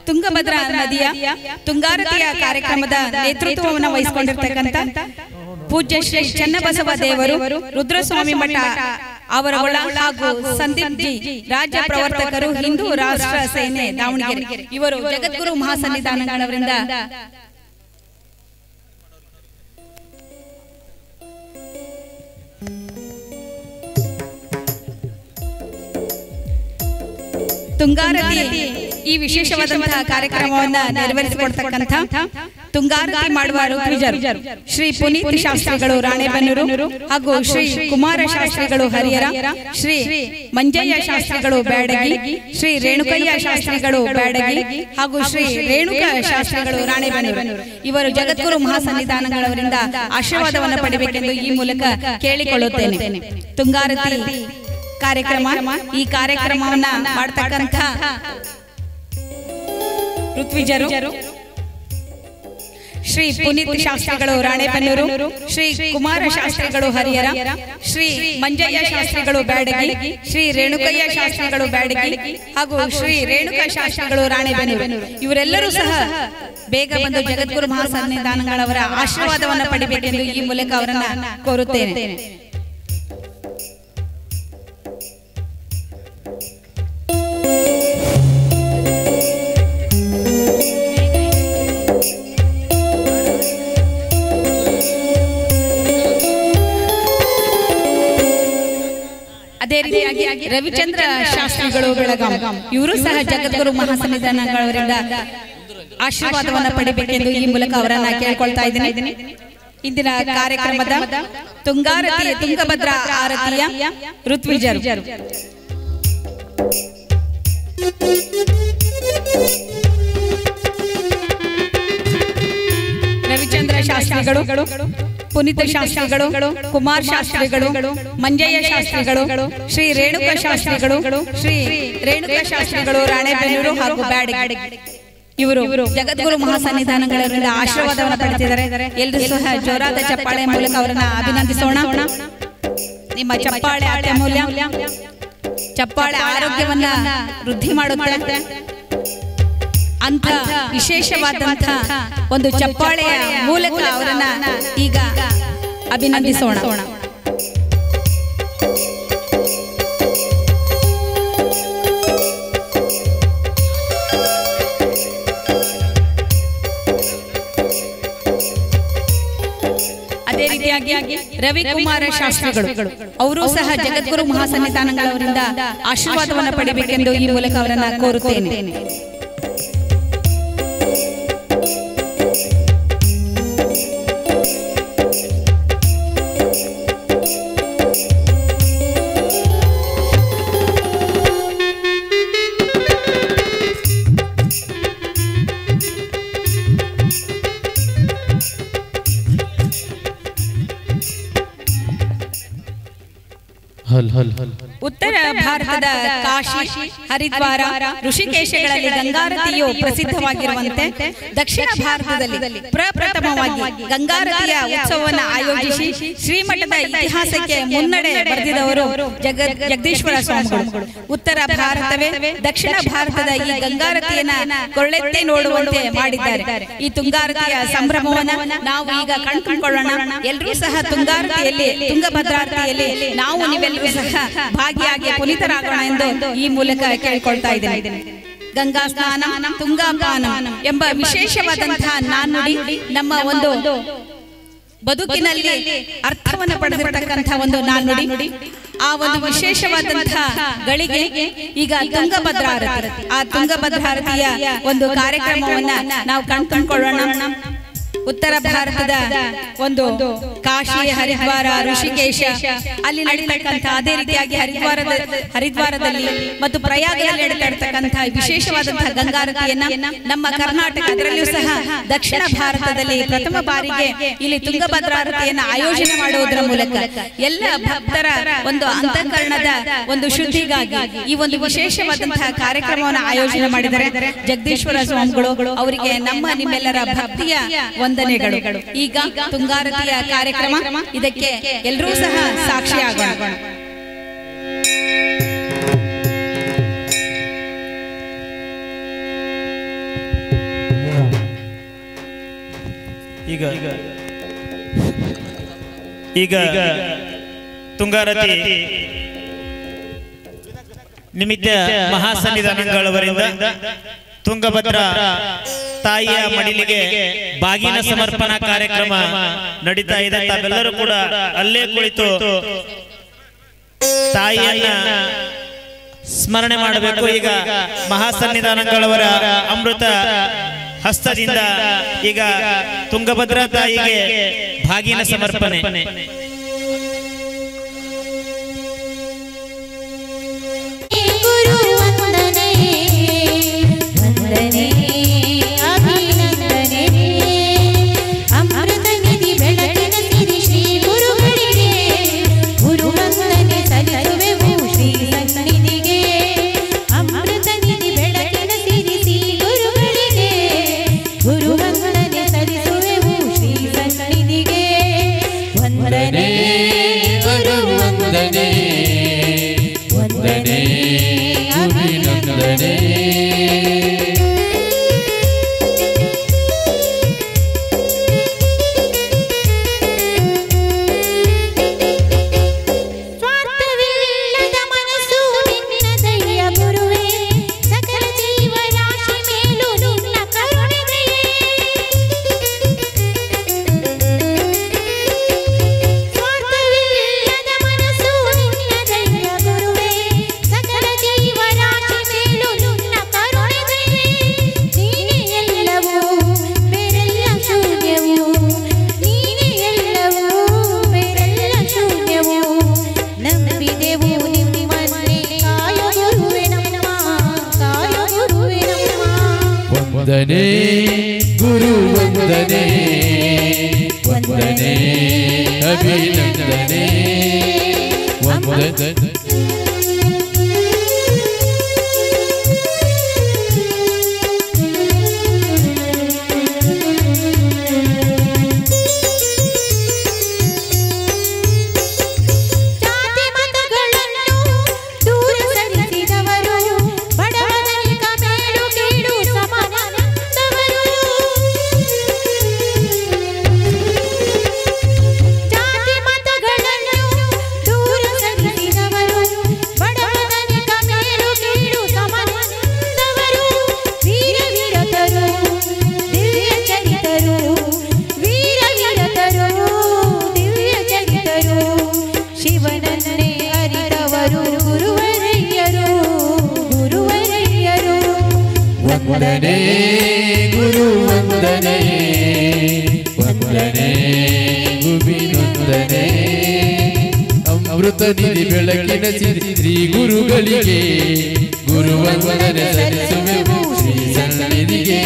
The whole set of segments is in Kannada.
ತುಂಗಭದ್ರಾ ನದಿಯ ತುಂಗಾರತಿಯ ಕಾರ್ಯಕ್ರಮದ ನೇತೃತ್ವವನ್ನು ವಹಿಸಿಕೊಂಡಿರ್ತಕ್ಕಂಥ ಪೂಜ್ಯ ಶ್ರೀ ಚನ್ನಬಸವ ದೇವರು ರುದ್ರಸ್ವಾಮಿ ಮಠ ಅವರ ಹಾಗೂ ಸಂದೀಪ್ ಜಿ ರಾಜ್ಯ ಪ್ರವರ್ತಕರು ಹಿಂದೂ ರಾಷ್ಟ್ರ ಸೇನೆ ದಾವಣಗೆರೆ ಇವರು ಜಗದ್ಗುರು ಮಹಾಸನ್ನಿಧಾನಗಳವರಿಂದ ತುಂಗಾರತಿ ಈ ವಿಶೇಷವಾದಂತಹ ಕಾರ್ಯಕ್ರಮವನ್ನು ನೆರವೇರಿಸಿಕೊಡ್ತಕ್ಕಂಥ ತುಂಗಾರತಿ ಮಾಡುವ ಋತ್ವಿಜರು ಶ್ರೀ ಪುನೀತ್ ಶಾಸ್ತ್ರಿಗಳು ರಾಣೆಬೆನ್ನೂರು ಹಾಗೂ ಶ್ರೀ ಕುಮಾರ ಶಾಸ್ತ್ರಿಗಳು ಹರಿಹರ, ಶ್ರೀ ಮಂಜಯ್ಯ ಶಾಸ್ತ್ರಿಗಳು ಬ್ಯಾಡಗಿ, ಶ್ರೀ ರೇಣುಕಯ್ಯ ಶಾಸ್ತ್ರಿಗಳು ಬ್ಯಾಡಗಿ ಹಾಗೂ ಶ್ರೀ ರೇಣುಕಾ ಶಾಸ್ತ್ರಿಗಳು ರಾಣೆಬೆನ್ನೂರು ಇವರು ಜಗದ್ಗುರು ಮಹಾಸನ್ನಿಧಾನಗಳವರಿಂದ ಆಶೀರ್ವಾದವನ್ನು ಪಡೆಯಬೇಕೆಂದು ಈ ಮೂಲಕ ಕೇಳಿಕೊಳ್ಳುತ್ತೇನೆ. ತುಂಗಾರತಿ ಈ ಕಾರ್ಯಕ್ರಮವನ್ನ ಮಾಡತಕ್ಕಂಥ ಋತ್ವಿಜರು ಶ್ರೀ ಪುನೀತ್ ಶಾಸ್ತ್ರಿಗಳು ರಾಣೆಬೆನ್ನೂರು, ಶ್ರೀ ಕುಮಾರ ಶಾಸ್ತ್ರಿಗಳು ಹರಿಹರ, ಶ್ರೀ ಮಂಜಯ್ಯ ಶಾಸ್ತ್ರಿಗಳು ಬ್ಯಾಡಗಿ, ಶ್ರೀ ರೇಣುಕಯ್ಯ ಶಾಸ್ತ್ರಿಗಳು ಬ್ಯಾಡಗಿ ಹಾಗೂ ಶ್ರೀ ರೇಣುಕಾ ಶಾಸ್ತ್ರಿಗಳು ರಾಣೆಬೆನ್ನೂರು ಇವರೆಲ್ಲರೂ ಸಹ ಬೇಗ ಬಂದು ಜಗದ್ಗುರು ಮಹಾಸನ್ನಿಧಾನಗಳವರ ಆಶೀರ್ವಾದವನ್ನು ಪಡೆಯಬೇಕೆಂದು ಈ ಮೂಲಕ ಅವರನ್ನ ಕೋರುತ್ತೇನೆ. ಅದೇ ರೀತಿಯಾಗಿ ರವಿಚಂದ್ರ ಶಾಸ್ತ್ರಿಗಳು ಬೆಳಗಾಂ ಇವರು ಸಹ ಜಗದ್ಗುರು ಮಹಾಸನ್ನಿಧಾನಗಳವರಿಂದ ಆಶೀರ್ವಾದವನ್ನು ಪಡೆಯಬೇಕೆಂದು ಈ ಮೂಲಕ ಅವರನ್ನ ಕೇಳ್ಕೊಳ್ತಾ ಇದ್ದೀನಿ. ಇಂದಿನ ಕಾರ್ಯಕ್ರಮದ ತುಂಗಭದ್ರಾ ಆರತಿಯ ಋತ್ವಿಜರು ರವಿಚಂದ್ರ ಶಾಸ್ತ್ರಿಗಳು, ಪುನೀತ ಶಾಸ್ತ್ರಿಗಳು, ಕುಮಾರ್ ಶಾಸ್ತ್ರಿಗಳು, ಮಂಜಯ್ಯ ಶಾಸ್ತ್ರಿಗಳು, ಶ್ರೀ ರೇಣುಕಾ ಶಾಸ್ತ್ರಿಗಳು, ಶ್ರೀ ರೇಣುಕಾ ಶಾಸ್ತ್ರಿಗಳು ರಾಣೆಬೆನ್ನೂರು ಹಾಗೂ ಬ್ಯಾಡಗಿ ಇವರು ಜಗದ್ಗುರು ಮಹಾಸನ್ನಿಧಾನಗಳವರಿಂದ ಆಶೀರ್ವಾದವನ್ನು ಪಡೆದಿದ್ದಾರೆ. ಎಲ್ಲರೂ ಸಹ ಜೋರಾದ ಚಪ್ಪಾಳೆ ಮೂಲಕ ಅವರನ್ನ ಅಭಿನಂದಿಸೋಣ. ನಿಮ್ಮ ಚಪ್ಪಾಳೆ ಅತ್ಯಮೂಲ್ಯ. ಚಪ್ಪಾಳೆ ಆರೋಗ್ಯವನ್ನ ವೃದ್ಧಿ ಮಾಡುತ್ತೆ. ಅಂತ ವಿಶೇಷವಾದಂತ ಒಂದು ಚಪ್ಪಾಳೆಯ ಮೂಲಕ ಅವರನ್ನ ಈಗ ಅಭಿನಂದಿಸೋಣ. ಅದೇ ರೀತಿಯಾಗಿ ರವಿಕುಮಾರ ಶಾಸ್ತ್ರಿಗಳು ಅವರು ಸಹ ಜಗದ್ಗುರು ಮಹಾಸನ್ನಿಧಾನಗಳವರಿಂದ ಆಶೀರ್ವಾದವನ್ನು ಪಡೆಯಬೇಕೆಂದು ಈ ಮೂಲಕ ಅವರನ್ನ ಕೋರುತ್ತೇನೆ. ಉತ್ತರ ಭಾರತದ ಕಾಶಿ, ಹರಿದ್ವಾರ, ಋಷಿಕೇಶಗಳಲ್ಲಿ ಗಂಗಾರತಿಯು ಪ್ರಸಿದ್ಧವಾಗಿರುವಂತೆ ದಕ್ಷಿಣ ಭಾರತದಲ್ಲಿ ಪ್ರಪ್ರಥಮವಾಗಿ ಗಂಗಾರತಿಯ ಉತ್ಸವವನ್ನು ಆಯೋಜಿಸಿ ಶ್ರೀಮಠದ ಇತಿಹಾಸಕ್ಕೆ ಮುನ್ನಡೆ ಬರೆದಿದವರು ಜಗದೀಶ್ವರ ಸ್ವಾಮಿಗಳು. ಉತ್ತರ ಭಾರತವೇ ದಕ್ಷಿಣ ಭಾರತದ ಈ ಗಂಗಾರತಿಯನ್ನ ಕೊರಳೆತ್ತಿ ನೋಡುವಂತೆ ಮಾಡಿದ್ದಾರೆ. ಈ ತುಂಗಾರತಿಯ ಸಂಭ್ರಮವನ್ನ ನಾವು ಈಗ ಕಂಡುಕೊಳ್ಳೋಣ. ಎಲ್ಲರೂ ಸಹ ತುಂಗಭದ್ರಾರತಿಯಲ್ಲಿ ನಾವು ನೀವೆಲ್ಲರೂ ಸಹ ಭಾಗಿಯಾಗಿ ಪುನೀತರಾಗೋಣ ಎಂದು ಈ ಮೂಲಕ ಕೇಳಿಕೊಳ್ತಾ ಇದ್ದೇನೆ. ಗಂಗಾ ಸ್ನಾನ, ತುಂಗಾಪಾನ ಎಂಬ ವಿಶೇಷವಾದಂತಹ ನಾಣ್ಣುಡಿ ನಮ್ಮ ಒಂದು ಬದುಕಿನಲ್ಲಿ ಅರ್ಥವನ್ನು ಪಡೆದಿರತಕ್ಕಂತಹ ಒಂದು ನಾಣ್ಣುಡಿ. ಆ ಒಂದು ವಿಶೇಷವಾದಂತಹ ಗಳಿಗೆ ಈಗ ತುಂಗಭದ್ರಾರತಿ, ಆ ತುಂಗಭದ್ರಾರತಿಯ ಒಂದು ಕಾರ್ಯಕ್ರಮವನ್ನ ನಾವು ಕಂಡುಕೊಳ್ಳೋಣ. ಉತ್ತರ ಭಾರತದ ಒಂದು ಕಾಶಿ, ಹರಿದ್ವಾರ, ಋಷಿಕೇಶ ಅಲ್ಲಿ ನಡೀತಕ್ಕಂಥ, ಅದೇ ರೀತಿಯಾಗಿ ಹರಿದ್ವಾರದಲ್ಲಿ ಮತ್ತು ಪ್ರಯಾಗದಲ್ಲಿ ನಡೀತಕ್ಕಂಥ ವಿಶೇಷವಾದಂತಹ ಗಂಗಾರತಿಯನ್ನ ನಮ್ಮ ಕರ್ನಾಟಕ, ಅದರಲ್ಲಿಯೂ ಸಹ ದಕ್ಷಿಣ ಭಾರತದಲ್ಲಿ ಪ್ರಥಮ ಬಾರಿಗೆ ಇಲ್ಲಿ ತುಂಗಭದ್ರಾರತಿಯನ್ನ ಆಯೋಜನೆ ಮಾಡುವುದರ ಮೂಲಕ ಎಲ್ಲ ಭಕ್ತರ ಒಂದು ಅಂತಃಕರಣದ ಒಂದು ಶುದ್ಧಿಗಾಗಿ ಈ ಒಂದು ವಿಶೇಷವಾದಂತಹ ಕಾರ್ಯಕ್ರಮವನ್ನು ಆಯೋಜನೆ ಮಾಡಿದ್ದಾರೆ ಜಗದೀಶ್ವರ ಸ್ವಾಮಿಗಳು. ಅವರಿಗೆ ನಮ್ಮ ನಿಮ್ಮೆಲ್ಲರ ಭಕ್ತಿಯ ವಂದನೆಗಳು. ಈಗ ತುಂಗಾರತಿಯ ಕಾರ್ಯಕ್ರಮ, ಇದಕ್ಕೆ ಎಲ್ಲರೂ ಸಹ ಸಾಕ್ಷಿಯಾಗೋಣ. ಈಗ ತುಂಗಾರತಿ ನಿಮಿತ್ತ ಮಹಾಸನ್ನಿಧಾನಗಳವರಿಂದ ತುಂಗಭದ್ರಾ ತಾಯಿಯ ಮಡಿಲಿಗೆ ಬಾಗಿನ ಸಮರ್ಪಣಾ ಕಾರ್ಯಕ್ರಮ ನಡೀತಾ ಇದೆ. ತಾವೆಲ್ಲರೂ ಕೂಡ ಅಲ್ಲೇ ಕುಳಿತು ತಾಯಿಯನ್ನ ಸ್ಮರಣೆ ಮಾಡಬೇಕು. ಈಗ ಮಹಾಸನ್ನಿಧಾನಗಳವರ ಅಮೃತ ಹಸ್ತದಿಂದ ಈಗ ತುಂಗಭದ್ರಾ ತಾಯಿಗೆ ಬಾಗಿನ ಸಮರ್ಪಣೆ. ವಂದನೆ ಗುರು ವಂದನೆ ವಂದನೆ ಅಭಿನಂದನೆ ವಂದನೆ ವಂದನೆ ಗುರು ವಂದನೆ ವಂದನೆ ಗುಬಿನೊಂದನೆ ಅಮೃತ ನಿಧಿ ಬೆಳಕಿನ ಶ್ರೀ ಗುರುಗಳಿಗೆ ಗುರು ವಂದನೆ ಸಲ್ಲಿಸುವೆವು ಶ್ರೀ ಸನ್ನಿಧಿಗೆ.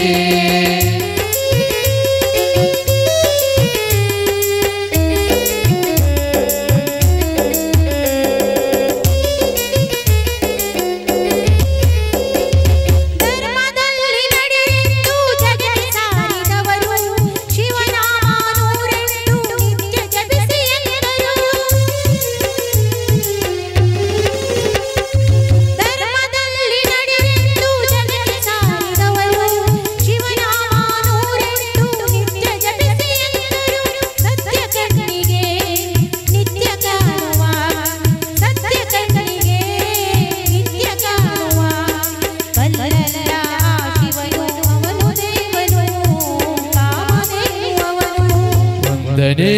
ವಂದನೆ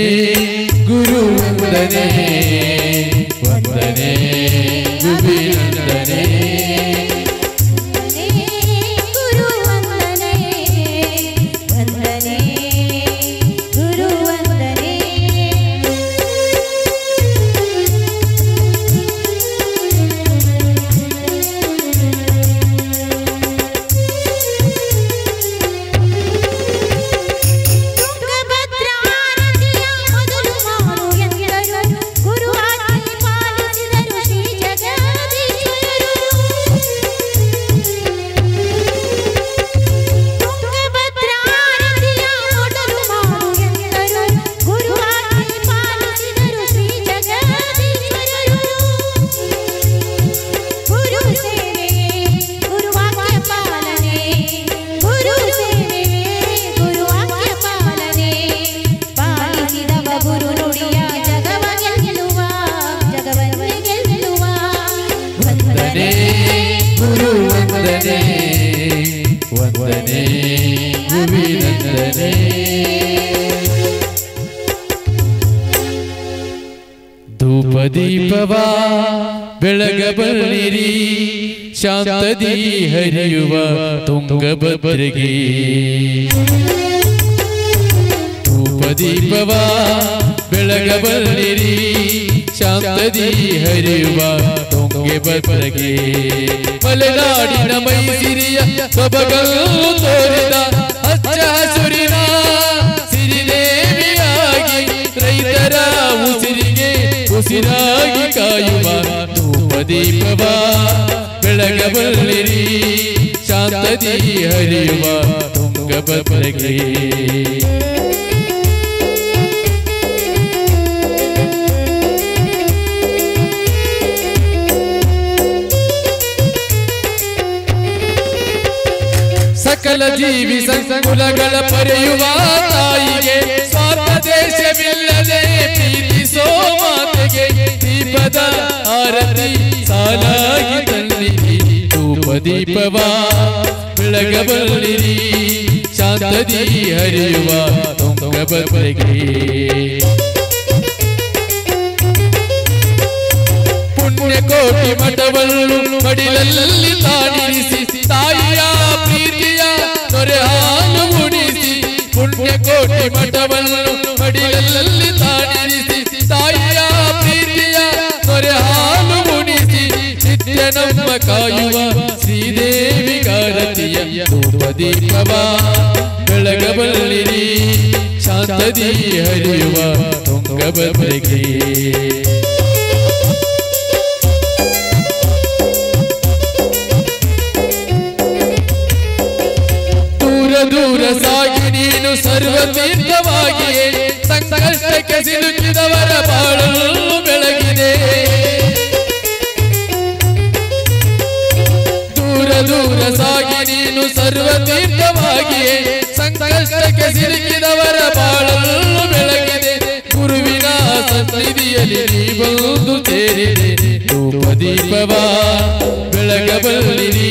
ಗುರು ವಂದನೆ ವಂದನೆ ಗುಬಿನಂದನೆ ಗುರು ವಂದನೆ ವಂದನೆ ಗುರು ವಂದನೆ. ಗುರು ಆಜ್ಞೆ ಪಾಲಿಸಿದರು ಶ್ರೀ ವಂದನೆ ಗುರು ವಂದನೆ ವಂದನೆ ಗುರುವಿನಂದನೆ. ಧೂಪ ದೀಪವ ಬೆಳಗಬಲ್ಲಿರಿ ಶಾಂತದಿ ಹರಿಯುವ ತುಂಗಭದ್ರೆಗೆ. ಧೂಪ ದೀಪವ ಬೆಳಗಬಲ್ಲಿರಿ ಶಾಂತದಿ ಹರಿಯುವ ತುಂಗಭದ್ರೆಗೆ. ಮಲೆನಾಡಿನ ಮೈಸಿರಿಯ ಸೊಬಗಲು ತೋರಿದ ಹಚ್ಚ ಹಸುರಿನ ಸಿರಿದೇವಿಯಾಗಿ ರೈತರ ಉಸಿರಿಗೆ ಉಸಿರಾಗಿ ಕಾಯುವ ಧೂಪ ದೀಪವ ಬೆಳಗಬಲ್ಲಿರಿ ಶಾಂತದಿ ಹರಿಯುವ ತುಂಗಭದ್ರೆಗೆ. ಸಕಲ ಜೀವಿ ಸಂಕುಲಗಳ ಪರೆಯುವ ತಾಯಿಗೆ ಸ್ವಾರ್ಥ ದೇಶವಿಲ್ಲದೆ ಪ್ರೀತಿಸೋ ಮಾತೆಗೆ ದೀಪದ ಆರತಿ ಸಾಲಾಗಿ ತನ್ನಿರಿ ಧೂಪ ದೀಪವ ಬೆಳಗಬಲ್ಲಿರಿ ಶಾಂತದಿ ಹರಿಯುವ ತುಂಗಭದ್ರೆಗೆ. ಪುಣ್ಯಕೋಟಿ ಮಠವನ್ನು ಮಡಿಲಲ್ಲಿ ತಾಣಿರಿಸಿ ತಾಯಿಯ ಪ್ರೀತಿಯ ತೊರೆ ಹಾಲು ಉಣಿಸಿ. ಪುಣ್ಯಕೋಟಿ ಮಠವನ್ನು ಮಡಿಲಲ್ಲಿ ತಾಣಿರಿಸಿ ತಾಯಿಯ ಪ್ರೀತಿಯ ತೊರೆ ಹಾಲು ಉಣಿಸಿ. ನಿತ್ಯ ನಮ್ಮ ಕಾಯುವ ಶ್ರೀದೇವಿ ಗಾರತಿಯ ಧೂಪ ದೀಪವ ಬೆಳಗಬಲ್ಲಿರಿ ಶಾಂತದಿ ಹರಿಯುವ ತುಂಗಭದ್ರೆಗೆ. ದೂರ ಸಾಗಿ ನೀನು ಸರ್ವತೀರ್ಥವಾಗಿಯೇ ಸಂಕಷ್ಟಕ್ಕೆ ಸಿಲುಕಿದವರ ಬಾಳಲು ಬೆಳಗಿದೆ. ದೂರ ಸಾಗಿ ನೀನು ಸರ್ವತೀರ್ಥವಾಗಿಯೇ ಸಂಕಷ್ಟಕ್ಕೆ ಸಿಲುಕಿದವರ ಬಾಳಲು ಬೆಳಗಿದೆ. ಗುರುವಿನ ಸನ್ನಿಧಿಯಲ್ಲಿ ನೀ ಬಂದು ಸೇರಿದೆ ಧೂಪ ದೀಪವ ಬೆಳಗಬಲ್ಲಿರಿ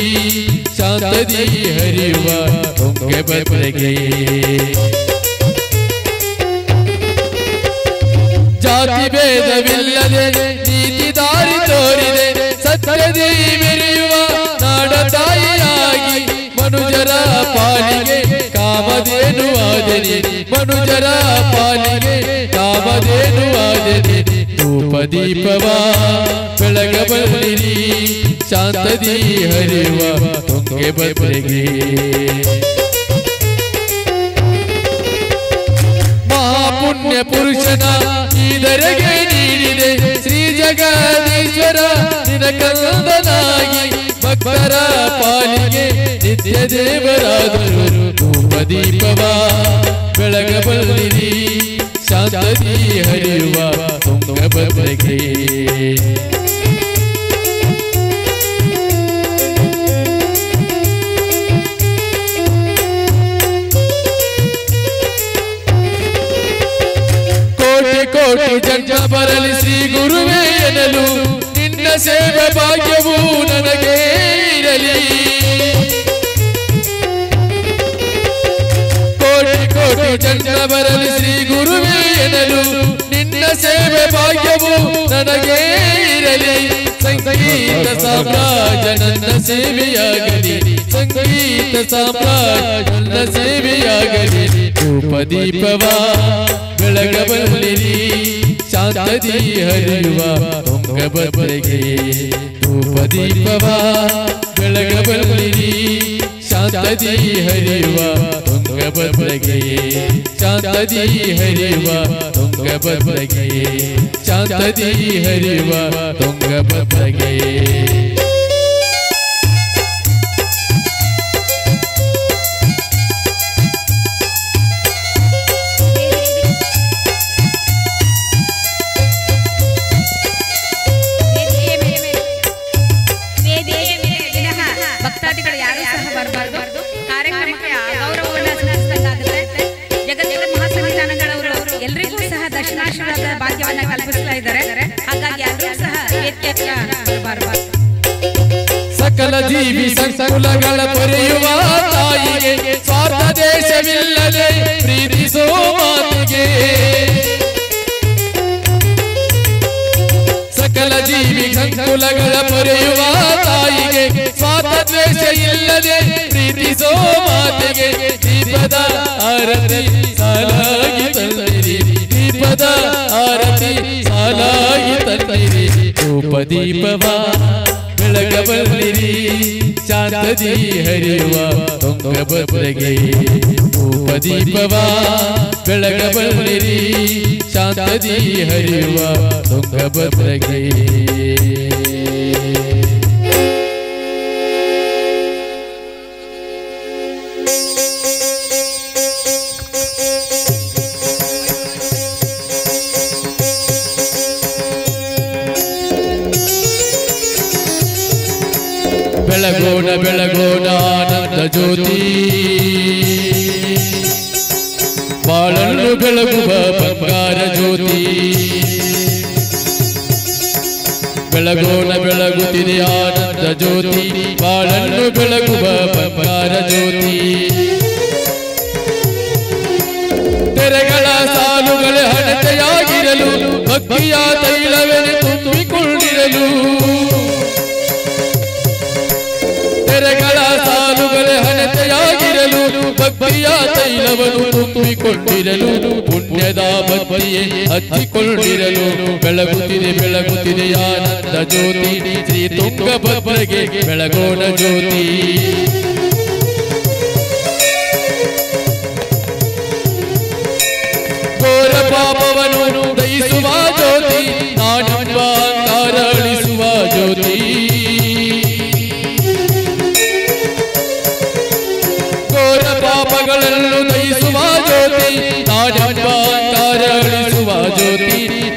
ಶಾಂತದಿ ಹರಿಯುವ ತುಂಗಭದ್ರೆಗೆ. ಜಾತಿ ಭೇದವಿಲ್ಲದೆ ನೀತಿ ದಾರಿ ತೋರಿದೆ ಸತ್ಯದಿ ಮೆರೆಯುವ ನಾಡ ತಾಯಿಯಾಗಿ. ಮನುಜರ ಪಾಲಿಗೆ ಕಾಮಧೇನು ಆದೆನೆ ಮನುಜರ ಪಾಲಿಗೆ ಕಾಮಧೇನು ಆದೆನೆ ಧೂಪ ದೀಪವ ಬೆಳಗಬಲ್ಲಿರಿ ಶಾಂತದಿ ಹರಿಯುವ ತುಂಗಭದ್ರೆಗೆ. ಮಹಾಪುಣ್ಯ ಪುರುಷನ ಈದರೆಗೆ ನೀಡಿದೆ ಶ್ರೀ ಜಗದೀಶ್ವರ ನಿನ ಕಂದನಾಗಿ. ಭಕ್ತರ ಪಾಲಿಗೆ ನಿತ್ಯ ದೇವರಾದರು ಧೂಪ ದೀಪವ ಬೆಳಗಬಲ್ಲಿರಿ ಶಾಂತದಿ ಹರಿಯುವ ತುಂಗಭದ್ರೆಗೆ. ಕೋಟಿ ಜನ್ಮ ಬರಲಿ ಶ್ರೀ ಗುರುವೇ ಎನ್ನಲು ನಿನ್ನ ಸೇವೆ ಭಾಗ್ಯವು ನನಗೆ ಇರಲಿ. ಕೋಟಿ ಜನ್ಮ ಬರಲಿ ಶ್ರೀ ಗುರುವೇ ಎನ್ನಲು ನಿನ್ನ ಸೇವೆ ಭಾಗ್ಯವು ನನಗೆ ಇರಲಿ. ಸಂಗೀತ ಸಾಮ್ರಾಜ್ಯ ನನ್ನ ಸೇವೆಯಾಗಲಿ ಸಂಗೀತ ಸಾಮ್ರಾಜ್ಯ ನನ್ನ ಸೇವೆಯಾಗಲಿ. ಧೂಪ ದೀಪವ ಬೆಳಗಬಲ್ಲಿರಿ ಶಾಂತದಿ ಹರಿಯುವ ತುಂಗಭದ್ರೆಗೆ. ಧೂಪ ದೀಪವ ಬೆಳಗಬಲ್ಲಿರಿ ಶಾಂತದಿ ಹರಿಯುವ ತುಂಗಭದ್ರೆಗೆ. ಶಾಂತದಿ ಹರಿಯುವ ತುಂಗಭದ್ರೆಗೆ ಶಾಂತದಿ ಹರಿಯುವ ತುಂಗಭದ್ರೆಗೆ. ಭಕ್ತಾದಿಗಳು ಯಾರು ಸಹ ಬರಬಾರದು. ಕಾರ್ಯಕ್ರಮಕ್ಕೆ ಗೌರವವನ್ನು ಸೂಚಿಸಿದಂಗಾಗುತ್ತೆ. ಜಗದ್ಗುರು ಮಹಾಸನ್ನಿಧಾನಗಳವರು ಎಲ್ಲರಿಗೂ ಸಹ ದರ್ಶನಾಶೀರ್ವಾದ ಭಾಗ್ಯವನ್ನು ಕಲ್ಪಿಸ್ತಾ ಇದ್ದಾರೆ. ಹಾಗಾಗಿ ಎಲ್ಲರೂ ಸಹ ಬರಬಾರದು. ಜೀವಿ ಸಂಕುಲಗಳ ಪೊರೆಯುವ ತಾಯಿಗೆ ಸ್ವಾರ್ಥ ದೇಶವಿಲ್ಲದೆ ಪ್ರೀತಿಸೋ ಮಾತಿಗೆ ಸಕಲ ಜೀವಿ ಸಂಕುಲಗಳ ಪೊರೆಯುವ ತಾಯಿಗೆ ಸ್ವಾರ್ಥ ದ್ವೇಷ ಇಲ್ಲದೆ ಪ್ರೀತಿಸೋ ಮಾತಿಗೆ ದೀಪದ ಆರತಿ ಸಾಲಾಗಿ ತನ್ನಿರಿ ದೀಪದ ಆರತಿ ಸಾಲಾಗಿ ತನ್ನಿರಿ ಧೂಪ ದೀಪವ ಬೆಳಗಬಲ್ಲಿರಿ ಶಾಂತದಿ ಹರಿಯುವ ತುಂಗಭದ್ರೆಗೆ ಧೂಪ ದೀಪವ ಬೆಳಗಬಲ್ಲಿರಿ ಶಾಂತದಿ ಹರಿಯುವ ತುಂಗಭದ್ರೆಗೆ ಬೆಳಗೋಣ ಬೆಳಗೋಣ ಆನಂದ ಜ್ಯೋತಿ ಬಾಳನ್ನು ಬೆಳಗುವ ಬಂಗಾರ ಜ್ಯೋತಿ ಬೆಳಗೋಣ ಬೆಳಗುತ್ತಿದೆ ಆನಂದ ಜ್ಯೋತಿ ಬಾಳನ್ನು ಬೆಳಗುವ ಬಂಗಾರ ಜ್ಯೋತಿ ತೆರೆಗಳ ಸಾಲುಗಳ ಹಣತೆಯಾಗಿರಲು ಭಕ್ತಿಯ ತೈಲವೆನೆ ತುಂಬಿಕೊಂಡಿರಲು ತೆರೆಗಳ ಸಾಲುಗಳ ಹಣತೆಯಾಗಿರಲು ಭಕ್ತಿಯ ತೈಲವನ್ನು ತುಂಬಿಕೊಂಡಿರಲು ಪುಣ್ಯದ ಭಕ್ತಿಯೇ ಹಚ್ಚಿಕೊಂಡಿರಲು ಬೆಳಗುತ್ತಿದೆ ಬೆಳಗುತ್ತಿದೆ ಆನಂದ ಜ್ಯೋತಿ ಶ್ರೀ ತುಂಗಭದ್ರೆಗೆ ಬೆಳಗೋಣ ಜ್ಯೋತಿ ಘೋರ ಪಾಪವನ್ನು ದಯಿಸುವ ಜ್ಯೋತಿ ನಾನೆಂಬ ಅಹಂಕಾರ ಅಳಿಸುವ ಜ್ಯೋತಿ ಘೋರ ಪಾಪಗಳನ್ನು ದಯಿಸುವ ಜ್ಯೋತಿ ನಾನೆಂಬ ಅಹಂಕಾರ ಅಳಿಸುವ ಜ್ಯೋತಿ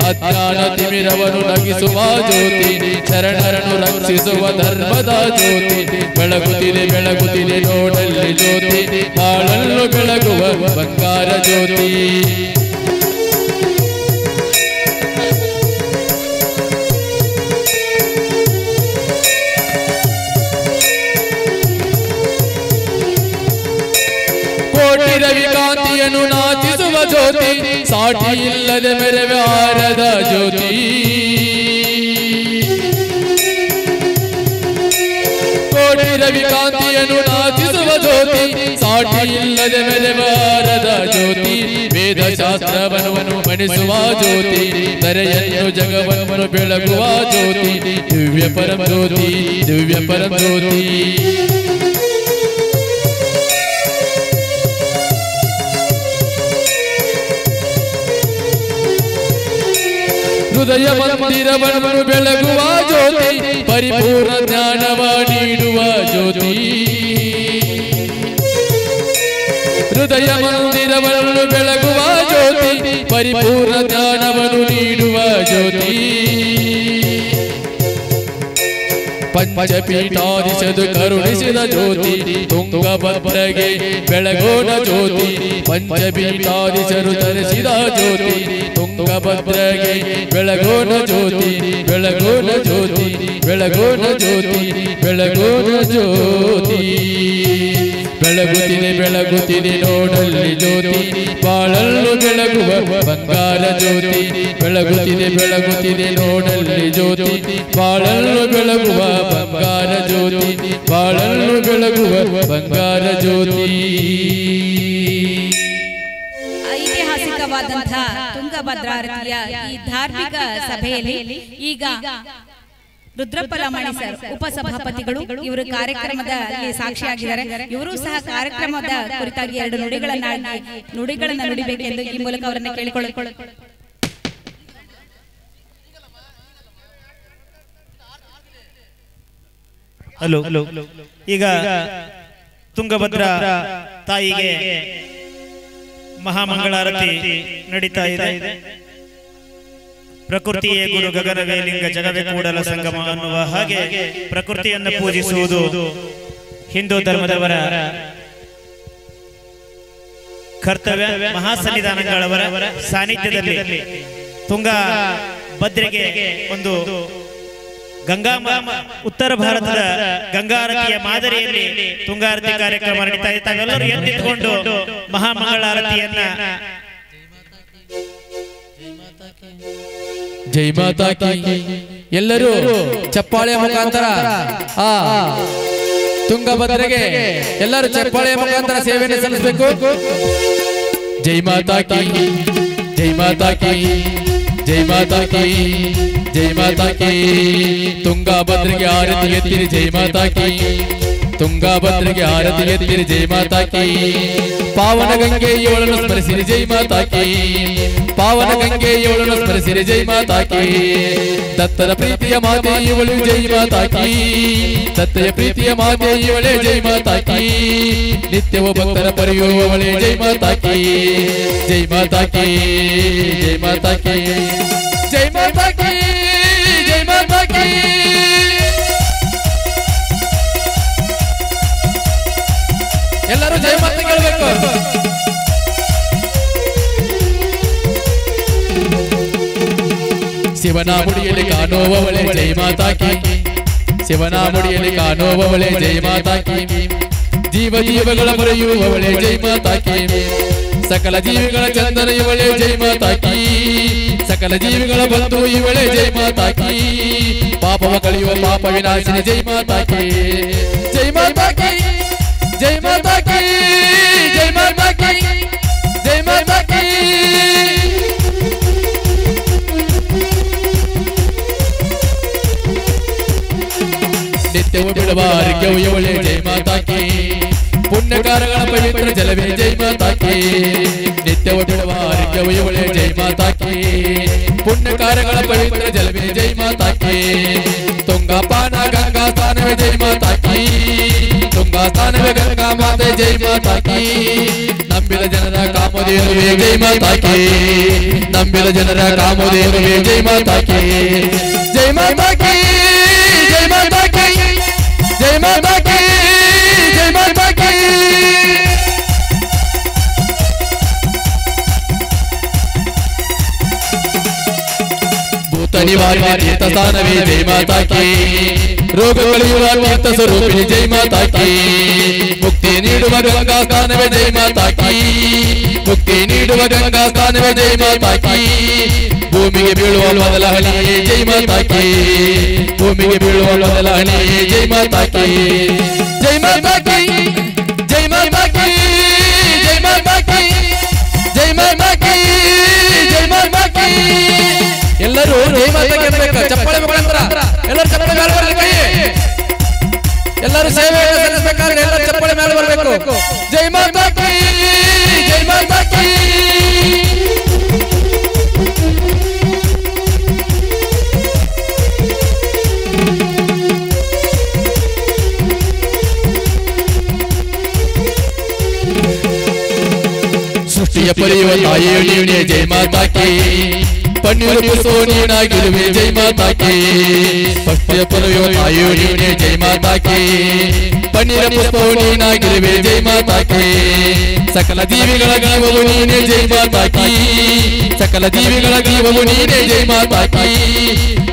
ಅಜ್ಞಾನ ತಿಮಿರವನ್ನು ನಗಿಸುವ ಜ್ಯೋತಿ ಶರಣರನ್ನು ರಕ್ಷಿಸುವ ಧರ್ಮದ ಜ್ಯೋತಿ ಬೆಳಗುತ್ತಿದೆ ಬೆಳಗುತ್ತಿದೆ ನೋಡಲ್ಲಿ ಜ್ಯೋತಿ ಬಾಳನ್ನು ಬೆಳಗುವ ಬಂಗಾರ ಜ್ಯೋತಿ ಕೋಟಿ ರವಿಕಾಂತಿಯನ್ನು ನಾಚಿಸುವ ಜ್ಯೋತಿ ಸಾಟಿ ಇಲ್ಲದೆ ಮೆರವೆ ಆರದ ಜ್ಯೋತಿ ಕೋಟಿ ರವಿಕಾಂತಿಯನ್ನು ನಾಚಿಸುವ ಜ್ಯೋತಿ ಸಾಟಿ ಇಲ್ಲದೆ ಮೆರವೆ ಆರದ ಜ್ಯೋತಿ ವೇದ ಶಾಸ್ತ್ರವನ್ನು ಮಣಿಸುವ ಜ್ಯೋತಿ ಧರೆಯನ್ನು ಜಗವನ್ನು ಬೆಳಗುವ ಜ್ಯೋತಿ ದಿವ್ಯ ಪರಂ ಜ್ಯೋತಿ ದಿವ್ಯ ಪರಂ ಜ್ಯೋತಿ ಹೃದಯ ಮಂದಿರವನ್ನು ಬೆಳಗುವ ಜ್ಯೋತಿ ಪರಿಪೂರ್ಣ ಜ್ಞಾನವ ನೀಡುವ ಜ್ಯೋತಿ ಹೃದಯ ಮಂದಿರವನ್ನು ಬೆಳಗುವ ಜ್ಯೋತಿ ಪರಿಪೂರ್ಣ ಜ್ಞಾನವನ್ನು ನೀಡುವ ಜ್ಯೋತಿ ಪಂಚಪೀಠಾಧೀಶದು ಕರುಣಿಸಿದ ಜ್ಯೋತಿ ತುಂಗಭದ್ರೆಗೆ ಬೆಳಗೋಣ ಜ್ಯೋತಿ ಪಂಚಪೀಠಾಧೀಶರು ಧರಿಸಿದ ಜ್ಯೋತಿ ತುಂಗಭದ್ರೆಗೆ ಬೆಳಗೋಣ ಜ್ಯೋತಿ ಬೆಳಗೋಣ ಜ್ಯೋತಿ ಬೆಳಗೋಣ ಜ್ಯೋತಿ ಬೆಳಗೋಣ ಜ್ಯೋತಿ ಬೆಳಗುತ್ತಿದೆ ಬೆಳಗುತ್ತಿದೆ ನೋಡಲ್ಲಿ ಜ್ಯೋತಿ ಬಾಳನ್ನು ಬೆಳಗುವ ಬಂಗಾರ ಜ್ಯೋತಿ ಬೆಳಗುತ್ತಿದೆ ಬೆಳಗುತ್ತಿದೆ ನೋಡಲ್ಲಿ ಜ್ಯೋತಿ ಬಾಳನ್ನು ಬೆಳಗುವ ಬಂಗಾರ ಜ್ಯೋತಿ ಬಾಳನ್ನು ಬೆಳಗುವ ಬಂಗಾರ ಜ್ಯೋತಿ ಐತಿಹಾಸಿಕವಾದಂತಹ ತುಂಗಭದ್ರಾರತಿಯ ಈ ಧಾರ್ಮಿಕ ಸಭೆಯಲ್ಲಿ ಈಗ ರುದ್ರಪ್ಪಲಮಣಿ ಸರ್ ಉಪಸಭಾಪತಿಗಳು ಇವರು ಕಾರ್ಯಕ್ರಮದಲ್ಲಿ ಸಾಕ್ಷಿಯಾಗಿದ್ದಾರೆ. ಇವರು ಸಹ ಕಾರ್ಯಕ್ರಮದ ಕುರಿತಾಗಿ ಎರಡು ನುಡಿಗಳನ್ನ ನುಡಿಬೇಕೆಂದು ಈ ಮೂಲಕ ಅವರನ್ನು ಕೇಳಿಕೊಳ್ಳುತ್ತಾರೆ. ಹಲೋ, ಈಗ ತುಂಗಭದ್ರಾ ತಾಯಿಗೆ ಮಹಾಮಂಗಳಾರತಿ ನಡೀತಾ ಇದೆ. ಪ್ರಕೃತಿಯೇ ಗುರು ಗಗನವೇ ಲಿಂಗ ಜಗವೇ ಕೂಡಲ ಸಂಗಮ ಅನ್ನುವ ಹಾಗೆ ಪ್ರಕೃತಿಯನ್ನು ಪೂಜಿಸುವುದು ಹಿಂದೂ ಧರ್ಮದವರ ಕರ್ತವ್ಯ. ಮಹಾಸನ್ನಿಧಾನಗಳವರ ಸಾನ್ನಿಧ್ಯದಲ್ಲಿ ತುಂಗಭದ್ರೆಗೆ ಒಂದು ಉತ್ತರ ಭಾರತದ ಗಂಗಾರತಿಯ ಮಾದರಿಯಲ್ಲಿ ತುಂಗಾರತಿ ಕಾರ್ಯಕ್ರಮ ನಡೀತಾ ಇದೆ. ತಾವೆಲ್ಲರೂ ಎದ್ದಿದ್ದುಕೊಂಡು ಮಹಾಮಂಗಳಾರತಿಯನ್ನ ಜೈ ಮಾತಾ ಕಿ ಎಲ್ಲರೂ ಚಪ್ಪಾಳೆಯ ಮುಖಾಂತರ ಆ ತುಂಗಭದ್ರೆಗೆ ಎಲ್ಲರೂ ಚಪ್ಪಾಳೆಯ ಮುಖಾಂತರ ಸೇವೆಯನ್ನು ಸಲ್ಲಿಸಬೇಕು. ಜೈ ಮಾತಾ ಕಿ ಜೈ ಮಾತಾ ಕಿ ಜೈ ಮಾತಾ ಕಿ ಜೈ ಮಾತಾ ಕಿ ತುಂಗಭದ್ರೆಗೆ ಆರತಿ ಎತ್ತಿರಿ ಜೈ ಮಾತಾ ಕಿ ತುಂಗಭದ್ರೆಗೆ ಆರತಿ ಎತ್ತಿರಿ ಜೈ ಮಾತಾ ಕಿ ಪಾವನ ಗಂಗೆ ಇವಳನ್ನು ಸ್ಮರಿಸಿರಿ ಜೈ ಮಾತಾ ಕಿ ಪಾವನ ಗಂಗೆ ಇವಳನ್ನು ಸ್ಮರಿಸಿರಿ ಜೈ ಮಾತಾ ಕಿ ದತ್ತರ ಪ್ರೀತಿಯ ಮಾತೆ ಇವಳು ಜೈ ಮಾತಾ ಕಿ ದತ್ತೆಯ ಪ್ರೀತಿಯ ಮಾತೆ ಇವಳೇ ಜೈ ಮಾತಾ ಕಿ ನಿತ್ಯವೂ ಭಕ್ತರ ಪಡೆಯುವವಳೇ ಜೈ ಮಾತಾ ಕಿ ಜೈ ಮಾತಾ ಕಿ ಜೈ ಮಾತಾ ಕಿ ಜೈ ಮಾತಾ ಕಿ ಜೈ ಮಾತಾ ಕಿ ಎಲ್ಲರೂ ಜೈ ಮಾತಾ ಕೇಳಬೇಕು. ಶಿವನ ಮುಡಿಯಲ್ಲಿ ಕಾಣುವವಳೆ ಜೈ ಮಾತಾ ಕಿ ಶಿವನ ಮುಡಿಯಲ್ಲಿ ಕಾಣುವವಳೆ ಜೈ ಮಾತಾ ಕಿ ಜೀವ ಜೀವಗಳ ಬರೆಯುವವಳೆ ಜೈ ಮಾತಾ ಕಿ ಸಕಲ ಜೀವಿಗಳ ಚಂದನ ಇವಳೆ ಜೈ ಮಾತಾ ಕಿ ಸಕಲ ಜೀವಿಗಳ ಬಂಧು ಇವಳೆ ಜೈ ಮಾತಾ ಕಿ ಪಾಪವ ಕಳೆಯುವ ಪಾಪ ವಿನಾಶಿನಿ ಜೈ ಮಾತಾ ಕಿ ಜೈ ಮಾತಾ ಕಿ ಜೈ ಮಾತಾ ಕಿ ಜೈ ಮಾತಾ ಕಿ ಜೈ ಮಾತಾ ಕಿ ನಿತ್ಯವೂ ಬಿಡುವ ಆರೋಗ್ಯವು ಇವಳೆ ಜೈ ಮಾತಾ ಕಿ ಪುಣ್ಯಕಾರಗಳ ಪವಿತ್ರ ಜಲವೇ ಜೈ ಮಾತಾ ಕಿ ನಿತ್ಯವೂ ಬಿಡುವ ಆರೋಗ್ಯವು ಇವಳೆ ಜೈ ಮಾತಾ ಕಿ ಪುಣ್ಯಕಾರಗಳ ಪವಿತ್ರ ಜಲವೇ ಜೈ ಮಾತಾ ಕಿ ತುಂಗಪಾನ ಗಂಗಾ ಸ್ಥಾನವೇ ಜೈ ಮಾತಾ ಕಿ ತುಂಗಾ ಸ್ಥಾನವೇ ಗಂಗಾ ಮಾತೆ ಜೈ ಮಾತಾ ಕಿ ನಂಬಿದ ಜನರ ಕಾಮಧೇನುವೇ ಜೈ ಮಾತಾ ಕಿ ನಂಬಿದ ಜನರ ಕಾಮಧೇನುವೇ ಜೈ ಮಾತಾ ಕಿ ಜೈ ಮಾತಾ ಕಿ ಜೈ ಮಾತಾ ಕಿ ಜೈ ಮಾತಾ ಕಿ ಜೈ ಮಾತಾ ಕಿ ಭೂತ ನಿವಾರಣೆ ತೀರ್ಥ ಸ್ಥಾನವೇ ಜೈ ಮಾತಾ ಕಿ ರೋಗ ಕಳೆಯುವ ತೀರ್ಥ ಸ್ವರೂಪಿಣಿ ಜೈ ಮಾತಾ ಕಿ ಮುಕ್ತಿ ನೀಡುವ ಗಂಗಾ ಸ್ಥಾನವೇ ಜೈ ಮಾತಾ ಕಿ ಮುಕ್ತಿ ನೀಡುವ ಗಂಗಾ ಸ್ಥಾನವೇ ಜೈ ಮಾತಾ ಕಿ ಭೂಮಿಗೆ ಬೀಳುವ ಮೊದಲ ಹನಿಯೇ ಜೈ ಮಾತಾ ಕಿ ಭೂಮಿಗೆ ಬೀಳುವ ಮೊದಲ ಹನಿಯೇ ಜೈ ಮಾತಾ ಕಿ ಜೈ ಮಾತಾ ಕಿ ಜೈ ಮಾತಾ ಕಿ ಜೈ ಮಾತಾ ಕಿ ಜೈ ಮಾತಾ ಕಿ ಜೈ ಮಾತಾ ಕಿ ಎಲ್ಲರೂ ಜೈ ಮಾತಾ ಕೇಳಬೇಕು. ಚಪ್ಪಾಳೆ ಮುಖಾಂತರ ಎಲ್ಲರೂ ಚಪ್ಪಾಳೆ ಮೇಲೆ ಬರಲಿ ಕೈ ಎಲ್ಲರೂ ಸೇವೆ ಸಲ್ಲಿಸಬೇಕಾದ್ರೆ ಎಲ್ಲರೂ ಚಪ್ಪಾಳೆ ಮೇಲೆ ಬರಬೇಕು. ಜೈ ಮಾತಾ ಕಿ ಜೈ ಮಾತಾ ಕಿ ಸೃಷ್ಟಿಯ ಪರಿಯುವ ತಾಯಿಯು ನೀನೇ ಜೈ ಮಾತಾ ಕಿ ಪನ್ನೀರು ಪುಸೋ ನೀನಾಗಿರುವೆ ಜೈ ಮಾತಾ ಕಿ ಸೃಷ್ಟಿಯ ಪರಿಯುವ ತಾಯಿಯು ನೀನೇ ಜೈ ಮಾತಾ ಕಿ ಪನ್ನೀರ ಪುಷ್ಪೋ ನೀನಾಗಿರುವೆ ಜೈ ಮಾತಾ ಕಿ ಸಕಲ ಜೀವಿಗಳ ಜೀವವು ನೀನೇ ಜೈ ಮಾತಾ ಕಿ ಸಕಲ ಜೀವಿಗಳ ಜೀವವು ನೀನೇ ಜೈ ಮಾತಾ ಕಿ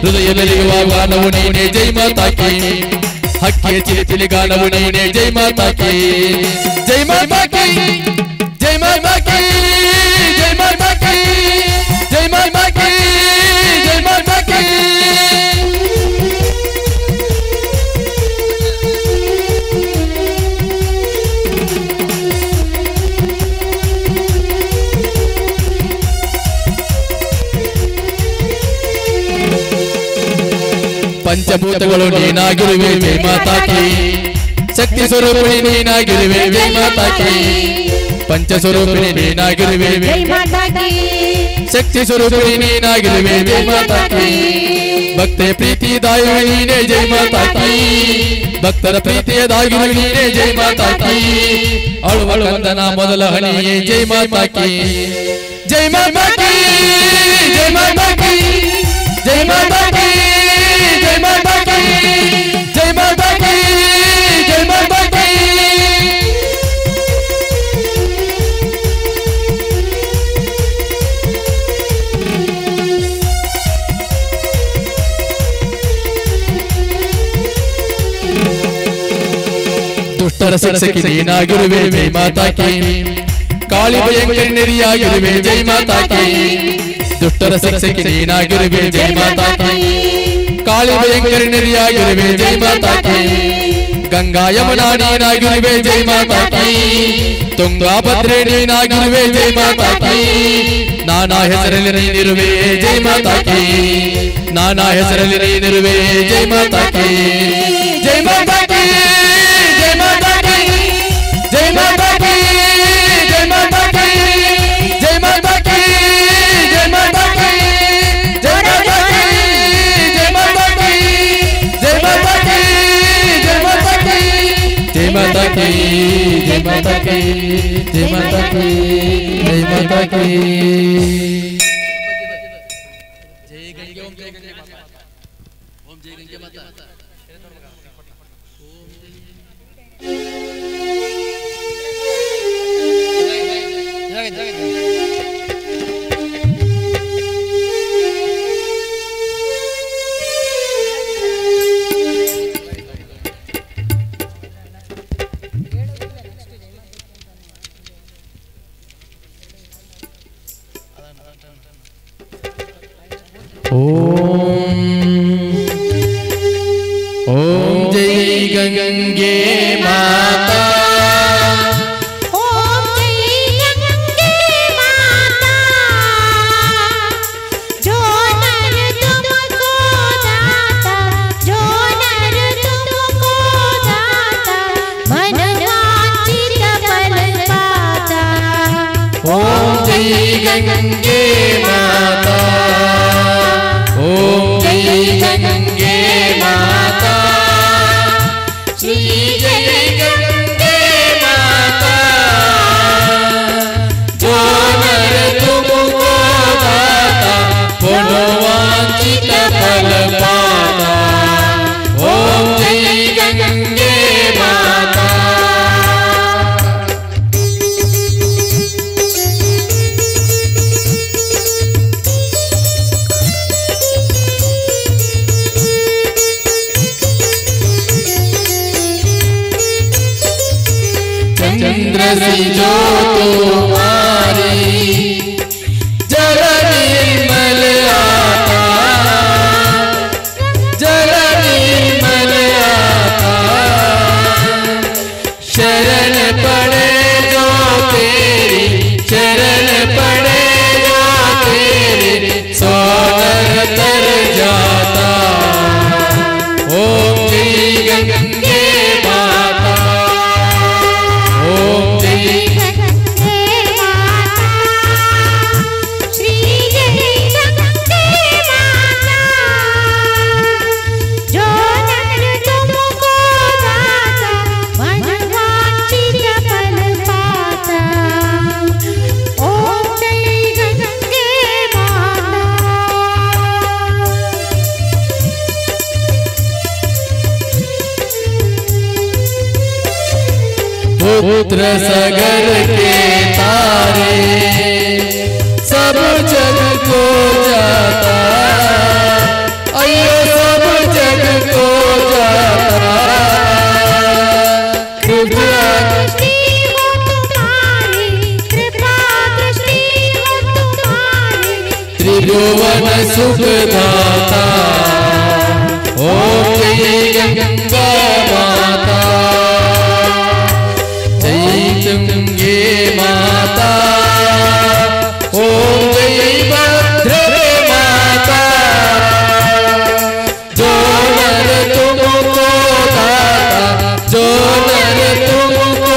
ಹೃದಯದಲ್ಲಿರುವ ಗಾನವು ನೀನೇ ಜೈ ಮಾತಾ ಕಿ ಹಕ್ಕಿಯ ಚಿಲಿಪಿಲಿ ಗಾನವು ನೀನೇ ಜೈ ಮಾತಾ ಕಿ ಜೈ ಮಾತಾ ಕಿ ಜೈ ಮಾತಾ ಕಿ ಜೈ ಮಾತಾ ಕಿ ಜೈ ಮಾತಾ ಕಿ ಜೈ ಮಾತಾ ಕಿ ಪಂಚಭೂತಗಳು ನೀನಾಗಿರುವೆ ಜೈ ಮಾತಾ ಕಿ ಶಕ್ತಿ ಸ್ವರೂಪಿಣಿ ನೀನಾಗಿರುವೆ ಜೈ ಮಾತಾ ಕಿ पंच स्वरूपिणी नीनागिरुवे जय माता की शक्ति स्वरूपिणी नीनागिरुवे जय माता की भक्त प्रीति दायिनी ने जय माता की भक्तर प्रीति दायिनी ने जय माता की अळुवळु वंदना ಮೊದಲ ಹನಿಯೇ जय माता की जय माता की जय माता की जय माता की जय माता की जय माता की जय माता की ದುಷ್ಟರ ಶಿಕ್ಷಕಿ ನೀನಾಗಿರುವೆ ಜೈ ಮಾತಾ ಕಿ ಕಾಳಿ ಭಯಂಕರಿ ನೆರಿಯಾಗಿರುವೆ ಜೈ ಮಾತಾ ಕಿ ದುಷ್ಟರ ಶಿಕ್ಷಕಿ ನೀನಾಗಿರುವೆ ಜೈ ಮಾತಾ ಕಿ ಕಾಳಿ ಭಯಂಕರಿ ನೆರಿಯಾಗಿರುವೆ ಜೈ ಮಾತಾ ಕಿ ಗಂಗಾ ಯಮುನಾ ನೀನಾಗಿರುವೆ ಜೈ ಮಾತಾ ಕಿ ತುಂಗಾ ಭದ್ರೇ ನೀನಾಗಿರುವೆ ಜೈ ಮಾತಾ ಕಿ ನಾನಾ ಹೆಸರಲ್ಲಿ ನೀನಿರುವೆ ಜೈ ಮಾತಾ ಕಿ ನಾನಾ ಹೆಸರಲ್ಲಿ ನೀನಿರುವೆ ಜೈ ಮಾತಾ ಕಿ ಜೈ ಮಾತಾ ಕಿ ಜೈ ಮಾತಾ ಕಿ ಜೈ ಮಾತಾ ಕಿ ಜೈ ಮಾತಾ ಕಿ ಜೈ ಮಾತಾ ಕಿ ಜೈ ಮಾತಾ ಕಿ ಜೈ ಮಾತಾ ಕಿ ಜೈ ಮಾತಾ ಕಿ ಜೈ ಮಾತಾ ಕಿ ಜೈ ಮಾತಾ ಕಿ ಜೈ ಮಾತಾ ಕಿ ಜೈ ಮಾತಾ ಕಿ ಜೈ ಮಾತಾ ಕಿ ಜೈ ಮಾತಾ ಕಿ ಜೈ ಗಂಗೆ ಓಂ ಜೈ ಗಂಗೆ ಮಾತಾ ಓಂ ಜೈ ಗಂಗೆ ಮಾತಾ ओम जय गंगे माता ओम जय गंगे माता जो नर तुमको दाता जो नर तुमको दाता मन वांछित फल पाता ओम जय गंगे माता ओम जय गंगे माता श्री जय गंगे माता जो नर तुमको दाता मनोवांछित फल पाता ओम जय गंगे माता चंद्र सी जो तुम्हारी जल निर्मल आता जल निर्मल आता शरण पड़े जो तेरी शरण पड़े जो तेरी सोनर तर जाता ओम जय गंगे माता ओम जय गंगे माता श्री जय गंगे माता जो नर तुमको दाता मन वांछित फल पाता ओम जय गंगे माता पुत्र सगर के तारे सब जग को जाता अयो सब जग को जाता कृपा दृष्टि हो तुम्हारी कृपा दृष्टि हो तुम्हारी त्रिभुवन सुख दाता ओम जय गंगा माता जय गंगे माता ओम जय भद्रे माता जो नर तुमको दाता जो नर तुमको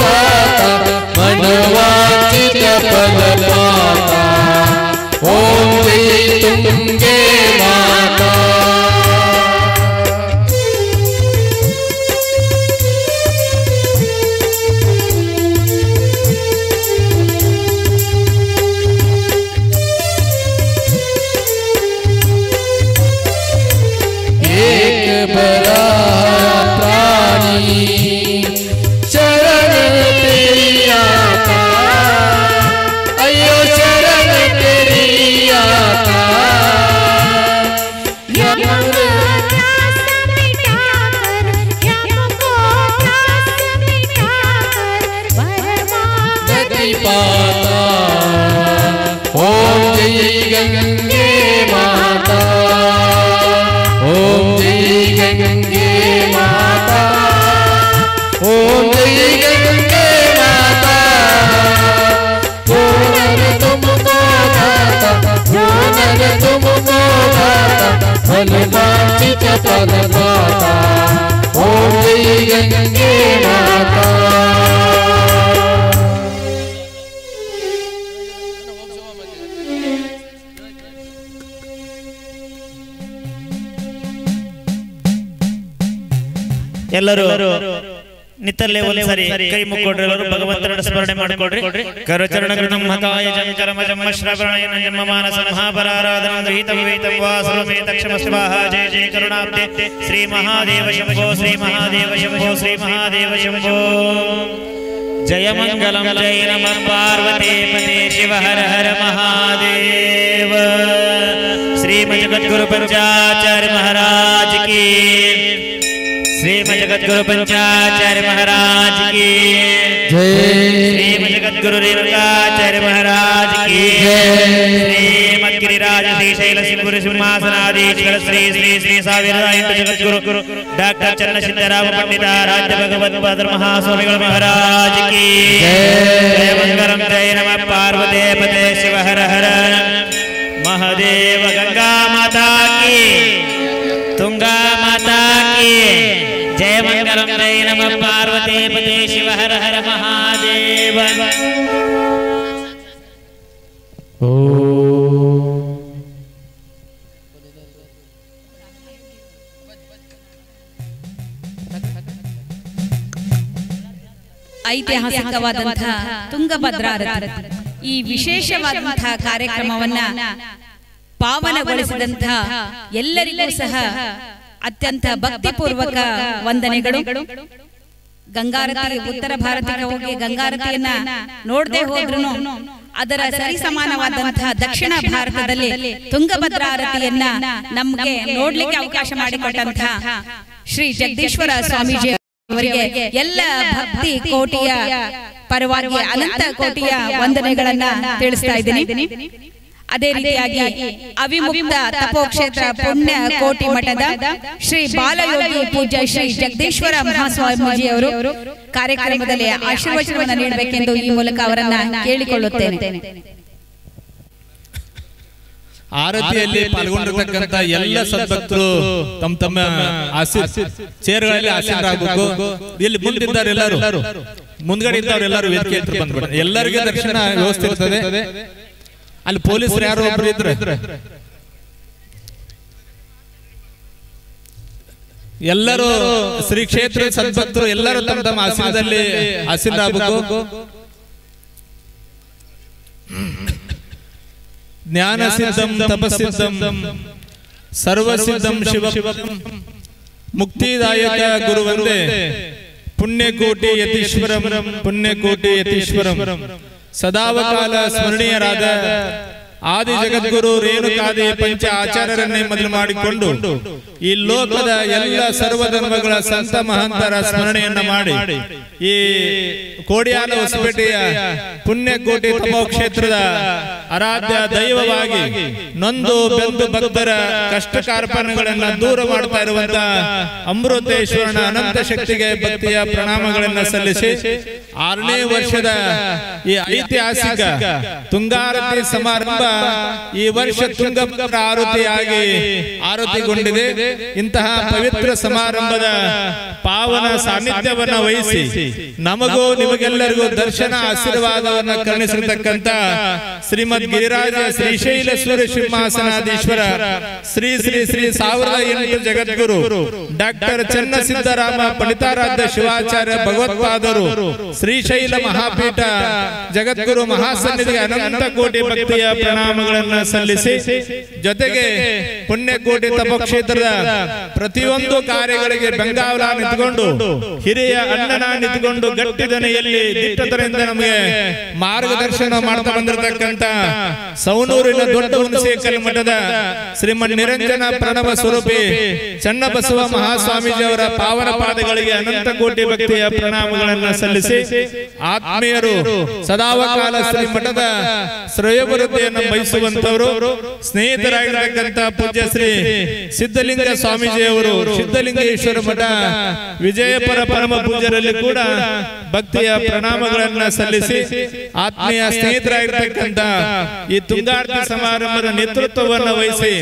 दाता मनवांछित फल पाता ओम जय गंगे पाता। ओम जय गंगे माता, ओम जय गंगे माता, ओम जय गंगे माता। पूनर तुमको दाता, पूनर तुमको दाता, फल वांछित फल दाता। ओम जय गंगे माता। ಎಲ್ಲರೂ ನಿತ್ತಲ್ಲೇ ಒಂದ್ಸರಿ ಕೈ ಮುಕ್ಕೊಡ್ರಿ, ಎಲ್ಲರೂ ಭಗವಂತನ ಸ್ಮರಣೆ ಮಾಡಿಕೊಡ್ರಿ. ಕರಚರಣಗಳು ಮಹಾಕಾಯ ಜಂಕರಮ ಜಮ್ಮ ಶ್ರವಣಯನ ಜನ್ಮ ಮಾನಸ ಮಹಾಪರಾರಾಧನಂ ಗೃಹೀತಂ ವೈತಂ ವಾ ಸರ್ವಮೇತ ಕ್ಷಮಸ್ವಾಹ. ಜಯ ಜಯ ಕರುಣಾಬ್ಧೆ ಶ್ರೀ ಮಹಾದೇವ ಶಂಭೋ, ಶ್ರೀ ಮಹಾದೇವ ಶಂಭೋ, ಶ್ರೀ ಮಹಾದೇವ ಶಂಭೋ. ಜಯ ಮಂಗಲಂ ಜಯ ನಮಃ ಪಾರ್ವತಿ ಪತೆ ಶಿವ ಹರ ಹರ ಮಹಾದೇವ. ಶ್ರೀಮದ್ ಜಗದ್ಗುರು पंचाचार्य महाराज की, श्रीमद जगद्गुरु पंचाचार्य महाराज की जय। श्रीमद जगद्गुरु रेणुकाचार्य महाराज की जय। श्रीमद गिरिराज श्रीशैल सिंह सिंहासनाधीश्वर श्री श्री श्री ಸಾವಿರದ जगद्गुरु डॉक्टर चन्नसिद्धराम पंडिताराध्य भगवत पादर महास्वामिगळ महाराज की जय। मंगलम जय नमः पार्वती पते शिव हर हर महादेव। गंगा माता की, तुंगा माता की जय। मंगलम जय नमः पार्वती पते शिव हर हर महादेव। ಐತಿಹಾಸಿಕವಾದಂತಹ ತುಂಗಭದ್ರಾ ರಥ ಈ ವಿಶೇಷವಾದಂತಹ ಕಾರ್ಯಕ್ರಮವನ್ನ ಪಾವನಗೊಳಿಸಿದಂತಹ ಎಲ್ಲರಿಗೂ ಸಹ ಅತ್ಯಂತ ಭಕ್ತಿಪೂರ್ವಕ ವಂದನೆಗಳು. ಗಂಗಾರತಿ ಉತ್ತರ ಭಾರತಕ್ಕೆ ಹೋಗಿ ಗಂಗಾರತಿಯನ್ನ ನೋಡದೆ ಹೋದ್ರು ಅದರ ಸರಿ ಸಮಾನವಾದಂತಹ ದಕ್ಷಿಣ ಭಾರತದಲ್ಲಿ ತುಂಗಭದ್ರಾ ಆರತಿಯನ್ನ ನಮಗೆ ನೋಡ್ಲಿಕ್ಕೆ ಅವಕಾಶ ಮಾಡಿಕೊಟ್ಟಂತಹ ಶ್ರೀ ಜಗದೀಶ್ವರ ಸ್ವಾಮೀಜಿ ಅವರಿಗೆ ಎಲ್ಲ ಭಕ್ತಿ ಕೋಟಿಯ ಪರವಾಗಿ ಅನಂತ ಕೋಟಿಯ ವಂದನೆಗಳನ್ನ ತಿಳಿಸ್ತಾ ಇದ್ದೀನಿ. ಅದೇ ರೀತಿಯಾಗಿ ಅವಿಮುಕ್ತ ತಪೋಕ್ಷೇತ್ರ ಪುಣ್ಯ ಕೋಟಿ ಮಠದ ಶ್ರೀ ಬಾಲಯೋಗಿ ಪೂಜ್ಯ ಶ್ರೀ ಜಗದೀಶ್ವರ ಮಹಾಸ್ವಾಮೀಜಿ ಅವರು ಕಾರ್ಯಕ್ರಮದಲ್ಲಿ ಆಶೀರ್ವಚನವನ್ನು ನೀಡಬೇಕೆಂದು ಈ ಮೂಲಕ ಅವರನ್ನ ಕೇಳಿಕೊಳ್ಳುತ್ತೇನೆ. ಆರತಿಯಲ್ಲಿ ಪಾಲ್ಗೊಂಡಿರ್ತಕ್ಕಂಥ ಎಲ್ಲ ಸದ್ಭಕ್ತರು ತಮ್ಮ ತಮ್ಮ ಚೇರ್ಗಳಲ್ಲಿ ಆಸೀನರಾಗಬೇಕು. ಇಲ್ಲಿ ಮುಂದಿದ್ದಾರೆ ಎಲ್ಲರೂ, ಮುಂದ್ಗಡೆ ಇದ್ದವರೆಲ್ಲರೂ ವೇದಿಕೆ ಹತ್ರ ಬಂದ್ಬಿಡ್ತಾರೆ. ಎಲ್ಲರಿಗೂ ದರ್ಶನ ವ್ಯವಸ್ಥೆ ಇರ್ತದೆ. ಅಲ್ಲಿ ಪೊಲೀಸರು ಯಾರು ಒಬ್ರು ಇದ್ರೆ ಎಲ್ಲರೂ ಶ್ರೀ ಕ್ಷೇತ್ರ ಸದ್ಭಕ್ತರು ಎಲ್ಲರೂ ತಮ್ಮ ತಮ್ಮ ಆಸನದಲ್ಲಿ ಆಸೀನರಾಗಬೇಕು. ಜ್ಞಾನ ಸಿದ್ಧಂ ತಪಸ್ಸಿದ್ಧಂ ಸರ್ವಸಿದ್ಧಂ ಶಿವಂ ಮುಕ್ತಿದಾಯಕ ಗುರುವಂದೇ ಪುಣ್ಯಕೋಟಿ ಯತೀಶ್ವರಂ ಪುಣ್ಯಕೋಟಿ ಯತೀಶ್ವರಂ. ಸದಾವಕಾಲ ಸ್ಮರಣೀಯರಾದ ಆದಿ ಜಗದ್ಗುರು ರೇಣುಕಾದಿ ಪಂಚ ಆಚಾರ್ಯರನ್ನೇ ಮೊದಲು ಮಾಡಿಕೊಂಡು ಈ ಲೋಕದ ಎಲ್ಲ ಸರ್ವಧರ್ಮಗಳ ಸಂತ ಮಹಂತರ ಸ್ಮರಣೆಯನ್ನ ಮಾಡಿ ಈ ಕೋಡಿಯಾಲ ಹೊಸಪೇಟೆಯ ಪುಣ್ಯಕೋಟಿ ತಪೋಕ್ಷೇತ್ರದ ಆರಾಧ್ಯ ದೈವವಾಗಿ ನೊಂದು ಬೆಂದು ಭಕ್ತರ ಕಷ್ಟ ಕಾರ್ಪಣ್ಯಗಳನ್ನ ದೂರ ಮಾಡ್ತಾ ಇರುವಂತ ಅಮೃತೇಶ್ವರನ ಅನಂತ ಶಕ್ತಿಗೆ ಭಕ್ತಿಯ ಪ್ರಣಾಮಗಳನ್ನ ಸಲ್ಲಿಸಿ 6ನೇ ವರ್ಷದ ಈ ಐತಿಹಾಸಿಕ ತುಂಗಾರತಿ ಸಮಾರಂಭ ಈ ವರ್ಷ ತುಂಗಭದ್ರಾ ಆರತಿಯಾಗಿ ಆರತಿಗೊಂಡಿದೆ. ಇಂತಹ ಪವಿತ್ರ ಸಮಾರಂಭದ ಪಾವನ ಸಾನ್ನಿಧ್ಯವನ್ನ ವಹಿಸಿ ನಮಗೂ ನಿಮಗೆಲ್ಲರಿಗೂ ದರ್ಶನ ಆಶೀರ್ವಾದವನ್ನು ಕರುಣಿಸಿರ್ತಕ್ಕಂಥ ಶ್ರೀಮದ್ ಗಿರಿರಾಜ ಶ್ರೀಶೈಲೇಶ್ವರ ಸಿಂಹಾಸನಾಧೀಶ್ವರ ಶ್ರೀ ಶ್ರೀ ಶ್ರೀ 1008 ಜಗದ್ಗುರು ಡಾಕ್ಟರ್ ಚನ್ನಸಿದ್ದರಾಮ ಪಂಡಿತಾರಾಧ್ಯ ಶಿವಾಚಾರ್ಯ ಭಗವತ್ಪಾದರು ಶ್ರೀಶೈಲ ಮಹಾಪೀಠ ಜಗದ್ಗುರು ಮಹಾಸನ್ನಿಧಿಗೆ ಅನಂತ ಕೋಟಿ ಭಕ್ತಿಯ ಪ್ರಣಾಮಗಳನ್ನ ಸಲ್ಲಿಸಿ ಜೊತೆಗೆ ಪುಣ್ಯಕೋಟಿ ತಪಕ್ಷೇತ್ರದ ಪ್ರತಿಯೊಂದು ಕಾರ್ಯಗಳಿಗೆ ಬೆಂಗಾವಲ ನಿಂತುಕೊಂಡು ಹಿರಿಯ ಅಣ್ಣನ ನಿಂತುಕೊಂಡು ಗಟ್ಟಿದನೆಯಲ್ಲಿ ದಿಟ್ಟತನದಿಂದ ನಮಗೆ ಮಾರ್ಗದರ್ಶನ ಮಾಡ್ತಾ ಬಂದಿರತಕ್ಕಂತ ಸೌನೂರಿನ ದೊಡ್ಡ ಹುಣಸೇಕಲ್ ಮಠದ ಶ್ರೀಮನ್ ನಿರಂಜನ ಪ್ರಣವ ಸ್ವರೂಪಿ ಚನ್ನಬಸವ ಮಹಾಸ್ವಾಮೀಜಿ ಅವರ ಪಾವನ ಪಾದಗಳಿಗೆ ಅನಂತ ಕೋಟಿ ಭಕ್ತಿಯ ಪ್ರಣಾಮಗಳನ್ನು ಸಲ್ಲಿಸಿ ಆತ್ಮೀಯರು ಸದಾವಕಾಲ ಶ್ರೀ ಮಠದ ಶ್ರೇಯೋಭಿವೃದ್ಧಿಯನ್ನು ಬಯಸುವಂತವರು ಸ್ನೇಹಿತರಾಗಿರತಕ್ಕಂತ ಪೂಜ್ಯ ಶ್ರೀ ಸಿದ್ಧಲಿಂಗ ಸ್ವಾಮೀಜಿ ಅವರು ಸಿದ್ಧಲಿಂಗೇಶ್ವರ ಮಠ ವಿಜಯಪುರ ಪರಮ ಪೂಜ್ಯರಲ್ಲಿ ಕೂಡ ಭಕ್ತಿಯ ಪ್ರಣಾಮಗಳನ್ನ ಸಲ್ಲಿಸಿ ಆತ್ಮೀಯ ಸ್ನೇಹಿತರಾಗಿರ್ತಕ್ಕಂಥ ಈ ತುಂಗಾರ್ತಿ ಸಮಾರಂಭದ ನೇತೃತ್ವವನ್ನು ವಹಿಸಿ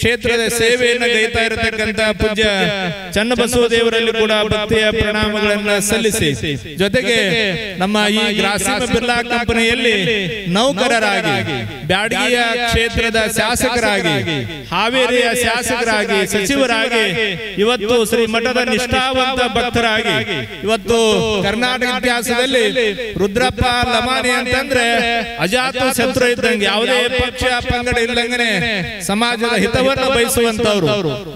ಕ್ಷೇತ್ರದ ಸೇವೆಯನ್ನು ಗೈತಾ ಇರತಕ್ಕಂತ ಪೂಜ್ಯ ಚನ್ನಬಸವ ದೇವರಲ್ಲಿ ಕೂಡ ಭಕ್ತಿಯ ಪ್ರಣಾಮಗಳನ್ನ ಸಲ್ಲಿಸಿ ಜೊತೆಗೆ ನಮ್ಮ ಈ ಗ್ರಾಸಿಮ ಬಿರ್ಲಾ ಕಂಪನಿಯಲ್ಲಿ ನೌಕರರಾಗಿ ಬ್ಯಾಡಗಿಯ ಕ್ಷೇತ್ರದ ಶಾಸಕರಾಗಿ ಹಾವೇರಿಯ ಶಾಸಕರಾಗಿ ಸಚಿವರಾಗಿ ಇವತ್ತು ಶ್ರೀ ಮಠದ ನಿಷ್ಠಾವಂತ ಭಕ್ತರಾಗಿ ಇವತ್ತು ಕರ್ನಾಟಕ ಇತಿಹಾಸದಲ್ಲಿ ರುದ್ರಪ್ಪ ಲಮಾನಿ ಅಂತಂದ್ರೆ ಅಜಾತ ಶತ್ರು ಇದ್ದಂಗೆ ಯಾವುದೇ ಪಕ್ಷ ಪಂಗಡ ಇಲ್ಲಂಗನೆ ಸಮಾಜದ ಹಿತವನ್ನು ಬಯಸುವಂತವ್ರು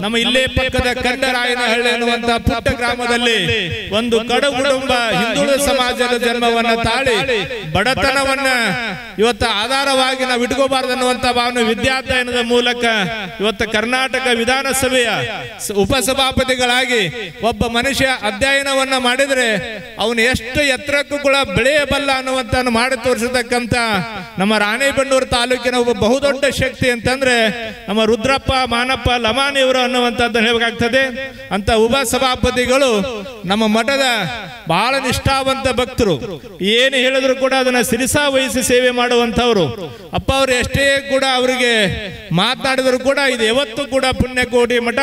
ನಮ್ಮ ಇಲ್ಲೇ ಪಕ್ಕದ ಕಂಡರಾಯನಹಳ್ಳಿ ಅನ್ನುವಂತ ಪುಟ್ಟ ಗ್ರಾಮದಲ್ಲಿ ಒಂದು ಕಡು ಕುಟುಂಬ ಹಿಂದುಳಿದ ಸಮಾಜದ ಜನ್ಮವನ್ನ ತಾಳಿ ಬಡತನವನ್ನ ಇವತ್ತು ಆಧಾರವಾಗಿ ನಾವು ಇಟ್ಕೋಬಾರ್ದು ಅನ್ನುವಂತ ಭಾವನೆ ವಿದ್ಯಾರ್ಥಿಯನದ ಮೂಲಕ ಇವತ್ತು ಕರ್ನಾಟಕ ವಿಧಾನಸಭೆಯ ಉಪಸಭಾಪತಿಗಳಾಗಿ ಒಬ್ಬ ಮನುಷ್ಯ ಅಧ್ಯಯನವನ್ನ ಮಾಡಿದ್ರೆ ಅವನು ಎಷ್ಟು ಎತ್ತರಕ್ಕೂ ಕೂಡ ಬೆಳೆಯಬಲ್ಲ ಅನ್ನುವಂತ ಮಾಡಿ ತೋರಿಸತಕ್ಕಂತ ನಮ್ಮ ರಾಣೇಬೆನ್ನೂರು ತಾಲೂಕಿನ ಒಬ್ಬ ಬಹುದೊಡ್ಡ ಶಕ್ತಿ ಅಂತಂದ್ರೆ ನಮ್ಮ ರುದ್ರಪ್ಪ ಮಾನಪ್ಪ ಲಮಾನಿಯವರು ಅನ್ನುವಂಥದ್ದು ಹೇಳಬೇಕಾಗ್ತದೆ ಅಂತ ಉಪಸಭಾಪತಿಗಳು ನಮ್ಮ ಮಠದ ಬಹಳ ನಿಷ್ಠಾವಂತ ಭಕ್ತರು ಏನು ಹೇಳಿದ್ರು ಕೂಡ ಅದನ್ನ ಸಿರಿಸಾ ವಹಿಸಿ ಸೇವೆ ಮಾಡುವಂತವ್ರು ಅಪ್ಪ ಅವರು ಎಷ್ಟೇ ಕೂಡ ಅವರಿಗೆ ಮಾತನಾಡಿದ್ರು ಕೂಡ ಇದು ಯಾವತ್ತೂ ಕೂಡ ಪುಣ್ಯಕೋಟಿ ಮಠ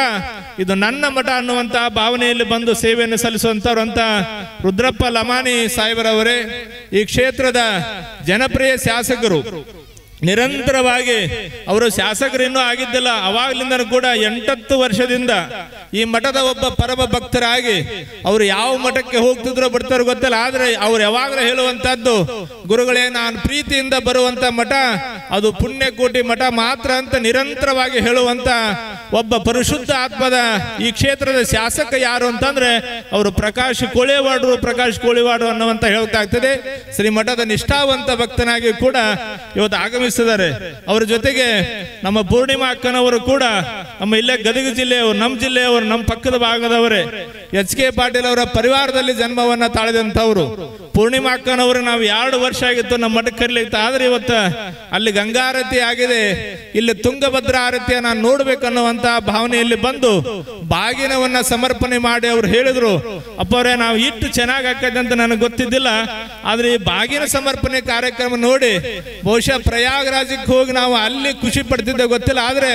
ಇದು ನನ್ನ ಮಠ ಅನ್ನುವಂತ ಭಾವನೆಯಲ್ಲಿ ಬಂದು ಸೇವೆಯನ್ನು ಸಲ್ಲಿಸುವಂತವ್ರು ಅಂತ ರುದ್ರಪ್ಪ ಲಮಾನಿ ಸಾಹೇಬರವರೇ ಈ ಕ್ಷೇತ್ರದ ಜನಪ್ರಿಯ ಶಾಸಕರು ನಿರಂತರವಾಗಿ ಅವರು ಶಾಸಕರು ಇನ್ನೂ ಆಗಿದ್ದಿಲ್ಲ ಅವಾಗ್ಲಿಂದ ಕೂಡ 8 ವರ್ಷದಿಂದ ಈ ಮಠದ ಒಬ್ಬ ಪರಮ ಭಕ್ತರಾಗಿ ಅವರು ಯಾವ ಮಠಕ್ಕೆ ಹೋಗ್ತಿದ್ರು ಬಿಡ್ತಾರೋ ಗೊತ್ತಿಲ್ಲ ಆದ್ರೆ ಅವ್ರು ಯಾವಾಗಲೂ ಹೇಳುವಂತದ್ದು ಗುರುಗಳೇ ನಾನು ಪ್ರೀತಿಯಿಂದ ಬರುವಂತ ಮಠ ಅದು ಪುಣ್ಯಕೋಟಿ ಮಠ ಮಾತ್ರ ಅಂತ ನಿರಂತರವಾಗಿ ಹೇಳುವಂತ ಒಬ್ಬ ಪರಿಶುದ್ಧ ಆತ್ಮದ ಈ ಕ್ಷೇತ್ರದ ಶಾಸಕ ಯಾರು ಅಂತಂದ್ರೆ ಅವರು ಪ್ರಕಾಶ್ ಕೋಳಿವಾಡು ಅನ್ನುವಂತ ಹೇಳ್ತಾಗ್ತದೆ ಶ್ರೀ ಮಠದ ನಿಷ್ಠಾವಂತ ಭಕ್ತನಾಗಿ ಕೂಡ ಇವತ್ತು ಆಗಮಿಸಿದ್ದಾರೆ ಅವರ ಜೊತೆಗೆ ನಮ್ಮ ಪೂರ್ಣಿಮಾ ಅಕ್ಕನವರು ಕೂಡ ನಮ್ಮ ಇಲ್ಲೇ ಗದಗ ಜಿಲ್ಲೆಯವರು ನಮ್ಮ ಜಿಲ್ಲೆಯವರು ನಮ್ಮ ಪಕ್ಕದ ಭಾಗದವರೇ ಎಚ್ ಕೆ ಪಾಟೀಲ್ ಅವರ ಪರಿವಾರದಲ್ಲಿ ಜನ್ಮವನ್ನ ತಾಳಿದಂತವರು ಪೂರ್ಣಿಮಾ ಅಕ್ಕನವರು ನಾವು 2 ವರ್ಷ ಆಗಿತ್ತು ನಮ್ಮ ಮಠಕ್ಕೆ ಕರೀಲಿಕ್ಕೆ ಆದ್ರೆ ಇವತ್ತು ಅಲ್ಲಿ ಗಂಗಾರತಿ ಆಗಿದೆ ಇಲ್ಲಿ ತುಂಗಭದ್ರಾ ಆರತಿಯ ನಾನು ನೋಡ್ಬೇಕನ್ನುವಂತ ಭಾವನೆಯಲ್ಲಿ ಬಂದು ಬಾಗಿನವನ್ನ ಸಮರ್ಪಣೆ ಮಾಡಿ ಅವ್ರು ಹೇಳಿದ್ರು ಅಪ್ಪ ಅವರೇ ನಾವು ಇಷ್ಟು ಚೆನ್ನಾಗಿ ಆಕೈತೆ ಅಂತ ನನಗೆ ಗೊತ್ತಿದ್ದಿಲ್ಲ ಆದ್ರೆ ಈ ಬಾಗಿನ ಸಮರ್ಪಣೆ ಕಾರ್ಯಕ್ರಮ ನೋಡಿ ಬಹುಶಃ ಪ್ರಯಾಗರಾಜಕ್ಕೆ ಹೋಗಿ ನಾವು ಅಲ್ಲಿ ಖುಷಿ ಪಡ್ತಿದ್ದೆ ಗೊತ್ತಿಲ್ಲ ಆದ್ರೆ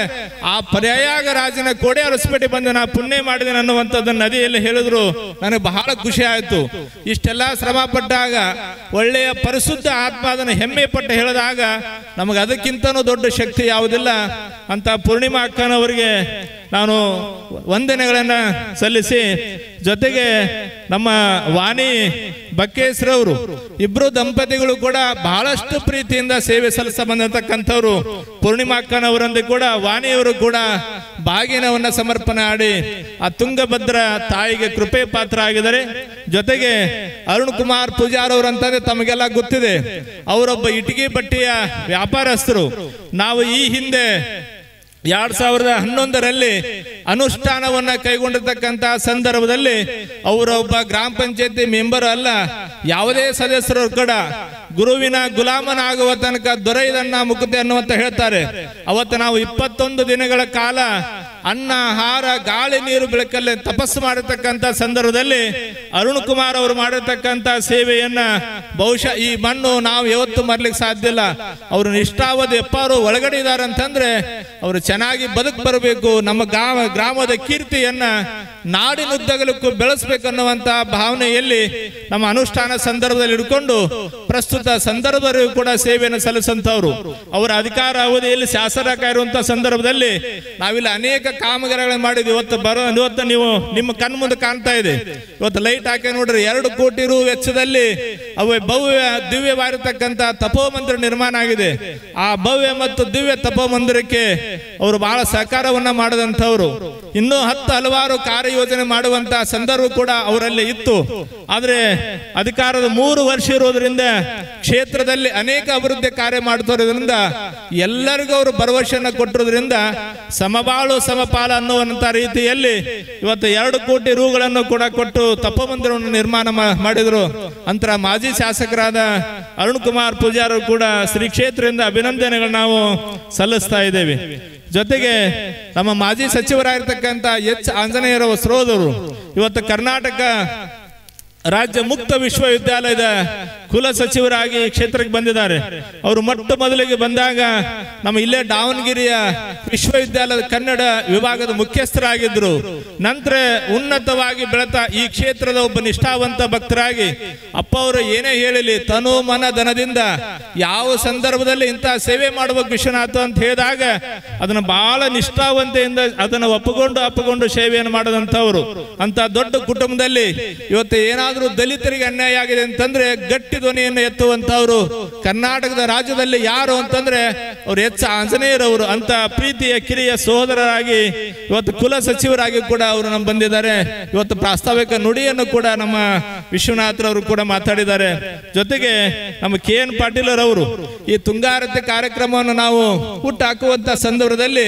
ಆ ಪ್ರಯಾಗರಾಜನ ಕೋಡೆ ಅರಸಪೇಟೆ ಬಂದು ನಾ ಪುಣ್ಯ ಮಾಡಿದೆ ಅನ್ನುವಂಥದ್ದನ್ನ ನದಿಯಲ್ಲಿ ಹೇಳಿದ್ರು ನನಗೆ ಬಹಳ ಖುಷಿ ಆಯ್ತು ಇಷ್ಟೆಲ್ಲ ಶ್ರಮ ಪಟ್ಟಾಗ ಒಳ್ಳೆಯ ಪರಿಶುದ್ಧ ಆತ್ಮ ಅದನ್ನು ಹೆಮ್ಮೆ ಪಟ್ಟು ಹೇಳಿದಾಗ ನಮಗೆ ಅದಕ್ಕಿಂತನೂ ದೊಡ್ಡ ಶಕ್ತಿ ಯಾವುದಿಲ್ಲ ಅಂತ ಪೂರ್ಣಿಮಾ ಅಕ್ಕನವರಿಗೆ ನಾನು ವಂದನೆಗಳನ್ನ ಸಲ್ಲಿಸಿ ಜೊತೆಗೆ ನಮ್ಮ ವಾಣಿ ಬಕ್ಕೇಶ್ರವರು ಇಬ್ರು ದಂಪತಿಗಳು ಕೂಡ ಬಹಳಷ್ಟು ಪ್ರೀತಿಯಿಂದ ಸೇವೆ ಸಲ್ಲಿಸ ಬಂದಿರತಕ್ಕಂಥವ್ರು ಪೂರ್ಣಿಮಾ ಅಕ್ಕನವರಂದು ಕೂಡ ವಾಣಿಯವರು ಕೂಡ ಬಾಗಿನವನ್ನ ಸಮರ್ಪಣೆ ಮಾಡಿ ಆ ತುಂಗಭದ್ರಾ ತಾಯಿಗೆ ಕೃಪೆ ಪಾತ್ರ ಆಗಿದ್ದಾರೆ ಜೊತೆಗೆ ಅರುಣ್ ಕುಮಾರ್ ಪೂಜಾರ್ ಅವರು ಅಂತಂದ್ರೆ ತಮಗೆಲ್ಲ ಗೊತ್ತಿದೆ ಅವರೊಬ್ಬ ಇಟ್ಟಿಗೆ ಬಟ್ಟೆಯ ವ್ಯಾಪಾರಸ್ಥರು ನಾವು ಈ ಹಿಂದೆ 2011ರಲ್ಲಿ ಅನುಷ್ಠಾನವನ್ನ ಕೈಗೊಂಡಿರ್ತಕ್ಕಂತ ಸಂದರ್ಭದಲ್ಲಿ ಅವರೊಬ್ಬ ಗ್ರಾಮ ಪಂಚಾಯತಿ ಮೆಂಬರ್ ಅಲ್ಲ ಯಾವುದೇ ಸದಸ್ಯರು ಕೂಡ ಗುರುವಿನ ಗುಲಾಮನಾಗುವ ತನಕ ದೊರೆಯದನ್ನ ಮುಕ್ತಿ ಅನ್ನುವಂತ ಹೇಳ್ತಾರೆ ಅವತ್ತು ನಾವು 21 ದಿನಗಳ ಕಾಲ ಅನ್ನ ಆಹಾರ ಗಾಳಿ ನೀರು ಬೆಳಕಲ್ಲಿ ತಪಸ್ಸು ಮಾಡಿರ್ತಕ್ಕಂಥ ಸಂದರ್ಭದಲ್ಲಿ ಅರುಣ್ ಕುಮಾರ್ ಅವರು ಮಾಡಿರ್ತಕ್ಕಂಥ ಸೇವೆಯನ್ನ ಬಹುಶಃ ಈ ಮಣ್ಣು ನಾವು ಯಾವತ್ತೂ ಮರ್ಲಿಕ್ಕೆ ಸಾಧ್ಯ ಇಲ್ಲ ಅವರು ನಿಷ್ಠಾವಧಿ ಎಪ್ಪಾರು ಒಳಗಡೆ ಇದ್ದಾರೆ ಅಂತಂದ್ರೆ ಅವರು ಚೆನ್ನಾಗಿ ಬದುಕು ಬರಬೇಕು ನಮ್ಮ ಗ್ರಾಮದ ಕೀರ್ತಿಯನ್ನ ನಾಡಿನುದ್ದಗಲಕ್ಕೂ ಬೆಳೆಸಬೇಕನ್ನುವಂತ ಭಾವನೆಯಲ್ಲಿ ನಮ್ಮ ಅನುಷ್ಠಾನ ಸಂದರ್ಭದಲ್ಲಿ ಹಿಡ್ಕೊಂಡು ಪ್ರಸ್ತುತ ಸಂದರ್ಭದವರೆಗೂ ಕೂಡ ಸೇವೆಯನ್ನು ಸಲ್ಲಿಸಂತವ್ರು ಅವರ ಅಧಿಕಾರ ಅವಧಿಯಲ್ಲಿ ಶಾಸಕರಾಗಿರುವಂತಹ ಸಂದರ್ಭದಲ್ಲಿ ನಾವಿಲ್ಲಿ ಅನೇಕ ಕಾಮಗಾರಿಗಳನ್ನು ಮಾಡಿದ್ವಿ ಇವತ್ತು ನೀವು ನಿಮ್ಮ ಕಣ್ಮುಂದೆ ಕಾಣ್ತಾ ಇದೆ ಇವತ್ತು ಲೈಟ್ ಹಾಕಿ ನೋಡ್ರಿ 2 ಕೋಟಿ ರು ವೆಚ್ಚದಲ್ಲಿ ಅವು ಭವ್ಯ ದಿವ್ಯವಾಗಿರತಕ್ಕಂಥ ತಪೋಮಂದಿರ ನಿರ್ಮಾಣ ಆಗಿದೆ. ಆ ಭವ್ಯ ಮತ್ತು ದಿವ್ಯ ತಪೋಮಂದಿರಕ್ಕೆ ಅವರು ಬಹಳ ಸಹಕಾರವನ್ನ ಮಾಡಿದಂಥವ್ರು. ಇನ್ನೂ ಹಲವಾರು ಕಾರ್ಯಯೋಜನೆ ಮಾಡುವಂತ ಸಂದರ್ಭ ಕೂಡ ಅವರಲ್ಲಿ ಇತ್ತು. ಆದ್ರೆ ಅಧಿಕಾರದ 3 ವರ್ಷ ಇರೋದ್ರಿಂದ ಕ್ಷೇತ್ರದಲ್ಲಿ ಅನೇಕ ಅಭಿವೃದ್ಧಿ ಕಾರ್ಯ ಮಾಡ್ತಿರೋದ್ರಿಂದ ಎಲ್ಲರಿಗೂ ಅವರು ಭರವಸೆಯನ್ನ ಕೊಟ್ಟಿರೋದ್ರಿಂದ ಸಮಬಾಳು ಸಮಪಾಲ ಅನ್ನುವಂತ ರೀತಿಯಲ್ಲಿ ಇವತ್ತು 2 ಕೋಟಿ ರೂಗಳನ್ನು ಕೂಡ ಕೊಟ್ಟು ತಪೋಮಂದಿರವನ್ನು ನಿರ್ಮಾಣ ಮಾಡಿದ್ರು. ಅಂತರ ಮಾಜಿ ಶಾಸಕರಾದ ಅರುಣ್ ಕುಮಾರ್ ಪೂಜಾರಿ ಕೂಡ ಶ್ರೀ ಕ್ಷೇತ್ರದಿಂದ ಅಭಿನಂದನೆಗಳು ನಾವು ಸಲ್ಲಿಸ್ತಾ ಇದ್ದೇವೆ. ಜೊತೆಗೆ ನಮ್ಮ ಮಾಜಿ ಸಚಿವರಾಗಿರ್ತಕ್ಕಂಥ ಎಚ್ ಆಂಜನೇಯರವ ಸಹೋದರರು ಇವತ್ತು ಕರ್ನಾಟಕ ರಾಜ್ಯ ಮುಕ್ತ ವಿಶ್ವವಿದ್ಯಾಲಯದ ಕುಲ ಸಚಿವರಾಗಿ ಕ್ಷೇತ್ರಕ್ಕೆ ಬಂದಿದ್ದಾರೆ. ಅವರು ಮೊಟ್ಟ ಮೊದಲಿಗೆ ಬಂದಾಗ ನಮ್ಮ ಇಲ್ಲೇ ದಾವಣಗೆರೆಯ ವಿಶ್ವವಿದ್ಯಾಲಯದ ಕನ್ನಡ ವಿಭಾಗದ ಮುಖ್ಯಸ್ಥರಾಗಿದ್ರು. ನಂತರ ಉನ್ನತವಾಗಿ ಬೆಳೆತ ಈ ಕ್ಷೇತ್ರದ ಒಬ್ಬ ನಿಷ್ಠಾವಂತ ಭಕ್ತರಾಗಿ ಅಪ್ಪ ಅವರು ಏನೇ ಹೇಳಲಿ ತನು ಮನ ಧನದಿಂದ ಯಾವ ಸಂದರ್ಭದಲ್ಲಿ ಇಂತಹ ಸೇವೆ ಮಾಡಬೇಕು ವಿಶ್ವನಾಥ ಅಂತ ಹೇಳಿದಾಗ ಅದನ್ನ ಬಹಳ ನಿಷ್ಠಾವಂತೆಯಿಂದ ಅದನ್ನು ಒಪ್ಪಿಕೊಂಡು ಸೇವೆಯನ್ನು ಮಾಡದಂತವರು. ಅಂತ ದೊಡ್ಡ ಕುಟುಂಬದಲ್ಲಿ ಇವತ್ತು ಏನಾದರೂ ದಲಿತರಿಗೆ ಅನ್ಯಾಯ ಆಗಿದೆ ಅಂತಂದ್ರೆ ಗಟ್ಟಿ ಧ್ವನಿಯನ್ನು ಎತ್ತುವಂತವರು ಕರ್ನಾಟಕದ ರಾಜ್ಯದಲ್ಲಿ ಯಾರು ಅಂತಂದ್ರೆ ಅವರು ಎಚ್ ಆಂಜನೇಯರವರು. ಅಂತ ಪ್ರೀತಿಯ ಕಿರಿಯ ಸಹೋದರರಾಗಿ ಇವತ್ತು ಕುಲ ಸಚಿವರಾಗಿ ಕೂಡ ಅವರು ನಮ್ಮ ಬಂದಿದ್ದಾರೆ. ಇವತ್ತು ಪ್ರಾಸ್ತಾವಿಕ ನುಡಿಯನ್ನು ಕೂಡ ನಮ್ಮ ವಿಶ್ವನಾಥರವರು ಕೂಡ ಮಾತಾಡಿದ್ದಾರೆ. ಜೊತೆಗೆ ನಮ್ಮ KN ಪಾಟೀಲರವರು ಈ ತುಂಗಾರತಿ ಕಾರ್ಯಕ್ರಮವನ್ನು ನಾವು ಹುಟ್ಟು ಹಾಕುವಂತ ಸಂದರ್ಭದಲ್ಲಿ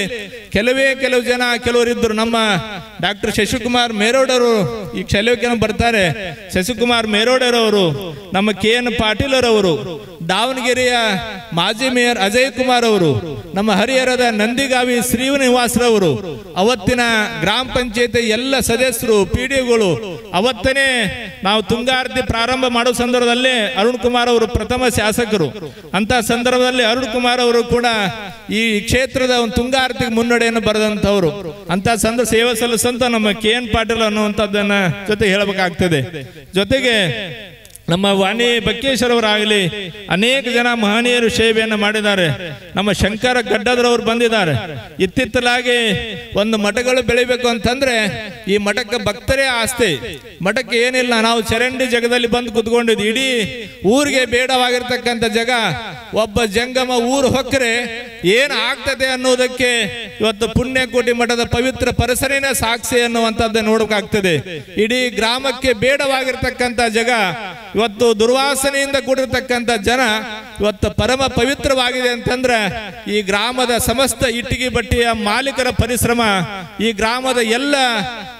ಕೆಲವು ಜನ ಕೆಲವರಿದ್ದರು. ನಮ್ಮ ಡಾಕ್ಟರ್ ಶಶಿಕುಮಾರ್ ಮೇರೋಡರು ಈ ಕೆಲವಕ್ಕೆ ಬರ್ತಾರೆ. ಶಶಿಕುಮಾರ್ ಮೇರೋಡರವರು, ನಮ್ಮ KN ಪಾಟೀಲರವರು, ದಾವಣಗೆರೆಯ ಮಾಜಿ ಮೇಯರ್ ಅಜಯ್ ಕುಮಾರ್ ಅವರು, ನಮ್ಮ ಹರಿಹರದ ನಂದಿಗಾವಿ ಶ್ರೀನಿವಾಸರವರು, ಅವತ್ತಿನ ಗ್ರಾಮ ಪಂಚಾಯತಿ ಎಲ್ಲ ಸದಸ್ಯರು, PDOಗಳು, ಅವತ್ತನೇ ನಾವು ತುಂಗಾರತಿ ಪ್ರಾರಂಭ ಮಾಡೋ ಸಂದರ್ಭದಲ್ಲಿ ಅರುಣ್ ಕುಮಾರ್ ಅವರು ಪ್ರಥಮ ಶಾಸಕರು. ಅಂತ ಸಂದರ್ಭದಲ್ಲಿ ಅರುಣ್ ಕುಮಾರ್ ಅವರು ಕೂಡ ಈ ಕ್ಷೇತ್ರದ ಒಂದು ತುಂಗಾರತಿಗೆ ಮುನ್ನಡೆಯನ್ನು ಬರೆದಂತವರು. ಅಂತ ಸಂದರ್ಭ ಸೇವೆ ಸಲ್ಲಿಸಂತ ನಮ್ಮ KN ಪಾಟೀಲ್ ಅನ್ನುವಂಥದ್ದನ್ನ ಜೊತೆ ಹೇಳಬೇಕಾಗ್ತದೆ. ಜೊತೆಗೆ ನಮ್ಮ ವಾಣಿ ಬಕ್ಕೇಶ್ವರವರಾಗಲಿ ಅನೇಕ ಜನ ಮಹನೀಯರು ಸೇವೆಯನ್ನು ಮಾಡಿದ್ದಾರೆ. ನಮ್ಮ ಶಂಕರ ಗಡ್ಡದ್ರವರು ಬಂದಿದ್ದಾರೆ. ಇತ್ತಿತ್ತಲಾಗಿ ಒಂದು ಮಠಗಳು ಬೆಳಿಬೇಕು ಅಂತಂದ್ರೆ ಈ ಮಠಕ್ಕೆ ಭಕ್ತರೇ ಆಸ್ತಿ. ಮಠಕ್ಕೆ ಏನಿಲ್ಲ, ನಾವು ಚರಂಡಿ ಜಗದಲ್ಲಿ ಬಂದು ಕುತ್ಕೊಂಡಿದ್ವಿ. ಇಡೀ ಊರಿಗೆ ಬೇಡವಾಗಿರ್ತಕ್ಕಂಥ ಜಗ ಒಬ್ಬ ಜಂಗಮ ಊರು ಹೊಕ್ಕರೆ ಏನು ಆಗ್ತದೆ ಅನ್ನೋದಕ್ಕೆ ಇವತ್ತು ಪುಣ್ಯಕೋಟಿ ಮಠದ ಪವಿತ್ರ ಪರಿಸರನೇ ಸಾಕ್ಷಿ ಅನ್ನುವಂಥದ್ದು ನೋಡಬೇಕಾಗ್ತದೆ. ಇಡೀ ಗ್ರಾಮಕ್ಕೆ ಬೇಡವಾಗಿರ್ತಕ್ಕಂಥ ಜಗ ಇವತ್ತು ದುರ್ವಾಸನೆಯಿಂದ ಕೂಡಿರ್ತಕ್ಕಂಥ ಜನ ಇವತ್ತು ಪರಮ ಪವಿತ್ರವಾಗಿದೆ ಅಂತಂದ್ರೆ ಈ ಗ್ರಾಮದ ಸಮಸ್ತ ಇಟ್ಟಿಗೆ ಬಟ್ಟೆಯ ಮಾಲೀಕರ ಪರಿಶ್ರಮ, ಈ ಗ್ರಾಮದ ಎಲ್ಲ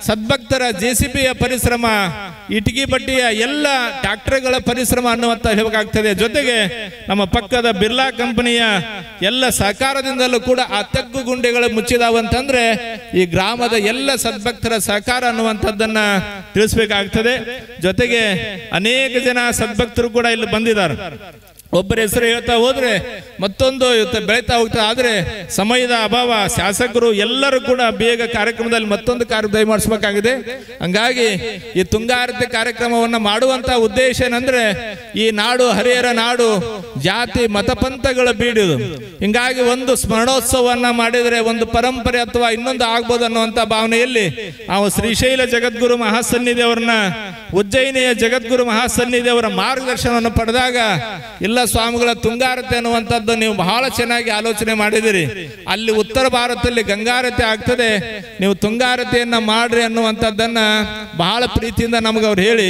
ಸದ್ಭಕ್ತರ JCBಯ ಪರಿಶ್ರಮ, ಇಟ್ಟಿಗೆ ಬಟ್ಟೆಯ ಎಲ್ಲ ಟ್ರ್ಯಾಕ್ಟರ್ಗಳ ಪರಿಶ್ರಮ ಅನ್ನುವಂತ ಹೇಳಬೇಕಾಗ್ತದೆ. ಜೊತೆಗೆ ನಮ್ಮ ಪಕ್ಕದ ಬಿರ್ಲಾ ಕಂಪನಿಯ ಎಲ್ಲ ಸಹಕಾರದಿಂದಲೂ ಕೂಡ ಆ ತಗ್ಗು ಗುಂಡೆಗಳು ಮುಚ್ಚಿದಾವಂತಂದ್ರೆ ಈ ಗ್ರಾಮದ ಎಲ್ಲ ಸದ್ಭಕ್ತರ ಸಹಕಾರ ಅನ್ನುವಂಥದ್ದನ್ನ ತಿಳಿಸ್ಬೇಕಾಗ್ತದೆ. ಜೊತೆಗೆ ಅನೇಕ ಜನ ಸದ್ಭಕ್ತರು ಕೂಡ ಇಲ್ಲಿ ಬಂದಿದ್ದಾರೆ. ಒಬ್ಬರ ಹೆಸರು ಹೇಳ್ತಾ ಹೋದ್ರೆ ಮತ್ತೊಂದು ಬೆಳೀತಾ ಹೋಗ್ತಾ. ಆದ್ರೆ ಸಮಯದ ಅಭಾವ, ಶಾಸಕರು ಎಲ್ಲರೂ ಕೂಡ ಬೇಗ ಕಾರ್ಯಕ್ರಮದಲ್ಲಿ ಮತ್ತೊಂದು ಕಾರ್ಯ ದಯಮಾಡಿಸಬೇಕಾಗಿದೆ. ಹಂಗಾಗಿ ಈ ತುಂಗಾರತಿ ಕಾರ್ಯಕ್ರಮವನ್ನ ಮಾಡುವಂತ ಉದ್ದೇಶ ಏನಂದ್ರೆ ಈ ನಾಡು ಹರಿಹರ ನಾಡು ಜಾತಿ ಮತಪಂಥಗಳ ಬೀಡುದು. ಹಿಂಗಾಗಿ ಒಂದು ಸ್ಮರಣೋತ್ಸವವನ್ನ ಮಾಡಿದ್ರೆ ಒಂದು ಪರಂಪರೆ ಅಥವಾ ಇನ್ನೊಂದು ಆಗ್ಬೋದು ಅನ್ನುವಂತ ಭಾವನೆಯಲ್ಲಿ ನಾವು ಶ್ರೀಶೈಲ ಜಗದ್ಗುರು ಮಹಾಸನ್ನಿಧಿ ಅವರನ್ನ, ಉಜ್ಜಯಿನಿಯ ಜಗದ್ಗುರು ಮಹಾಸನ್ನಿಧಿ ಅವರ ಮಾರ್ಗದರ್ಶನವನ್ನು ಪಡೆದಾಗ ಇಲ್ಲ ಸ್ವಾಮಿಗಳ ತುಂಗಾರತಿ ಅನ್ನುವಂಥದ್ದು ನೀವು ಬಹಳ ಚೆನ್ನಾಗಿ ಆಲೋಚನೆ ಮಾಡಿದಿರಿ. ಅಲ್ಲಿ ಉತ್ತರ ಭಾರತದಲ್ಲಿ ಗಂಗಾರತಿ ಆಗ್ತದೆ, ನೀವು ತುಂಗಾರತಿಯನ್ನ ಮಾಡ್ರಿ ಅನ್ನುವಂಥದ್ದನ್ನ ಬಹಳ ಪ್ರೀತಿಯಿಂದ ನಮ್ಗೆ ಅವ್ರು ಹೇಳಿ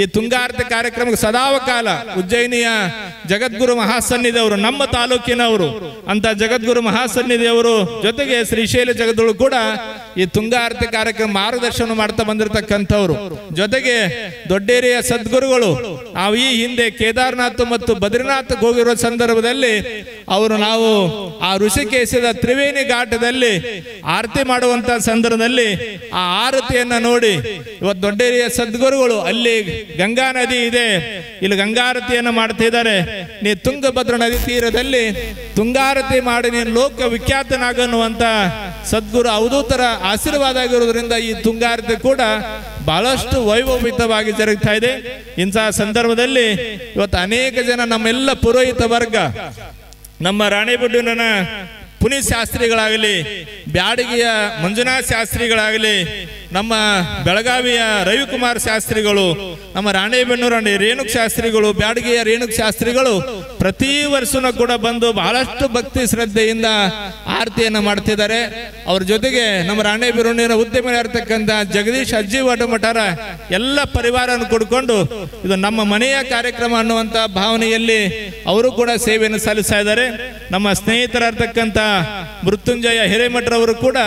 ಈ ತುಂಗಾರತಿ ಕಾರ್ಯಕ್ರಮಕ್ಕೆ ಸದಾವಕಾಲ ಉಜ್ಜಯಿನಿಯ ಜಗದ್ಗುರು ಮಹಾಸನ್ನಿಧಿ ಅವರು, ನಮ್ಮ ತಾಲೂಕಿನವರು ಅಂತ ಜಗದ್ಗುರು ಮಹಾಸನ್ನಿಧಿ ಅವರು ಜೊತೆಗೆ ಶ್ರೀಶೈಲ ಜಗದ್ಗುರು ಕೂಡ ಈ ತುಂಗಾರತಿ ಕಾರ್ಯಕ್ರಮ ಮಾರ್ಗದರ್ಶನ ಮಾಡ್ತಾ ಬಂದಿರತಕ್ಕಂಥವ್ರು. ಜೊತೆಗೆ ದೊಡ್ಡೇರಿಯ ಸದ್ಗುರುಗಳು ನಾವು ಈ ಹಿಂದೆ ಕೇದಾರನಾಥ್ ಮತ್ತು ಬದ್ರಿನಾಥ್ ಹೋಗಿರುವ ಸಂದರ್ಭದಲ್ಲಿ ಅವರು ನಾವು ಆ ಋಷಿಕೇಶದ ತ್ರಿವೇಣಿ ಘಾಟದಲ್ಲಿ ಆರತಿ ಮಾಡುವಂತ ಸಂದರ್ಭದಲ್ಲಿ ಆ ಆರತಿಯನ್ನ ನೋಡಿ ಇವತ್ತು ದೊಡ್ಡೇರಿಯ ಸದ್ಗುರುಗಳು ಅಲ್ಲಿ ಗಂಗಾ ನದಿ ಇದೆ, ಇಲ್ಲಿ ಗಂಗಾರತಿಯನ್ನ ಮಾಡ್ತಾ ಇದ್ದಾರೆ. ನೀ ತುಂಗಭದ್ರಾ ನದಿ ತೀರದಲ್ಲಿ ತುಂಗಾರತಿ ಮಾಡಿ ನೀನು ಲೋಕ ವಿಖ್ಯಾತನಾಗನ್ನುವಂತ ಸದ್ಗುರು ಅವಧೂತರ ಆಶೀರ್ವಾದ ಆಗಿರೋದ್ರಿಂದ ಈ ತುಂಗಾರತಿ ಕೂಡ ಬಹಳಷ್ಟು ವೈಭವಿತವಾಗಿ ಜರುಗ್ತಾ ಇದೆ. ಇಂತಹ ಸಂದರ್ಭದಲ್ಲಿ ಇವತ್ತು ಅನೇಕ ಜನ ನಮ್ಮೆಲ್ಲ ಪುರೋಹಿತ ವರ್ಗ, ನಮ್ಮ ರಾಣೆಬೆನ್ನೂರಿನ ಪುನೀತ್ ಶಾಸ್ತ್ರಿಗಳಾಗಲಿ, ಬ್ಯಾಡಗಿಯ ಮಂಜುನಾಥ್ ಶಾಸ್ತ್ರಿಗಳಾಗಲಿ, ನಮ್ಮ ಬೆಳಗಾವಿಯ ರವಿಕುಮಾರ್ ಶಾಸ್ತ್ರಿಗಳು, ನಮ್ಮ ರಾಣೆಬೆನ್ನೂರ ರೇಣುಕ್ ಶಾಸ್ತ್ರಿಗಳು, ಬ್ಯಾಡಗಿಯ ರೇಣುಕ್ ಶಾಸ್ತ್ರಿಗಳು ಪ್ರತಿ ವರ್ಷನೂ ಕೂಡ ಬಂದು ಬಹಳಷ್ಟು ಭಕ್ತಿ ಶ್ರದ್ಧೆಯಿಂದ ಆರತಿಯನ್ನು ಮಾಡ್ತಿದ್ದಾರೆ. ಅವ್ರ ಜೊತೆಗೆ ನಮ್ಮ ರಾಣೆಬೆನ್ನೂರಿನ ಉದ್ಯಮಿಯಾಗಿರ್ತಕ್ಕಂಥ ಜಗದೀಶ್ ಅಜ್ಜಿ ವಟಮಠರ ಎಲ್ಲ ಪರಿವಾರವನ್ನು ಕೂಡಿಕೊಂಡು ಇದು ನಮ್ಮ ಮನೆಯ ಕಾರ್ಯಕ್ರಮ ಅನ್ನುವಂಥ ಭಾವನೆಯಲ್ಲಿ ಅವರು ಕೂಡ ಸೇವೆಯನ್ನು ಸಲ್ಲಿಸ್ತಾ ಇದ್ದಾರೆ. ನಮ್ಮ ಸ್ನೇಹಿತರಾಗಿರ್ತಕ್ಕಂಥ ಮೃತ್ಯುಂಜಯ ಹಿರೇಮಠರವರು ಕೂಡ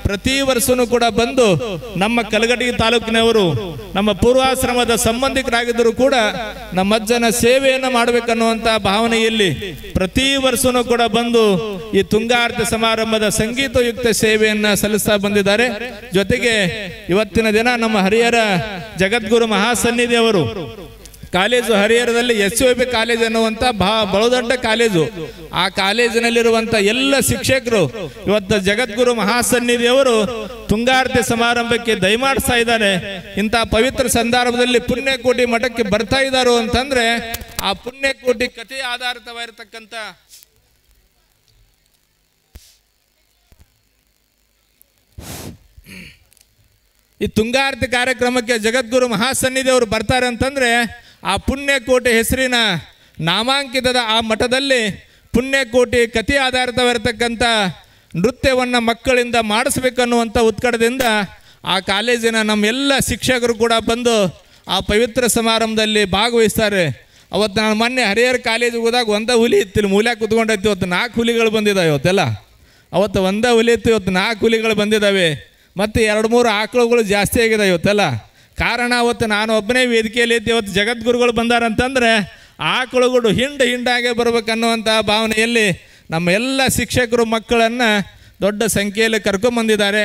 ಪ್ರತಿ ವರ್ಷನೂ ಕೂಡ ಬಂದು ನಮ್ಮ ಕಲಘಟಗಿ ತಾಲೂಕಿನವರು, ನಮ್ಮ ಪೂರ್ವಾಶ್ರಮದ ಸಂಬಂಧಿಕರಾಗಿದ್ದರೂ ಕೂಡ ನಮ್ಮ ಅಜ್ಜನ ಸೇವೆಯನ್ನು ಮಾಡಬೇಕನ್ನುವಂತ ಭಾವನೆಯಲ್ಲಿ ಪ್ರತಿ ವರ್ಷನೂ ಕೂಡ ಬಂದು ಈ ತುಂಗಾರತಿ ಸಮಾರಂಭದ ಸಂಗೀತಯುಕ್ತ ಸೇವೆಯನ್ನ ಸಲ್ಲಿಸ್ತಾ ಬಂದಿದ್ದಾರೆ. ಜೊತೆಗೆ ಇವತ್ತಿನ ದಿನ ನಮ್ಮ ಹರಿಹರ ಜಗದ್ಗುರು ಮಹಾಸನ್ನಿಧಿ ಅವರು ಕಾಲೇಜು ಹರಿಹರದಲ್ಲಿ SOB ಕಾಲೇಜ್ ಅನ್ನುವಂತ ಬಹುದೊಡ್ಡ ಕಾಲೇಜು, ಆ ಕಾಲೇಜಿನಲ್ಲಿರುವಂತ ಎಲ್ಲ ಶಿಕ್ಷಕರು ಇವತ್ತು ಜಗದ್ಗುರು ಮಹಾಸನ್ನಿಧಿಯವರು ತುಂಗಾರತಿ ಸಮಾರಂಭಕ್ಕೆ ದಯಮಾಡಿಸ್ತಾ ಇದ್ದಾರೆ. ಇಂಥ ಪವಿತ್ರ ಸಂದರ್ಭದಲ್ಲಿ ಪುಣ್ಯಕೋಟಿ ಮಠಕ್ಕೆ ಬರ್ತಾ ಇದ್ದಾರೋ ಅಂತಂದ್ರೆ ಆ ಪುಣ್ಯಕೋಟಿ ಕಥೆ ಆಧಾರಿತವಾಗಿರ್ತಕ್ಕಂಥ ಈ ತುಂಗಾರತಿ ಕಾರ್ಯಕ್ರಮಕ್ಕೆ ಜಗದ್ಗುರು ಮಹಾಸನ್ನಿಧಿ ಅವರು ಬರ್ತಾರೆ ಅಂತಂದ್ರೆ ಆ ಪುಣ್ಯಕೋಟಿ ಹೆಸರಿನ ನಾಮಾಂಕಿತದ ಆ ಮಠದಲ್ಲಿ ಪುಣ್ಯಕೋಟಿ ಕಥೆ ಆಧಾರಿತವಾಗಿರ್ತಕ್ಕಂಥ ನೃತ್ಯವನ್ನು ಮಕ್ಕಳಿಂದ ಮಾಡಿಸ್ಬೇಕನ್ನುವಂಥ ಉತ್ಕಟದಿಂದ ಆ ಕಾಲೇಜಿನ ನಮ್ಮೆಲ್ಲ ಶಿಕ್ಷಕರು ಕೂಡ ಬಂದು ಆ ಪವಿತ್ರ ಸಮಾರಂಭದಲ್ಲಿ ಭಾಗವಹಿಸ್ತಾರೆ. ಅವತ್ತು ನಾನು ಮೊನ್ನೆ ಹರಿಹರ ಕಾಲೇಜಿಗೆ ಹೋದಾಗ ಒಂದೇ ಹುಲಿ ಇತ್ತಿಲ್ಲ, ಮೂಲ್ಯಾಗ ಕುತ್ಕೊಂಡೈತಿ. ಇವತ್ತು 4 ಹುಲಿಗಳು ಬಂದಿದ್ದಾವೆ. ಇವತ್ತೆಲ್ಲ ಅವತ್ತು ಒಂದೇ ಹುಲಿ ಇತ್ತು, ಇವತ್ತು 4 ಹುಲಿಗಳು ಬಂದಿದ್ದಾವೆ. ಮತ್ತು 2-3 ಆಕಳುಗಳು ಜಾಸ್ತಿ ಆಗಿದೆ ಇವತ್ತೆಲ್ಲ. ಕಾರಣ ಅವತ್ತು ನಾನು ಒಬ್ಬನೇ ವೇದಿಕೆಯಲ್ಲಿ ಇದ್ದು ಇವತ್ತು ಜಗದ್ಗುರುಗಳು ಬಂದಾರಂತಂದರೆ ಆಕಳುಗಳು ಹಿಂಡಾಗೆ ಬರ್ಬೇಕನ್ನುವಂಥ ಭಾವನೆಯಲ್ಲಿ ನಮ್ಮ ಎಲ್ಲ ಶಿಕ್ಷಕರು ಮಕ್ಕಳನ್ನು ದೊಡ್ಡ ಸಂಖ್ಯೆಯಲ್ಲಿ ಕರ್ಕೊಂಬಂದಿದ್ದಾರೆ.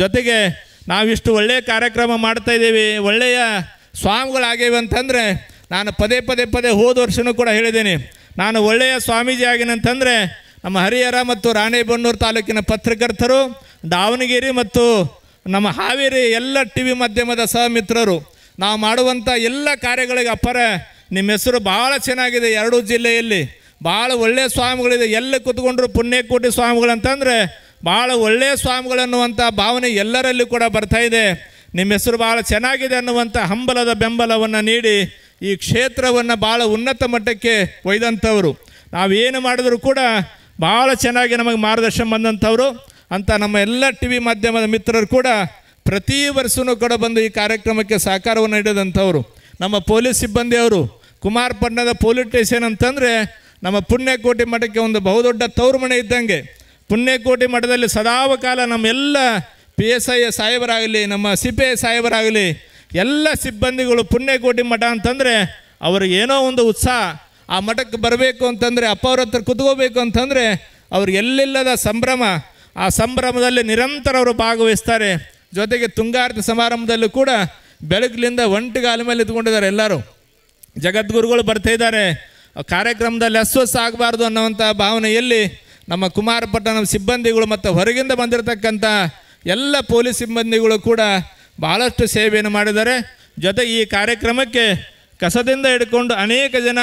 ಜೊತೆಗೆ ನಾವಿಷ್ಟು ಒಳ್ಳೆಯ ಕಾರ್ಯಕ್ರಮ ಮಾಡ್ತಾ ಇದ್ದೀವಿ, ಒಳ್ಳೆಯ ಸ್ವಾಮಿಗಳಾಗೇವೆ ಅಂತಂದರೆ ನಾನು ಪದೇ ಹೋದ ವರ್ಷವೂ ಕೂಡ ಹೇಳಿದ್ದೀನಿ, ನಾನು ಒಳ್ಳೆಯ ಸ್ವಾಮೀಜಿ ಆಗಿನಂತಂದರೆ ನಮ್ಮ ಹರಿಹರ ಮತ್ತು ರಾಣೆಬೆನ್ನೂರು ತಾಲೂಕಿನ ಪತ್ರಕರ್ತರು, ದಾವಣಗೆರೆ ಮತ್ತು ನಮ್ಮ ಹಾವೇರಿ ಎಲ್ಲ TV ಮಾಧ್ಯಮದ ಸಹಮಿತ್ರರು ನಾವು ಮಾಡುವಂಥ ಎಲ್ಲ ಕಾರ್ಯಗಳಿಗೆ ಅಪ್ಪರ ನಿಮ್ಮ ಹೆಸರು ಭಾಳ ಚೆನ್ನಾಗಿದೆ. 2 ಜಿಲ್ಲೆಯಲ್ಲಿ ಭಾಳ ಒಳ್ಳೆಯ ಸ್ವಾಮಿಗಳಿದೆ. ಎಲ್ಲ ಕೂತ್ಕೊಂಡ್ರು ಪುಣ್ಯಕೋಟಿ ಸ್ವಾಮಿಗಳಂತಂದರೆ ಭಾಳ ಒಳ್ಳೆಯ ಸ್ವಾಮಿಗಳನ್ನುವಂಥ ಭಾವನೆ ಎಲ್ಲರಲ್ಲಿ ಕೂಡ ಬರ್ತಾ ಇದೆ. ನಿಮ್ಮ ಹೆಸರು ಭಾಳ ಚೆನ್ನಾಗಿದೆ ಅನ್ನುವಂಥ ಹಂಬಲದ ಬೆಂಬಲವನ್ನು ನೀಡಿ ಈ ಕ್ಷೇತ್ರವನ್ನು ಭಾಳ ಉನ್ನತ ಮಟ್ಟಕ್ಕೆ ಒಯ್ದಂಥವರು. ನಾವೇನು ಮಾಡಿದ್ರು ಕೂಡ ಭಾಳ ಚೆನ್ನಾಗಿ ನಮಗೆ ಮಾರ್ಗದರ್ಶನ ಬಂದಂಥವರು ಅಂತ ನಮ್ಮ ಎಲ್ಲ TV ಮಾಧ್ಯಮದ ಮಿತ್ರರು ಕೂಡ ಪ್ರತಿ ವರ್ಷವೂ ಕೂಡ ಬಂದು ಈ ಕಾರ್ಯಕ್ರಮಕ್ಕೆ ಸಹಕಾರವನ್ನು ನೀಡಿದಂಥವರು. ನಮ್ಮ ಪೊಲೀಸ್ ಸಿಬ್ಬಂದಿಯವರು ಕುಮಾರಪಟ್ಟಣದ ಪೊಲೀಸ್ ಸ್ಟೇಷನ್ ಅಂತಂದರೆ ನಮ್ಮ ಪುಣ್ಯಕೋಟಿ ಮಠಕ್ಕೆ ಒಂದು ಬಹುದೊಡ್ಡ ತವರು ಮನೆ ಇದ್ದಂಗೆ. ಪುಣ್ಯಕೋಟಿ ಮಠದಲ್ಲಿ ಸದಾವಕಾಲ ನಮ್ಮೆಲ್ಲ PSI ಸಾಹೇಬರಾಗಲಿ, ನಮ್ಮ CPI ಸಾಹೇಬರಾಗಲಿ, ಎಲ್ಲ ಸಿಬ್ಬಂದಿಗಳು ಪುಣ್ಯಕೋಟಿ ಮಠ ಅಂತಂದರೆ ಅವ್ರಿಗೆ ಏನೋ ಒಂದು ಉತ್ಸಾಹ. ಆ ಮಠಕ್ಕೆ ಬರಬೇಕು ಅಂತಂದರೆ ಅಪ್ಪ ಅವ್ರ ಹತ್ರ ಕುತ್ಕೋಬೇಕು ಅಂತಂದರೆ ಅವ್ರಿಗೆ ಎಲ್ಲಿಲ್ಲದ ಸಂಭ್ರಮ. ಆ ಸಂಭ್ರಮದಲ್ಲಿ ನಿರಂತರ ಅವರು ಭಾಗವಹಿಸ್ತಾರೆ. ಜೊತೆಗೆ ತುಂಗಾರತಿ ಸಮಾರಂಭದಲ್ಲೂ ಕೂಡ ಬೆಳಗ್ಲಿಂದ ಒಂಟಿಗಾಲ ಮೇಲೆ ಇದ್ಕೊಂಡಿದ್ದಾರೆ ಎಲ್ಲರೂ. ಜಗದ್ಗುರುಗಳು ಬರ್ತಾ ಇದ್ದಾರೆ, ಕಾರ್ಯಕ್ರಮದಲ್ಲಿ ಅಸ್ವಸ್ಥ ಆಗಬಾರ್ದು ಅನ್ನುವಂಥ ಭಾವನೆಯಲ್ಲಿ ನಮ್ಮ ಕುಮಾರಪಟ್ಟಣ ಸಿಬ್ಬಂದಿಗಳು ಮತ್ತು ಹೊರಗಿಂದ ಬಂದಿರತಕ್ಕಂಥ ಎಲ್ಲ ಪೊಲೀಸ್ ಸಿಬ್ಬಂದಿಗಳು ಕೂಡ ಭಾಳಷ್ಟು ಸೇವೆಯನ್ನು ಮಾಡಿದ್ದಾರೆ. ಜೊತೆ ಈ ಕಾರ್ಯಕ್ರಮಕ್ಕೆ ಕಸದಿಂದ ಹಿಡ್ಕೊಂಡು ಅನೇಕ ಜನ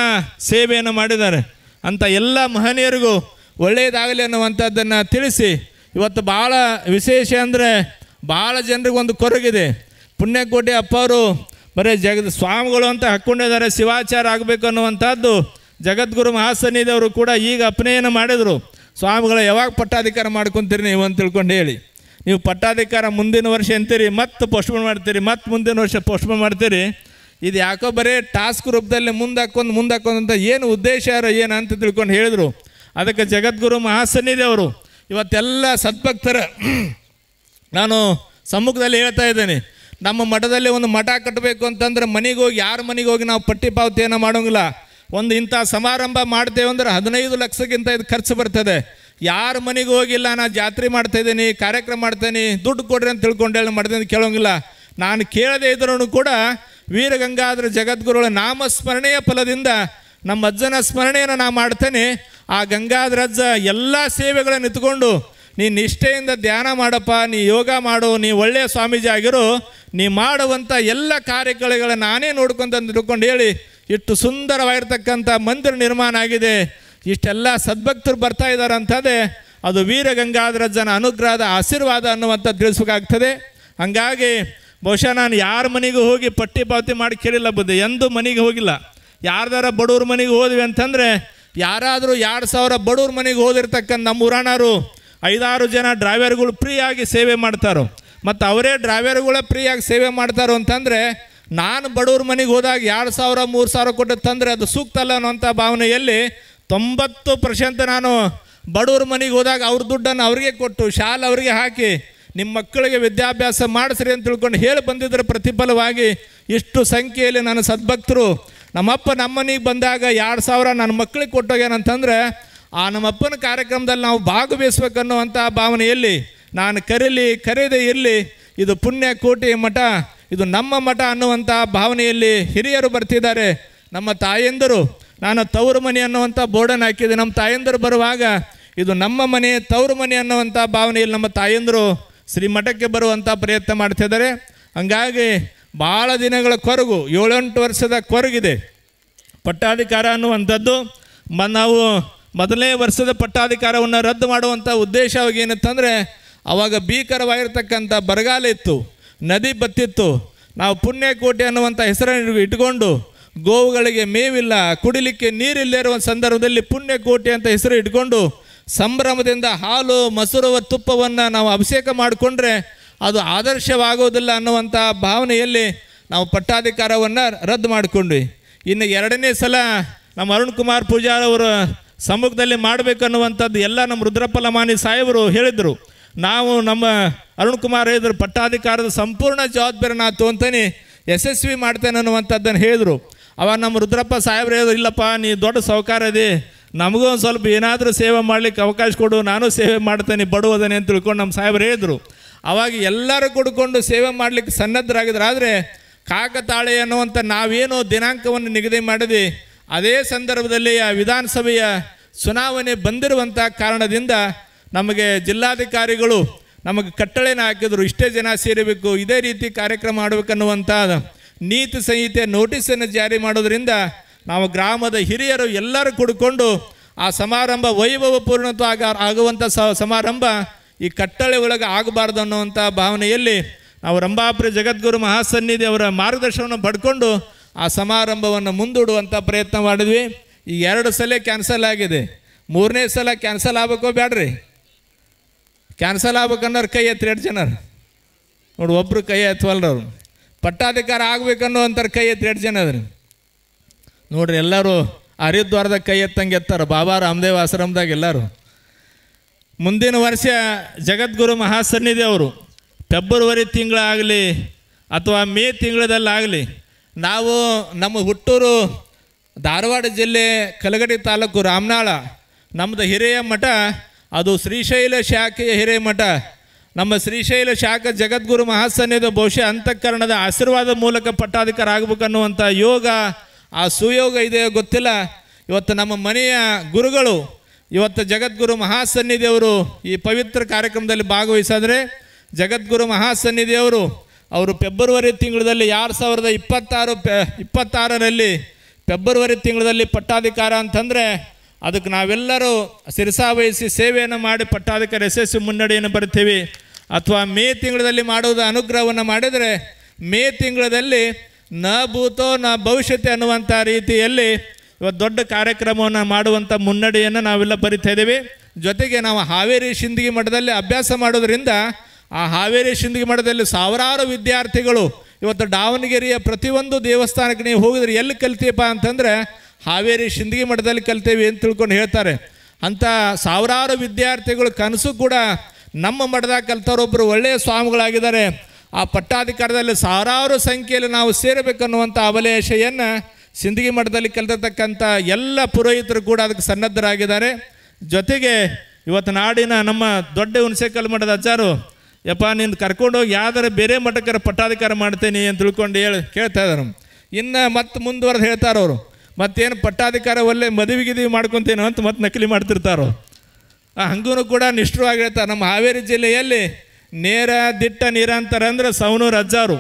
ಸೇವೆಯನ್ನು ಮಾಡಿದ್ದಾರೆ. ಅಂಥ ಎಲ್ಲ ಮಹನೀಯರಿಗೂ ಒಳ್ಳೆಯದಾಗಲಿ ಅನ್ನುವಂಥದ್ದನ್ನು ತಿಳಿಸಿ ಇವತ್ತು ಭಾಳ ವಿಶೇಷ ಅಂದರೆ ಭಾಳ ಜನರಿಗೊಂದು ಕೊರಗಿದೆ. ಪುಣ್ಯಕೋಟಿ ಅಪ್ಪ ಅವರು ಬರೀ ಸ್ವಾಮಿಗಳು ಅಂತ ಹಾಕ್ಕೊಂಡಿದ್ದಾರೆ, ಶಿವಾಚಾರ ಆಗಬೇಕು ಅನ್ನುವಂಥದ್ದು ಜಗದ್ಗುರು ಮಹಾಸನ್ನಿಧಿಯವರು ಕೂಡ ಈಗ ಅಪನಯನ ಮಾಡಿದರು. ಸ್ವಾಮಿಗಳ ಯಾವಾಗ ಪಟ್ಟಾಧಿಕಾರ ಮಾಡ್ಕೊತೀರಿ ನೀವು ಅಂತ ತಿಳ್ಕೊಂಡು ಹೇಳಿ, ನೀವು ಪಟ್ಟಾಧಿಕಾರ ಮುಂದಿನ ವರ್ಷ ಅಂತೀರಿ, ಮತ್ತೆ ಪೋಸ್ಟ್ಪೋನ್ ಮಾಡ್ತೀರಿ, ಮತ್ತೆ ಮುಂದಿನ ವರ್ಷ ಪೋಸ್ಟ್ಪೋನ್ ಮಾಡ್ತೀರಿ. ಇದು ಯಾಕೋ ಬರೀ ಟಾಸ್ಕ್ ರೂಪದಲ್ಲಿ ಮುಂದಾಕೊಂಡು ಅಂತ ಏನು ಉದ್ದೇಶ ಏನು ಅಂತ ತಿಳ್ಕೊಂಡು ಹೇಳಿದರು. ಅದಕ್ಕೆ ಜಗದ್ಗುರು ಮಹಾಸನ್ನಿಧಿಯವರು ಇವತ್ತೆಲ್ಲ ಸದ್ಭಕ್ತರ ನಾನು ಸಮ್ಮುಖದಲ್ಲಿ ಹೇಳ್ತಾ ಇದ್ದೇನೆ, ನಮ್ಮ ಮಠದಲ್ಲಿ ಒಂದು ಮಠ ಕಟ್ಟಬೇಕು ಅಂತಂದ್ರೆ ಮನೆಗೆ ಹೋಗಿ ಯಾರ ಮನೆಗೆ ಹೋಗಿ ನಾವು ಪಟ್ಟಿ ಪಾವತಿಯನ್ನು ಮಾಡೋಂಗಿಲ್ಲ. ಒಂದು ಇಂಥ ಸಮಾರಂಭ ಮಾಡ್ತೇವೆ ಅಂದ್ರೆ 15 ಲಕ್ಷಕ್ಕಿಂತ ಇದು ಖರ್ಚು ಬರ್ತದೆ. ಯಾರ ಮನೆಗೆ ಹೋಗಿಲ್ಲ, ನಾನು ಜಾತ್ರೆ ಮಾಡ್ತಾಯಿದ್ದೀನಿ, ಕಾರ್ಯಕ್ರಮ ಮಾಡ್ತೇನೆ, ದುಡ್ಡು ಕೊಡ್ರಿ ಅಂತ ತಿಳ್ಕೊಂಡೇಳಿ ಮಠದಿಂದ ಕೇಳೋಂಗಿಲ್ಲ. ನಾನು ಕೇಳದೇ ಇದ್ರೂ ಕೂಡ ವೀರಗಂಗಾಧರ ಜಗದ್ಗುರುಗಳ ನಾಮಸ್ಮರಣೆಯ ಫಲದಿಂದ ನಮ್ಮ ಅಜ್ಜನ ಸ್ಮರಣೆಯನ್ನು ನಾನು ಮಾಡ್ತೇನೆ. ಆ ಗಂಗಾಧರ ಅಜ್ಜ ಎಲ್ಲ ಸೇವೆಗಳನ್ನು ಇಟ್ಕೊಂಡು ನೀ ನಿಷ್ಠೆಯಿಂದ ಧ್ಯಾನ ಮಾಡಪ್ಪ, ನೀ ಯೋಗ ಮಾಡು, ನೀ ಒಳ್ಳೆಯ ಸ್ವಾಮೀಜಿ ಆಗಿರೋ, ನೀ ಮಾಡುವಂಥ ಎಲ್ಲ ಕಾರ್ಯಗಳನ್ನು ನಾನೇ ನೋಡ್ಕೊಂತ ತಿಳ್ಕೊಂಡು ಹೇಳಿ ಇಷ್ಟು ಸುಂದರವಾಗಿರ್ತಕ್ಕಂಥ ಮಂದಿರ ನಿರ್ಮಾಣ ಆಗಿದೆ. ಇಷ್ಟೆಲ್ಲ ಸದ್ಭಕ್ತರು ಬರ್ತಾ ಇದ್ದಾರೆ ಅಂತಂದರೆ ಅದು ವೀರಗಂಗಾಧರ ಅಜ್ಜನ ಅನುಗ್ರಹದ ಆಶೀರ್ವಾದ ಅನ್ನುವಂಥ ತಿಳಿಸ್ಬೇಕಾಗ್ತದೆ. ಹಂಗಾಗಿ ಬಹುಶಃ ನಾನು ಯಾರ ಮನೆಗೂ ಹೋಗಿ ಪಟ್ಟಿ ಪಾವತಿ ಮಾಡಿ ಕೇಳಿಲ್ಲ ಬುದ್ಧಿ, ಎಂದೂ ಮನೆಗೆ ಹೋಗಿಲ್ಲ. ಯಾರ್ದಾರ ಬಡವ್ರ ಮನೆಗೆ ಹೋದ್ವಿ ಅಂತಂದರೆ ಯಾರಾದರೂ 2,000 ಬಡವ್ರ ಮನೆಗೆ ಹೋದಿರ್ತಕ್ಕಂಥ ನಮ್ಮ ಊರಾಣರು 5-6 ಜನ ಡ್ರೈವರ್ಗಳು ಫ್ರೀಯಾಗಿ ಸೇವೆ ಮಾಡ್ತಾರೋ, ಮತ್ತು ಅವರೇ ಡ್ರೈವರ್ಗಳೇ ಫ್ರೀಯಾಗಿ ಸೇವೆ ಮಾಡ್ತಾರೋ ಅಂತಂದರೆ ನಾನು ಬಡವ್ರ ಮನೆಗೆ ಹೋದಾಗ 2,000-3,000 ಕೊಟ್ಟು ತಂದರೆ ಅದು ಸೂಕ್ತ ಅಲ್ಲ ಅನ್ನೋಂಥ ಭಾವನೆಯಲ್ಲಿ 90% ನಾನು ಬಡವ್ರ ಮನೆಗೆ ಹೋದಾಗ ಅವ್ರ ದುಡ್ಡನ್ನು ಅವ್ರಿಗೆ ಕೊಟ್ಟು ಶಾಲೆ ಅವರಿಗೆ ಹಾಕಿ ನಿಮ್ಮ ಮಕ್ಕಳಿಗೆ ವಿದ್ಯಾಭ್ಯಾಸ ಮಾಡಿಸ್ರಿ ಅಂತ ತಿಳ್ಕೊಂಡು ಹೇಳಿ ಬಂದಿದ್ದರ ಪ್ರತಿಫಲವಾಗಿ ಇಷ್ಟು ಸಂಖ್ಯೆಯಲ್ಲಿ ನನ್ನ ಸದ್ಭಕ್ತರು ನಮ್ಮಪ್ಪ ನಮ್ಮ ಮನೆಗೆ ಬಂದಾಗ 2,000 ನನ್ನ ಮಕ್ಕಳಿಗೆ ಕೊಟ್ಟೋಗ್ಯಾನಂತಂದರೆ ಆ ನಮ್ಮಪ್ಪನ ಕಾರ್ಯಕ್ರಮದಲ್ಲಿ ನಾವು ಭಾಗವಹಿಸ್ಬೇಕನ್ನುವಂಥ ಭಾವನೆಯಲ್ಲಿ ನಾನು ಕರೆಯದೇ ಇರಲಿ, ಇದು ಪುಣ್ಯ ಕೋಟಿ ಮಠ, ಇದು ನಮ್ಮ ಮಠ ಅನ್ನುವಂಥ ಭಾವನೆಯಲ್ಲಿ ಹಿರಿಯರು ಬರ್ತಿದ್ದಾರೆ. ನಮ್ಮ ತಾಯಂದರು, ನಾನು ತವರು ಮನೆ ಅನ್ನುವಂಥ ಬೋರ್ಡನ್ನು ಹಾಕಿದೆ. ನಮ್ಮ ತಾಯಂದರು ಬರುವಾಗ ಇದು ನಮ್ಮ ಮನೆ ತವರು ಮನೆ ಅನ್ನುವಂಥ ಭಾವನೆಯಲ್ಲಿ ನಮ್ಮ ತಾಯಂದರು ಶ್ರೀಮಠಕ್ಕೆ ಬರುವಂಥ ಪ್ರಯತ್ನ ಮಾಡ್ತಿದ್ದಾರೆ. ಹಂಗಾಗಿ ಭಾಳ ದಿನಗಳ ಕೊರಗು, 7-8 ವರ್ಷದ ಕೊರಗಿದೆ. ಪಟ್ಟಾಧಿಕಾರ ಅನ್ನುವಂಥದ್ದು ನಾವು ಮೊದಲನೇ ವರ್ಷದ ಪಟ್ಟಾಧಿಕಾರವನ್ನು ರದ್ದು ಮಾಡುವಂಥ ಉದ್ದೇಶವಾಗಿ ಏನಂತಂದರೆ ಆವಾಗ ಭೀಕರವಾಗಿರ್ತಕ್ಕಂಥ ಬರಗಾಲ ಇತ್ತು, ನದಿ ಬತ್ತಿತ್ತು. ನಾವು ಪುಣ್ಯಕೋಟೆ ಅನ್ನುವಂಥ ಹೆಸರನ್ನು ಇಟ್ಕೊಂಡು ಗೋವುಗಳಿಗೆ ಮೇವಿಲ್ಲ, ಕುಡಿಲಿಕ್ಕೆ ನೀರಿಲ್ಲ ಇರುವ ಸಂದರ್ಭದಲ್ಲಿ ಪುಣ್ಯಕೋಟೆ ಅಂತ ಹೆಸರು ಇಟ್ಕೊಂಡು ಸಂಭ್ರಮದಿಂದ ಹಾಲು ಮೊಸರು ತುಪ್ಪವನ್ನು ನಾವು ಅಭಿಷೇಕ ಮಾಡಿಕೊಂಡ್ರೆ ಅದು ಆದರ್ಶವಾಗೋದಿಲ್ಲ ಅನ್ನುವಂಥ ಭಾವನೆಯಲ್ಲಿ ನಾವು ಪಟ್ಟಾಧಿಕಾರವನ್ನು ರದ್ದು ಮಾಡಿಕೊಂಡ್ವಿ. ಇನ್ನು 2ನೇ ಸಲ ನಮ್ಮ ಅರುಣ್ ಕುಮಾರ್ ಪೂಜಾರ್ ಅವರ ಸಮ್ಮುಖದಲ್ಲಿ ಮಾಡಬೇಕನ್ನುವಂಥದ್ದು ಎಲ್ಲ ನಮ್ಮ ರುದ್ರಪ್ಪ ಲಮಾನಿ ಸಾಹೇಬರು ಹೇಳಿದರು. ನಾವು ನಮ್ಮ ಅರುಣ್ ಕುಮಾರ್ ಹೇಳಿದ್ರು ಪಟ್ಟಾಧಿಕಾರದ ಸಂಪೂರ್ಣ ಜವಾಬ್ದಾರಿ ನಾ ತೊಗೊಂತೀನಿ, ಯಶಸ್ವಿ ಮಾಡ್ತೇನೆ ಅನ್ನುವಂಥದ್ದನ್ನು ಹೇಳಿದರು. ಅವಾಗ ನಮ್ಮ ರುದ್ರಪ್ಪ ಸಾಹೇಬ್ರು ಹೇಳಿದ್ರು, ಇಲ್ಲಪ್ಪ ನೀ ದೊಡ್ಡ ಸಾಹುಕಾರ ಇದೆ, ನಮಗೂ ಒಂದು ಸ್ವಲ್ಪ ಏನಾದರೂ ಸೇವೆ ಮಾಡಲಿಕ್ಕೆ ಅವಕಾಶ ಕೊಡು, ನಾನು ಸೇವೆ ಮಾಡ್ತೇನೆ ಬಡವದನೆ ಅಂತ ತಿಳ್ಕೊಂಡು ನಮ್ಮ ಸಾಹೇಬ್ರು ಹೇಳಿದರು. ಅವಾಗ ಎಲ್ಲರೂ ಕೊಡ್ಕೊಂಡು ಸೇವೆ ಮಾಡಲಿಕ್ಕೆ ಸನ್ನದ್ಧರಾಗಿದ್ರು. ಆದರೆ ಕಾಕತಾಳೆ ಅನ್ನುವಂಥ ನಾವೇನೋ ದಿನಾಂಕವನ್ನು ನಿಗದಿ ಮಾಡಿದ್ವಿ, ಅದೇ ಸಂದರ್ಭದಲ್ಲಿ ಆ ವಿಧಾನಸಭೆಯ ಚುನಾವಣೆ ಬಂದಿರುವಂಥ ಕಾರಣದಿಂದ ನಮಗೆ ಜಿಲ್ಲಾಧಿಕಾರಿಗಳು ನಮಗೆ ಕಟ್ಟಳೆನ ಹಾಕಿದ್ರು, ಇಷ್ಟೇ ಜನ ಸೇರಬೇಕು, ಇದೇ ರೀತಿ ಕಾರ್ಯಕ್ರಮ ಮಾಡಬೇಕನ್ನುವಂಥ ನೀತಿ ಸಂಹಿತೆ ನೋಟಿಸನ್ನು ಜಾರಿ ಮಾಡೋದ್ರಿಂದ ನಾವು ಗ್ರಾಮದ ಹಿರಿಯರು ಎಲ್ಲರೂ ಕುಡ್ಕೊಂಡು ಆ ಸಮಾರಂಭ ವೈಭವಪೂರ್ಣತ್ವ ಆಗುವಂಥ ಸಮಾರಂಭ ಈ ಕಟ್ಟಳೆ ಒಳಗೆ ಆಗಬಾರ್ದು ಅನ್ನುವಂಥ ಭಾವನೆಯಲ್ಲಿ ನಾವು ರಂಭಾಪುರಿ ಜಗದ್ಗುರು ಮಹಾಸನ್ನಿಧಿ ಅವರ ಮಾರ್ಗದರ್ಶನವನ್ನು ಪಡ್ಕೊಂಡು ಆ ಸಮಾರಂಭವನ್ನು ಮುಂದೂಡುವಂಥ ಪ್ರಯತ್ನ ಮಾಡಿದ್ವಿ. ಈ 2 ಸಲ ಕ್ಯಾನ್ಸಲ್ ಆಗಿದೆ, 3ನೇ ಸಲ ಕ್ಯಾನ್ಸಲ್ ಆಗಬೇಕೋ ಬೇಡ್ರಿ? ಕ್ಯಾನ್ಸಲ್ ಆಗ್ಬೇಕನ್ನೋರು ಕೈ ಎತ್ತಿ 2 ಜನರು ನೋಡಿ, ಒಬ್ಬರು ಕೈ ಎತ್ತವಲ್ರವ್ರು. ಪಟ್ಟಾಧಿಕಾರ ಆಗ್ಬೇಕನ್ನೋವಂಥವ್ರು ಕೈ ಎತ್ತಿ 2 ಜನ ಅದ್ರಿ ನೋಡ್ರಿ. ಎಲ್ಲರೂ ಹರಿದ್ವಾರದಾಗ ಕೈ ಎತ್ತಂಗೆ ಎತ್ತಾರೆ, ಬಾಬಾ ರಾಮದೇವ್ ಆಶ್ರಮದಾಗ ಎಲ್ಲರೂ. ಮುಂದಿನ ವರ್ಷ ಜಗದ್ಗುರು ಮಹಾಸನ್ನಿಧಿ ಅವರು ಫೆಬ್ರವರಿ ತಿಂಗಳಾಗಲಿ ಅಥವಾ ಮೇ ತಿಂಗಳದಲ್ಲಾಗಲಿ ನಾವು ನಮ್ಮ ಹುಟ್ಟೂರು ಧಾರವಾಡ ಜಿಲ್ಲೆ ಕಲಗಡಿ ತಾಲೂಕು ರಾಮನಾಳ ನಮ್ಮದು ಹಿರಿಯ ಮಠ, ಅದು ಶ್ರೀಶೈಲ ಶಾಖೆಯ ಹಿರಿಯ ಮಠ. ನಮ್ಮ ಶ್ರೀಶೈಲ ಶಾಖೆ ಜಗದ್ಗುರು ಮಹಾಸನ್ನಿಧಿ ಬಹುಶಃ ಅಂತಃಕರಣದ ಆಶೀರ್ವಾದ ಮೂಲಕ ಪಟ್ಟಾಧಿಕಾರ ಆಗಬೇಕನ್ನುವಂಥ ಯೋಗ, ಆ ಸುಯೋಗ ಇದೆ ಗೊತ್ತಿಲ್ಲ. ಇವತ್ತು ನಮ್ಮ ಮನೆಯ ಗುರುಗಳು ಇವತ್ತು ಜಗದ್ಗುರು ಮಹಾಸನ್ನಿಧಿಯವರು ಈ ಪವಿತ್ರ ಕಾರ್ಯಕ್ರಮದಲ್ಲಿ ಭಾಗವಹಿಸಿದ್ರೆ ಜಗದ್ಗುರು ಮಹಾಸನ್ನಿಧಿಯವರು ಫೆಬ್ರವರಿ ತಿಂಗಳಲ್ಲಿ 2026ರಲ್ಲಿ ಫೆಬ್ರವರಿ ತಿಂಗಳಲ್ಲಿ ಪಟ್ಟಾಧಿಕಾರ ಅಂತಂದರೆ ಅದಕ್ಕೆ ನಾವೆಲ್ಲರೂ ಶಿರಸಾವಹಿಸಿ ಸೇವೆಯನ್ನು ಮಾಡಿ ಪಟ್ಟಾಧಿಕಾರ ಯಶಸ್ವಿ ಮುನ್ನಡೆಯನ್ನು ಬರ್ತೀವಿ. ಅಥವಾ ಮೇ ತಿಂಗಳಲ್ಲಿ ಮಾಡೋದು ಅನುಗ್ರಹವನ್ನು ಮಾಡಿದರೆ ಮೇ ತಿಂಗಳಲ್ಲಿ ನ ಭೂತೋ ನ ಭವಿಷ್ಯತೆ ಅನ್ನುವಂಥ ರೀತಿಯಲ್ಲಿ ಇವತ್ತು ದೊಡ್ಡ ಕಾರ್ಯಕ್ರಮವನ್ನು ಮಾಡುವಂಥ ಮುನ್ನಡೆಯನ್ನು ನಾವೆಲ್ಲ ಬರಿತಾ ಇದ್ದೇವೆ. ಜೊತೆಗೆ ನಾವು ಹಾವೇರಿ ಶಿಂದಗಿ ಮಠದಲ್ಲಿ ಅಭ್ಯಾಸ ಮಾಡೋದ್ರಿಂದ ಆ ಹಾವೇರಿ ಶಿಂದಗಿ ಮಠದಲ್ಲಿ ಸಾವಿರಾರು ವಿದ್ಯಾರ್ಥಿಗಳು ಇವತ್ತು ದಾವಣಗೆರೆಯ ಪ್ರತಿಯೊಂದು ದೇವಸ್ಥಾನಕ್ಕೆ ನೀವು ಹೋಗಿದ್ರೆ ಎಲ್ಲಿ ಕಲ್ತೀಯಪ್ಪ ಅಂತಂದರೆ ಹಾವೇರಿ ಶಿಂದಗಿ ಮಠದಲ್ಲಿ ಕಲ್ತೇವೆ ಅಂತ ತಿಳ್ಕೊಂಡು ಹೇಳ್ತಾರೆ. ಅಂಥ ಸಾವಿರಾರು ವಿದ್ಯಾರ್ಥಿಗಳು ಕನಸು ಕೂಡ ನಮ್ಮ ಮಠದಾಗ ಕಲ್ತವ್ರೊಬ್ಬರು ಒಳ್ಳೆಯ ಸ್ವಾಮಿಗಳಾಗಿದ್ದಾರೆ. ಆ ಪಟ್ಟಾಧಿಕಾರದಲ್ಲಿ ಸಾವಿರಾರು ಸಂಖ್ಯೆಯಲ್ಲಿ ನಾವು ಸೇರಬೇಕನ್ನುವಂಥ ಅಭಿಲಾಷೆಯನ್ನು ಸಿಂದಗಿ ಮಠದಲ್ಲಿ ಕಲಿತಕ್ಕಂಥ ಎಲ್ಲ ಪುರೋಹಿತರು ಕೂಡ ಅದಕ್ಕೆ ಸನ್ನದ್ಧರಾಗಿದ್ದಾರೆ. ಜೊತೆಗೆ ಇವತ್ತು ನಾಡಿನ ನಮ್ಮ ದೊಡ್ಡ ಹುಣಸೇಕಲ್ ಮಠದ ಅಜ್ಜಾರು, ಯಪ್ಪ ನೀನು ಕರ್ಕೊಂಡೋಗಿ ಯಾವ್ದಾರು ಬೇರೆ ಮಠಕ್ಕೆ ಪಟ್ಟಾಧಿಕಾರ ಮಾಡ್ತೇನೆ ಅಂತ ತಿಳ್ಕೊಂಡು ಕೇಳ್ತಾ ಇದ್ದಾರೆ. ಇನ್ನು ಮತ್ತೆ ಮುಂದುವರೆದು ಹೇಳ್ತಾರೆ ಅವರು, ಮತ್ತೇನು ಪಟ್ಟಾಧಿಕಾರ ಒಳ್ಳೆ ಮದುವೆ ಮಾಡ್ಕೊತೇನೋ ಅಂತ ಮತ್ತೆ ನಕಲಿ ಮಾಡ್ತಿರ್ತಾರೋ. ಹಂಗೂ ಕೂಡ ನಿಷ್ಠವಾಗಿ ಹೇಳ್ತಾರೆ. ನಮ್ಮ ಹಾವೇರಿ ಜಿಲ್ಲೆಯಲ್ಲಿ ನೇರ ದಿಟ್ಟ ನಿರಂತರ ಅಂದರೆ ಸವಣೂರು ಅಜ್ಜಾರು.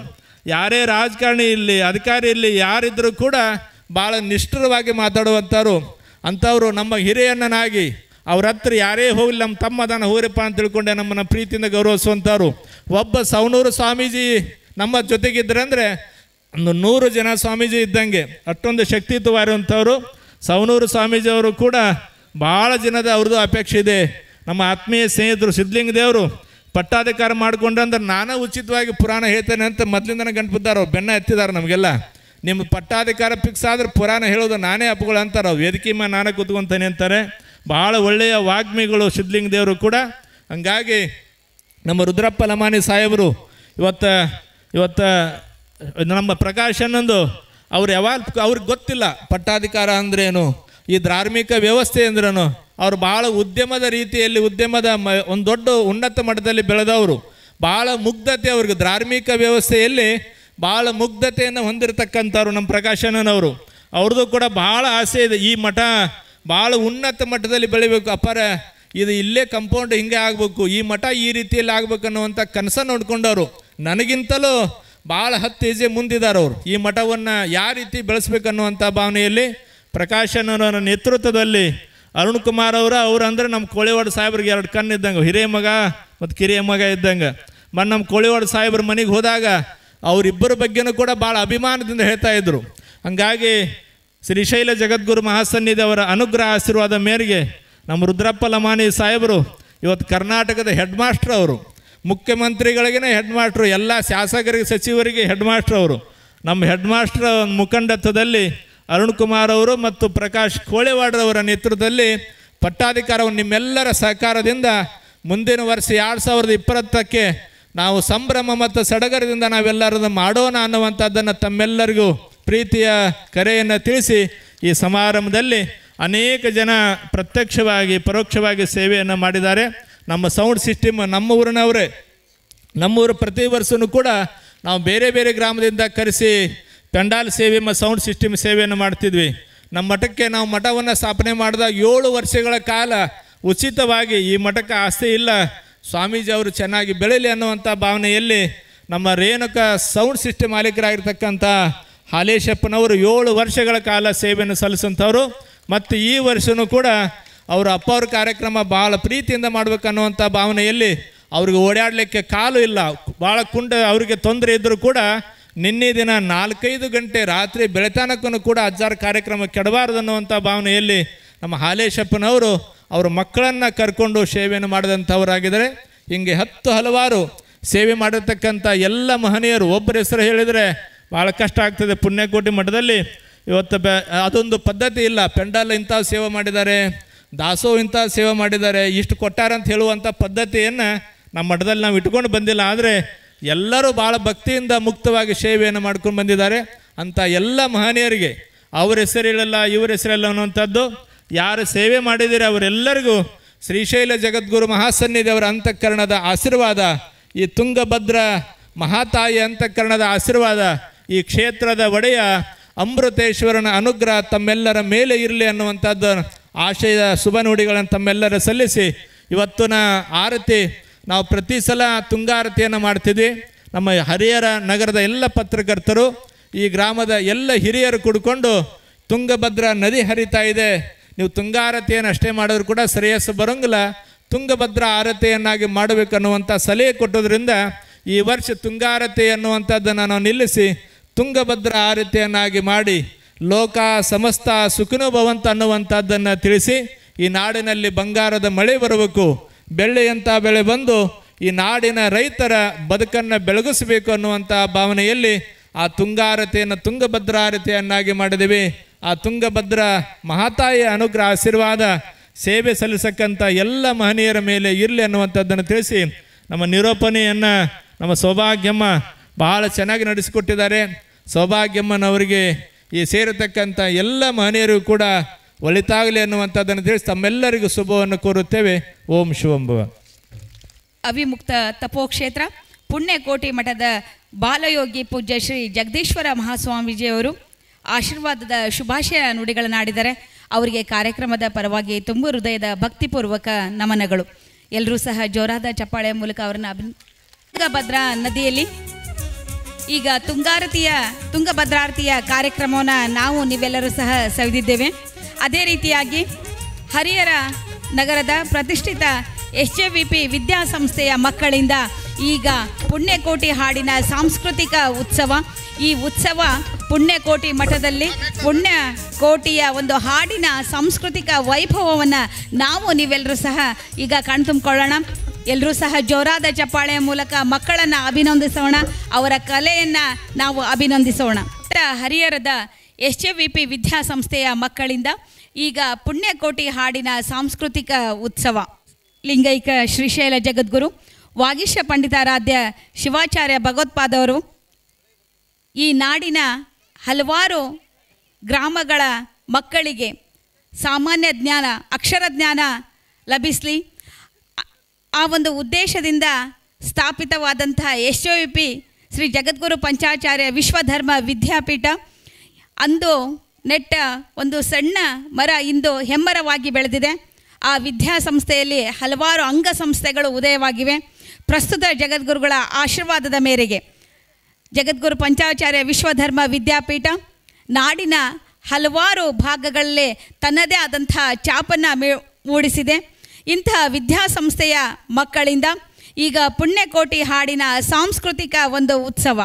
ಯಾರೇ ರಾಜಕಾರಣಿ ಇರಲಿ ಅಧಿಕಾರಿ ಇರಲಿ ಯಾರಿದ್ದರೂ ಕೂಡ ಭಾಳ ನಿಷ್ಠುರವಾಗಿ ಮಾತಾಡುವಂಥವ್ರು. ಅಂಥವರು ನಮ್ಮ ಹಿರಿಯಣ್ಣನಾಗಿ ಅವ್ರ ಹತ್ರ ಯಾರೇ ಹೋಗಲಿ ನಮ್ಮ ತಮ್ಮ ಅದಾನ ಹೋಗ್ರಪ್ಪ ಅಂತ ತಿಳ್ಕೊಂಡೆ ನಮ್ಮನ್ನು ಪ್ರೀತಿಯಿಂದ ಗೌರವಿಸುವಂಥವ್ರು. ಒಬ್ಬ ಸವಣೂರು ಸ್ವಾಮೀಜಿ ನಮ್ಮ ಜೊತೆಗಿದ್ರೆ ಅಂದರೆ ಒಂದು 100 ಜನ ಸ್ವಾಮೀಜಿ ಇದ್ದಂಗೆ, ಅಷ್ಟೊಂದು ಶಕ್ತಿಯುತವಾಗಿರುವಂಥವ್ರು. ಸವಣೂರು ಸ್ವಾಮೀಜಿಯವರು ಕೂಡ ಭಾಳ ಜನದ ಅವ್ರದ್ದು ಅಪೇಕ್ಷೆ ಇದೆ. ನಮ್ಮ ಆತ್ಮೀಯ ಸ್ನೇಹಿತರು ಸಿದ್ಧಲಿಂಗ ದೇವರು ಪಟ್ಟಾಧಿಕಾರ ಮಾಡ್ಕೊಂಡ್ರೆ ನಾನೇ ಉಚಿತವಾಗಿ ಪುರಾಣ ಹೇಳ್ತೇನೆ ಅಂತ ಮೊದಲಿಂದನೇ ಗಂಟು ಬಿದ್ದಾರೆ. ಅವ್ರು ಬೆನ್ನ ಎತ್ತಿದ್ದಾರೆ ನಮಗೆಲ್ಲ. ನಿಮ್ಮ ಪಟ್ಟಾಧಿಕಾರ ಫಿಕ್ಸ್ ಆದ್ರೆ ಪುರಾಣ ಹೇಳೋದು ನಾನೇ ಅಪ್ಪಗಳು ಅಂತಾರೆ. ಅವ್ರು ವೇದಿಕೆ ಮೇಲೆ ನಾನೇ ಕೂತ್ಕೊಂತಾನೆ ಅಂತಾರೆ. ಭಾಳ ಒಳ್ಳೆಯ ವಾಗ್ಮಿಗಳು ಸಿದ್ಧಲಿಂಗ ದೇವರು ಕೂಡ. ಹಂಗಾಗಿ ನಮ್ಮ ರುದ್ರಪ್ಪ ಲಮಾನಿ ಸಾಹೇಬರು ಇವತ್ತು ನಮ್ಮ ಪ್ರಕಾಶನಂದು ಅವ್ರು ಯಾವಾಗ ಅವ್ರಿಗೆ ಗೊತ್ತಿಲ್ಲ ಪಟ್ಟಾಧಿಕಾರ ಅಂದ್ರೇನು, ಈ ಧಾರ್ಮಿಕ ವ್ಯವಸ್ಥೆ ಅಂದ್ರೇನು. ಅವ್ರು ಭಾಳ ಉದ್ಯಮದ ರೀತಿಯಲ್ಲಿ ಉದ್ಯಮದ ಒಂದು ದೊಡ್ಡ ಉನ್ನತ ಮಟ್ಟದಲ್ಲಿ ಬೆಳೆದವರು. ಭಾಳ ಮುಗ್ಧತೆ ಅವ್ರಿಗೆ ಧಾರ್ಮಿಕ ವ್ಯವಸ್ಥೆಯಲ್ಲಿ ಭಾಳ ಮುಗ್ಧತೆಯನ್ನು ಹೊಂದಿರತಕ್ಕಂಥವ್ರು ನಮ್ಮ ಪ್ರಕಾಶನವರು. ಅವ್ರದ್ದು ಕೂಡ ಭಾಳ ಆಸೆ ಇದೆ, ಈ ಮಠ ಭಾಳ ಉನ್ನತ ಮಟ್ಟದಲ್ಲಿ ಬೆಳಿಬೇಕು, ಅಪಾರ ಇದು ಇಲ್ಲೇ ಕಂಪೌಂಡ್ ಹಿಂಗೆ ಆಗಬೇಕು, ಈ ಮಠ ಈ ರೀತಿಯಲ್ಲಿ ಆಗ್ಬೇಕು ಅನ್ನುವಂಥ ಕನಸನ್ನು ನೋಡ್ಕೊಂಡವರು. ನನಗಿಂತಲೂ ಭಾಳ 10 ಹೆಜ್ಜೆ ಮುಂದಿದ್ದಾರೆ ಅವರು. ಈ ಮಠವನ್ನು ಯಾವ ರೀತಿ ಬೆಳೆಸ್ಬೇಕನ್ನುವಂಥ ಭಾವನೆಯಲ್ಲಿ ಪ್ರಕಾಶನವರ ನೇತೃತ್ವದಲ್ಲಿ ಅರುಣ್ ಕುಮಾರ್ ಅವರು ಅಂದರೆ ನಮ್ಮ ಕೋಳಿವಾಡ ಸಾಹೇಬ್ರಿಗೆ 2 ಕಣ್ಣು ಇದ್ದಂಗೆ, ಹಿರಿಯ ಮಗ ಮತ್ತು ಕಿರಿಯ ಮಗ ಇದ್ದಂಗೆ. ನಮ್ಮ ಕೋಳಿವಾಡ ಸಾಹೇಬ್ರ ಮನೆಗೆ ಹೋದಾಗ ಅವರಿಬ್ಬರ ಬಗ್ಗೆನೂ ಕೂಡ ಭಾಳ ಅಭಿಮಾನದಿಂದ ಹೇಳ್ತಾ ಇದ್ರು. ಹಂಗಾಗಿ ಶ್ರೀಶೈಲ ಜಗದ್ಗುರು ಮಹಾಸನ್ನಿಧಿ ಅವರ ಅನುಗ್ರಹ ಆಶೀರ್ವಾದ ಮೇರೆಗೆ ನಮ್ಮ ರುದ್ರಪ್ಪ ಲಮಾನಿ ಸಾಹೇಬರು ಇವತ್ತು ಕರ್ನಾಟಕದ ಹೆಡ್ ಮಾಸ್ಟರ್. ಅವರು ಮುಖ್ಯಮಂತ್ರಿಗಳಿಗೇ ಹೆಡ್ ಮಾಸ್ಟ್ರು, ಎಲ್ಲ ಶಾಸಕರಿಗೆ ಸಚಿವರಿಗೆ ಹೆಡ್ ಮಾಸ್ಟರ್ ಅವರು. ನಮ್ಮ ಹೆಡ್ ಮಾಸ್ಟರ್ ಮುಖಂಡತ್ವದಲ್ಲಿ ಅರುಣ್ ಕುಮಾರ್ ಅವರು ಮತ್ತು ಪ್ರಕಾಶ್ ಕೋಳಿವಾಡ್ರವರ ನೇತೃತ್ವದಲ್ಲಿ ಪಟ್ಟಾಧಿಕಾರವನ್ನು ನಿಮ್ಮೆಲ್ಲರ ಸಹಕಾರದಿಂದ ಮುಂದಿನ ವರ್ಷ 2020ಕ್ಕೆ ನಾವು ಸಂಭ್ರಮ ಮತ್ತು ಸಡಗರದಿಂದ ನಾವೆಲ್ಲರನ್ನು ಮಾಡೋಣ ಅನ್ನುವಂಥದ್ದನ್ನು ತಮ್ಮೆಲ್ಲರಿಗೂ ಪ್ರೀತಿಯ ಕರೆಯನ್ನು ತಿಳಿಸಿ ಈ ಸಮಾರಂಭದಲ್ಲಿ ಅನೇಕ ಜನ ಪ್ರತ್ಯಕ್ಷವಾಗಿ ಪರೋಕ್ಷವಾಗಿ ಸೇವೆಯನ್ನು ಮಾಡಿದ್ದಾರೆ. ನಮ್ಮ ಸೌಂಡ್ ಸಿಸ್ಟಮ್ ನಮ್ಮ ಊರಿನವರೇ, ನಮ್ಮೂರು ಪ್ರತಿ ವರ್ಷವೂ ಕೂಡ ನಾವು ಬೇರೆ ಬೇರೆ ಗ್ರಾಮದಿಂದ ಕರೆಸಿ ಪೆಂಡಾಲ್ ಸೇವೆ ಮತ್ತು ಸೌಂಡ್ ಸಿಸ್ಟಮ್ ಸೇವೆಯನ್ನು ಮಾಡ್ತಿದ್ವಿ. ನಮ್ಮ ಮಠಕ್ಕೆ ನಾವು ಮಠವನ್ನು ಸ್ಥಾಪನೆ ಮಾಡಿದಾಗ 7 ವರ್ಷಗಳ ಕಾಲ ಉಚಿತವಾಗಿ, ಈ ಮಠಕ್ಕೆ ಆಸ್ತಿ ಇಲ್ಲ, ಸ್ವಾಮೀಜಿ ಅವರು ಚೆನ್ನಾಗಿ ಬೆಳೀಲಿ ಅನ್ನುವಂಥ ಭಾವನೆಯಲ್ಲಿ ನಮ್ಮ ರೇಣುಕ ಸೌಂಡ್ ಸಿಸ್ಟಮ್ ಮಾಲೀಕರಾಗಿರ್ತಕ್ಕಂಥ ಹಾಲೇಶಪ್ಪನವರು 7 ವರ್ಷಗಳ ಕಾಲ ಸೇವೆಯನ್ನು ಸಲ್ಲಿಸುವಂಥವ್ರು. ಮತ್ತು ಈ ವರ್ಷವೂ ಕೂಡ ಅವರು ಅಪ್ಪ ಅವ್ರ ಕಾರ್ಯಕ್ರಮ ಭಾಳ ಪ್ರೀತಿಯಿಂದ ಮಾಡಬೇಕನ್ನುವಂಥ ಭಾವನೆಯಲ್ಲಿ ಅವ್ರಿಗೆ ಓಡಾಡಲಿಕ್ಕೆ ಕಾಲು ಇಲ್ಲ, ಭಾಳ ಅವರಿಗೆ ತೊಂದರೆ ಇದ್ದರೂ ಕೂಡ ನಿನ್ನೆ ದಿನ 4-5 ಗಂಟೆ ರಾತ್ರಿ ಬೆಳತಾನಕ್ಕೂ ಕೂಡ ಅಜ್ಜಾರ ಕಾರ್ಯಕ್ರಮ ಕೆಡಬಾರದು ಅನ್ನುವಂಥ ಭಾವನೆಯಲ್ಲಿ ನಮ್ಮ ಹಾಲೇಶಪ್ಪನವರು ಅವರ ಮಕ್ಕಳನ್ನು ಕರ್ಕೊಂಡು ಸೇವೆಯನ್ನು ಮಾಡಿದಂಥವರಾಗಿದ್ದಾರೆ. ಹಿಂಗೆ ಹಲವಾರು ಸೇವೆ ಮಾಡಿರ್ತಕ್ಕಂಥ ಎಲ್ಲ ಮಹನೀಯರು ಒಬ್ಬರ ಹೆಸರು ಹೇಳಿದರೆ ಭಾಳ ಕಷ್ಟ ಆಗ್ತದೆ. ಪುಣ್ಯಕೋಟಿ ಮಠದಲ್ಲಿ ಇವತ್ತು ಅದೊಂದು ಪದ್ಧತಿ ಇಲ್ಲ, ಪೆಂಡಾಲ್ ಇಂಥ ಸೇವೆ ಮಾಡಿದ್ದಾರೆ, ದಾಸೋ ಇಂಥ ಸೇವೆ ಮಾಡಿದ್ದಾರೆ, ಇಷ್ಟು ಕೊಟ್ಟಾರಂತ ಹೇಳುವಂಥ ಪದ್ಧತಿಯನ್ನು ನಮ್ಮ ಮಠದಲ್ಲಿ ನಾವು ಇಟ್ಕೊಂಡು ಬಂದಿಲ್ಲ. ಆದರೆ ಎಲ್ಲರೂ ಭಾಳ ಭಕ್ತಿಯಿಂದ ಮುಕ್ತವಾಗಿ ಸೇವೆಯನ್ನು ಮಾಡ್ಕೊಂಡು ಬಂದಿದ್ದಾರೆ. ಅಂಥ ಎಲ್ಲ ಮಹನೀಯರಿಗೆ ಅವ್ರ ಹೆಸರಿಲ್ಲ ಇವ್ರ ಹೆಸರಿಲ್ಲ ಅನ್ನುವಂಥದ್ದು, ಯಾರು ಸೇವೆ ಮಾಡಿದ್ದೀರಿ ಅವರೆಲ್ಲರಿಗೂ ಶ್ರೀಶೈಲ ಜಗದ್ಗುರು ಮಹಾಸನ್ನಿಧಿ ಅವರ ಅಂತಃಕರಣದ ಆಶೀರ್ವಾದ, ಈ ತುಂಗಭದ್ರ ಮಹಾತಾಯಿ ಅಂತಃಕರಣದ ಆಶೀರ್ವಾದ, ಈ ಕ್ಷೇತ್ರದ ಒಡೆಯ ಅಮೃತೇಶ್ವರನ ಅನುಗ್ರಹ ತಮ್ಮೆಲ್ಲರ ಮೇಲೆ ಇರಲಿ ಅನ್ನುವಂಥದ್ದು ಆಶಯದ ಶುಭ ನುಡಿಗಳನ್ನು ತಮ್ಮೆಲ್ಲರ ಸಲ್ಲಿಸಿ ಇವತ್ತಿನ ಆರತಿ ನಾವು ಪ್ರತಿ ಸಲ ತುಂಗಾರತಿಯನ್ನು ಮಾಡ್ತಿದ್ವಿ. ನಮ್ಮ ಹರಿಹರ ನಗರದ ಎಲ್ಲ ಪತ್ರಕರ್ತರು, ಈ ಗ್ರಾಮದ ಎಲ್ಲ ಹಿರಿಯರು ಕೂಡಿಕೊಂಡು ತುಂಗಭದ್ರಾ ನದಿ ಹರಿತಾ ಇದೆ, ನೀವು ತುಂಗಾರತಿಯನ್ನು ಅಷ್ಟೇ ಮಾಡಿದ್ರು ಕೂಡ ಶ್ರೇಯಸ್ಸು ಬರೋಂಗಿಲ್ಲ, ತುಂಗಭದ್ರಾ ಆರತಿಯನ್ನಾಗಿ ಮಾಡಬೇಕನ್ನುವಂಥ ಸಲಹೆ ಕೊಟ್ಟೋದ್ರಿಂದ ಈ ವರ್ಷ ತುಂಗಾರತಿ ಅನ್ನುವಂಥದ್ದನ್ನು ನಾವು ನಿಲ್ಲಿಸಿ ತುಂಗಭದ್ರಾ ಆರತಿಯನ್ನಾಗಿ ಮಾಡಿ ಲೋಕ ಸಮಸ್ತ ಸುಖಿನೋ ಭವಂತ ಅನ್ನುವಂಥದ್ದನ್ನು ತಿಳಿಸಿ ಈ ನಾಡಿನಲ್ಲಿ ಬಂಗಾರದ ಮಳೆ ಬರಬೇಕು, ಬೆಳ್ಳಿಯಂಥ ಬೆಳೆ ಬಂದು ಈ ನಾಡಿನ ರೈತರ ಬದುಕನ್ನು ಬೆಳಗಿಸಬೇಕು ಅನ್ನುವಂಥ ಭಾವನೆಯಲ್ಲಿ ಆ ತುಂಗಾರತಿಯನ್ನು ತುಂಗಭದ್ರಾ ಆರತಿಯನ್ನಾಗಿ ಮಾಡಿದ್ದೀವಿ. ಆ ತುಂಗಭದ್ರಾ ಮಹಾತಾಯಿಯ ಅನುಗ್ರಹ ಆಶೀರ್ವಾದ ಸೇವೆ ಸಲ್ಲಿಸಕ್ಕಂಥ ಎಲ್ಲ ಮಹನೀಯರ ಮೇಲೆ ಇರಲಿ ಅನ್ನುವಂಥದ್ದನ್ನು ತಿಳಿಸಿ ನಮ್ಮ ನಿರೂಪಣೆಯನ್ನು ನಮ್ಮ ಸೌಭಾಗ್ಯಮ್ಮ ಭಾಳ ಚೆನ್ನಾಗಿ ನಡೆಸಿಕೊಟ್ಟಿದ್ದಾರೆ. ಸೌಭಾಗ್ಯಮ್ಮನವರಿಗೆ ಈ ಸೇರತಕ್ಕಂಥ ಎಲ್ಲ ಮಹನೀಯರು ಕೂಡ ಒಳಿತಾಗಲಿ ಅನ್ನುವಂಥದ್ದನ್ನು ತಿಳಿಸಿ ತಮ್ಮೆಲ್ಲರಿಗೂ ಶುಭವನ್ನು ಕೋರುತ್ತೇವೆ. ಓಂ ಶುಭಂಭವ. ಅವಿಮುಕ್ತ ತಪೋಕ್ಷೇತ್ರ ಪುಣ್ಯಕೋಟಿ ಮಠದ ಬಾಲಯೋಗಿ ಪೂಜ್ಯ ಶ್ರೀ ಜಗದೀಶ್ವರ ಮಹಾಸ್ವಾಮೀಜಿಯವರು ಆಶೀರ್ವಾದದ ಶುಭಾಶಯ ನುಡಿಗಳನ್ನಾಡಿದ್ದಾರೆ. ಅವರಿಗೆ ಕಾರ್ಯಕ್ರಮದ ಪರವಾಗಿ ತುಂಬ ಹೃದಯದ ಭಕ್ತಿಪೂರ್ವಕ ನಮನಗಳು. ಎಲ್ಲರೂ ಸಹ ಜೋರಾದ ಚಪ್ಪಾಳೆಯ ಮೂಲಕ ಅವರನ್ನು ತುಂಗಭದ್ರಾ ನದಿಯಲ್ಲಿ ಈಗ ತುಂಗಭದ್ರಾರತಿಯ ಕಾರ್ಯಕ್ರಮವನ್ನು ನಾವು ನೀವೆಲ್ಲರೂ ಸಹ ಸವಿದಿದ್ದೇವೆ. ಅದೇ ರೀತಿಯಾಗಿ ಹರಿಹರ ನಗರದ ಪ್ರತಿಷ್ಠಿತ SJVP ವಿದ್ಯಾಸಂಸ್ಥೆಯ ಮಕ್ಕಳಿಂದ ಈಗ ಪುಣ್ಯಕೋಟಿ ಹಾಡಿನ ಸಾಂಸ್ಕೃತಿಕ ಉತ್ಸವ. ಈ ಉತ್ಸವ ಪುಣ್ಯಕೋಟಿ ಮಠದಲ್ಲಿ ಪುಣ್ಯಕೋಟಿಯ ಒಂದು ಹಾಡಿನ ಸಾಂಸ್ಕೃತಿಕ ವೈಭವವನ್ನು ನೀವೆಲ್ಲರೂ ಸಹ ಈಗ ಕಣ್ತುಂಬಿಕೊಳ್ಳೋಣ. ಎಲ್ಲರೂ ಸಹ ಜೋರಾದ ಚಪ್ಪಾಳೆಯ ಮೂಲಕ ಮಕ್ಕಳನ್ನು ಅಭಿನಂದಿಸೋಣ, ಅವರ ಕಲೆಯನ್ನು ನಾವು ಅಭಿನಂದಿಸೋಣ. ಹರಿಹರದ SJVP ವಿದ್ಯಾಸಂಸ್ಥೆಯ ಮಕ್ಕಳಿಂದ ಈಗ ಪುಣ್ಯಕೋಟಿ ಹಾಡಿನ ಸಾಂಸ್ಕೃತಿಕ ಉತ್ಸವ. ಲಿಂಗೈಕ ಶ್ರೀಶೈಲ ಜಗದ್ಗುರು ವಾಗೀಶ ಪಂಡಿತಾರಾಧ್ಯ ಶಿವಾಚಾರ್ಯ ಭಗವತ್ಪಾದವರು ಈ ನಾಡಿನ ಹಲವಾರು ಗ್ರಾಮಗಳ ಮಕ್ಕಳಿಗೆ ಸಾಮಾನ್ಯ ಜ್ಞಾನ, ಅಕ್ಷರ ಜ್ಞಾನ ಲಭಿಸಲಿ ಆ ಒಂದು ಉದ್ದೇಶದಿಂದ ಸ್ಥಾಪಿತವಾದಂಥ SJVP ಶ್ರೀ ಜಗದ್ಗುರು ಪಂಚಾಚಾರ್ಯ ವಿಶ್ವಧರ್ಮ ವಿದ್ಯಾಪೀಠ ಅಂದು ನೆಟ್ಟ ಒಂದು ಸಣ್ಣ ಮರ ಇಂದು ಹೆಮ್ಮರವಾಗಿ ಬೆಳೆದಿದೆ. ಆ ವಿದ್ಯಾಸಂಸ್ಥೆಯಲ್ಲಿ ಹಲವಾರು ಅಂಗಸಂಸ್ಥೆಗಳು ಉದಯವಾಗಿವೆ. ಪ್ರಸ್ತುತ ಜಗದ್ಗುರುಗಳ ಆಶೀರ್ವಾದದ ಮೇರೆಗೆ ಜಗದ್ಗುರು ಪಂಚಾಚಾರ್ಯ ವಿಶ್ವಧರ್ಮ ವಿದ್ಯಾಪೀಠ ನಾಡಿನ ಹಲವಾರು ಭಾಗಗಳಲ್ಲಿ ತನ್ನದೇ ಆದಂಥ ಛಾಪನ್ನು ಮೂಡಿಸಿದೆ. ಇಂತಹ ವಿದ್ಯಾಸಂಸ್ಥೆಯ ಮಕ್ಕಳಿಂದ ಈಗ ಪುಣ್ಯಕೋಟಿ ಹಾಡಿನ ಸಾಂಸ್ಕೃತಿಕ ಒಂದು ಉತ್ಸವ.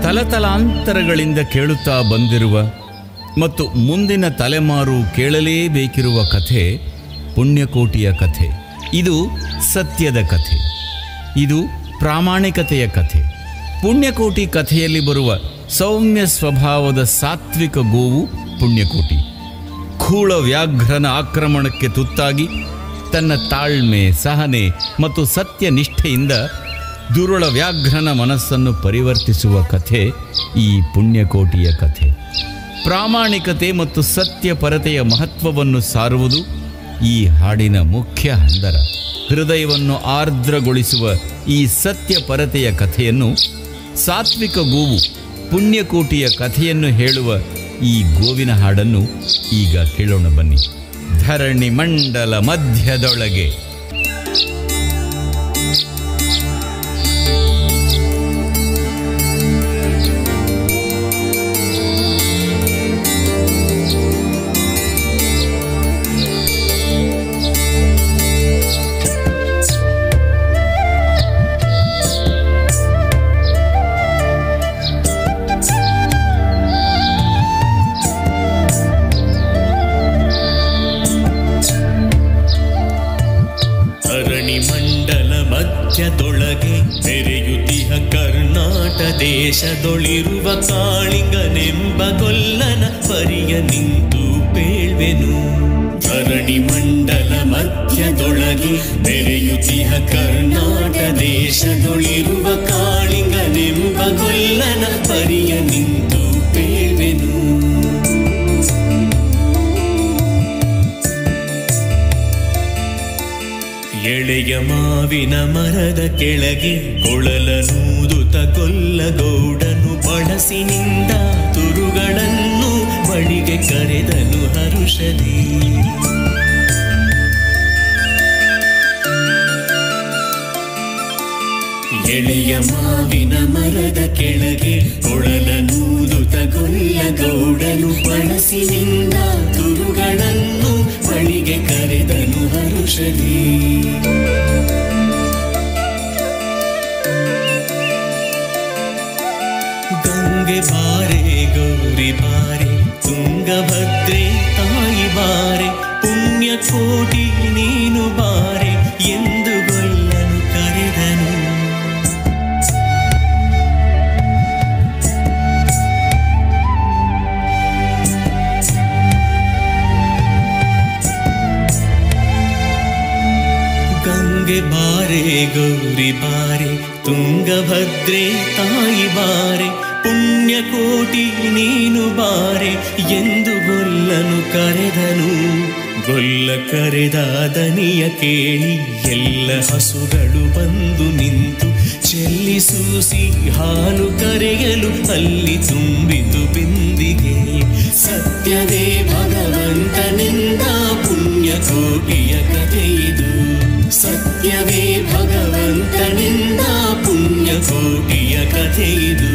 ತಲತಲಾಂತರಗಳಿಂದ ಕೇಳುತ್ತಾ ಬಂದಿರುವ ಮತ್ತು ಮುಂದಿನ ತಲೆಮಾರು ಕೇಳಲೇಬೇಕಿರುವ ಕಥೆ ಪುಣ್ಯಕೋಟಿಯ ಕಥೆ. ಇದು ಸತ್ಯದ ಕಥೆ, ಇದು ಪ್ರಾಮಾಣಿಕತೆಯ ಕಥೆ. ಪುಣ್ಯಕೋಟಿ ಕಥೆಯಲ್ಲಿ ಬರುವ ಸೌಮ್ಯ ಸ್ವಭಾವದ ಸಾತ್ವಿಕ ಗೋವು ಪುಣ್ಯಕೋಟಿ. ಖೂಳ ವ್ಯಾಘ್ರನ ಆಕ್ರಮಣಕ್ಕೆ ತುತ್ತಾಗಿ ತನ್ನ ತಾಳ್ಮೆ, ಸಹನೆ ಮತ್ತು ಸತ್ಯನಿಷ್ಠೆಯಿಂದ ದುರುಳ ವ್ಯಾಘ್ರನ ಮನಸ್ಸನ್ನು ಪರಿವರ್ತಿಸುವ ಕಥೆ ಈ ಪುಣ್ಯಕೋಟಿಯ ಕಥೆ. ಪ್ರಾಮಾಣಿಕತೆ ಮತ್ತು ಸತ್ಯಪರತೆಯ ಮಹತ್ವವನ್ನು ಸಾರುವುದು ಈ ಹಾಡಿನ ಮುಖ್ಯ ಹಂದರ. ಹೃದಯವನ್ನು ಆರ್ದ್ರಗೊಳಿಸುವ ಈ ಸತ್ಯಪರತೆಯ ಕಥೆಯನ್ನು, ಸಾತ್ವಿಕ ಗೋವು ಪುಣ್ಯಕೋಟಿಯ ಕಥೆಯನ್ನು ಹೇಳುವ ಈ ಗೋವಿನ ಹಾಡನ್ನು ಈಗ ಕೇಳೋಣ ಬನ್ನಿ. ಧರಣಿ ಮಂಡಲ ಮಧ್ಯದೊಳಗೆ ಮೆರೆಯುತಿಹ ಕರ್ನಾಟ ದೇಶದೊಳಿರುವ ಕಾಳಿಂಗನೆಂಬ ಗೊಲ್ಲನ ಪರಿಯ ನಿಂತು ಪೇಳ್ವೆನು. ಧರಣಿ ಮಂಡಲ ಮಧ್ಯದೊಳಗೆ ಮೆರೆಯುತಿಹ ಕರ್ನಾಟ ದೇಶದೊಳಿರುವ ಕಾಳಿಂಗನೆಂಬ ಗೊಲ್ಲನ ಪರಿಯ ನಿಂತು ಪೇಳ್ವೆನು. ಎಳೆಯ ಮಾವಿನ ಮರದ ಕೆಳಗೆ ಕೊಳಲನೂದುತ ಕೊಲ್ಲಗೌಡನು ಬಳಸಿನಿಂದ ತುರುಗಳನ್ನು ಬಳಿಗೆ ಕರೆದನು ಹರುಷದಿ. ಎಳೆಯ ಮಾವಿನ ಮರದ ಕೆಳಗೆ ಕೊಳಲನೂದುತ ಕೊಲ್ಲಗೌಡನು ಬಳಸಿನಿಂದ ತುರುಗಳನ್ನು ಬಳಿಗೆ ಕರೆದನು ಹರುಷದಿ. ಗಂಗೆ ಬಾರೆ ಗೌರಿ ಬಾರೆ ತುಂಗಭದ್ರೆ ತಾಯಿ ಬಾರೆ ಪುಣ್ಯಕೋಟಿ ನೀನು ಬಾರೆ ಎಂದು ಗೊಲ್ಲನು ಕರೆದನು. ಗೌರಿ ಬಾರೆ ತುಂಗಭದ್ರೆ ತಾಯಿ ಬಾರೆ ಪುಣ್ಯಕೋಟಿ ನೀನು ಬಾರೆ ಎಂದು ಗೊಲ್ಲನು ಕರೆದನು. ಗೊಲ್ಲ ಕರೆದ ದನಿಯ ಕೇಳಿ ಎಲ್ಲ ಹಸುಗಳು ಬಂದು ನಿಂತು ಚೆಲ್ಲಿಸೂಸಿ ಹಾಲು ಕರೆಯಲು ಅಲ್ಲಿ ತುಂಬಿತು ಬಿಂದಿಗೆ. ಸತ್ಯವೇ ಭಗವಂತನಿಂದ ಪುಣ್ಯಕೋಟಿಯ ಕಥೆಯಿದು. ಸತ್ಯವೇ ಭಗವಂತನಿಂದ ಪುಣ್ಯಕೋಟಿಯ ಕಥೆಯಿದು.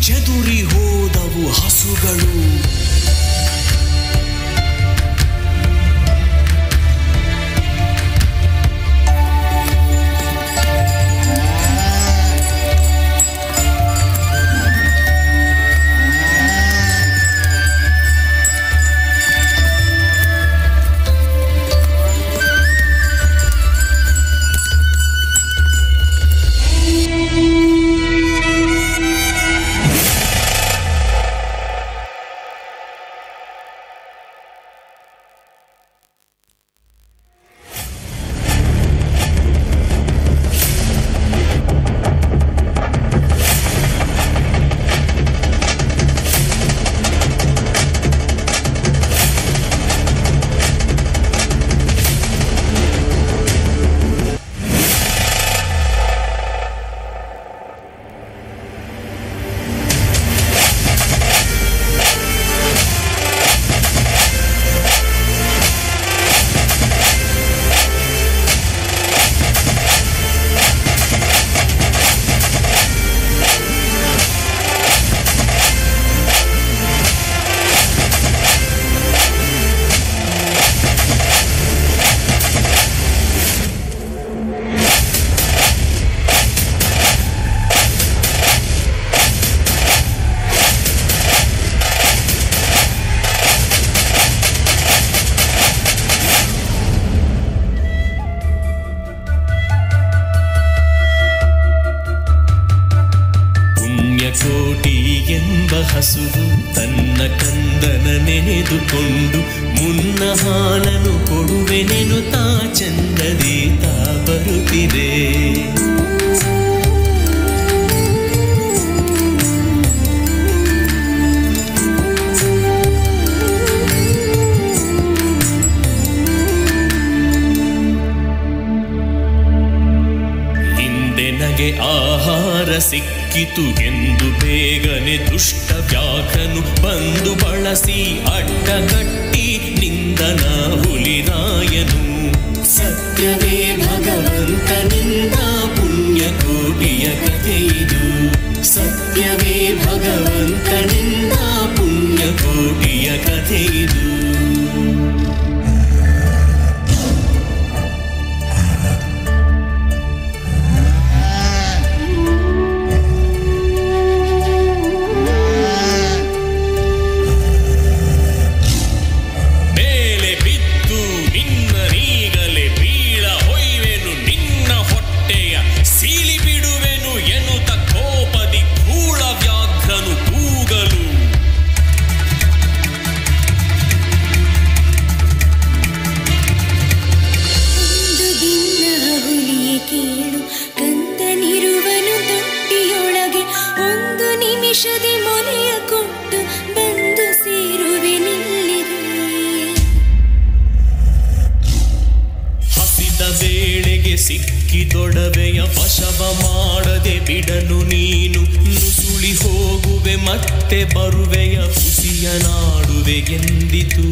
ಚದುರಿ ಹೋದವು ಹಸುಗಳು. ಹಸುವು ತನ್ನ ಕಂದನ ನೆನೆದುಕೊಂಡು ಮುನ್ನ ಹಾಲನು ಕೊಡುವೆನೆನು ತಾ ಚಂದದಿ ತಾ ಬರುತ್ತಿದೆ. ನಗೆ ಆಹಾರ ಸಿಕ್ಕಿತು ಎಂದು ಬೇಗನೆ ದುಷ್ಟ ವ್ಯಾಘ್ರನು ಬಂದು ಬಳಸಿ ಅಡ್ಡಗಟ್ಟಿ ನಿಂದನ ಹುಲಿರಾಯನು. ಸತ್ಯವೇ ಭಗವಂತನಿಂದ ಪುಣ್ಯಕೋಟಿಯ ಕಥೆಯಿದು. ಸತ್ಯವೇ ಭಗವಂತನಿಂದ ಪುಣ್ಯಕೋಟಿಯ ಕಥೆಯಿದು. ಸೀಳಿ ಬಿಡುವೆನು ಎನ್ನುತ್ತ ಸಿಕ್ಕಿದೊಡವೆಯ ವಶವ ಮಾಡದೆ ಬಿಡನು ನೀನು ನುಸುಳಿ ಹೋಗುವೆ ಮತ್ತೆ ಬರುವೆಯ ಖುಷಿಯ ನಾಡುವೆ ಎಂದಿತು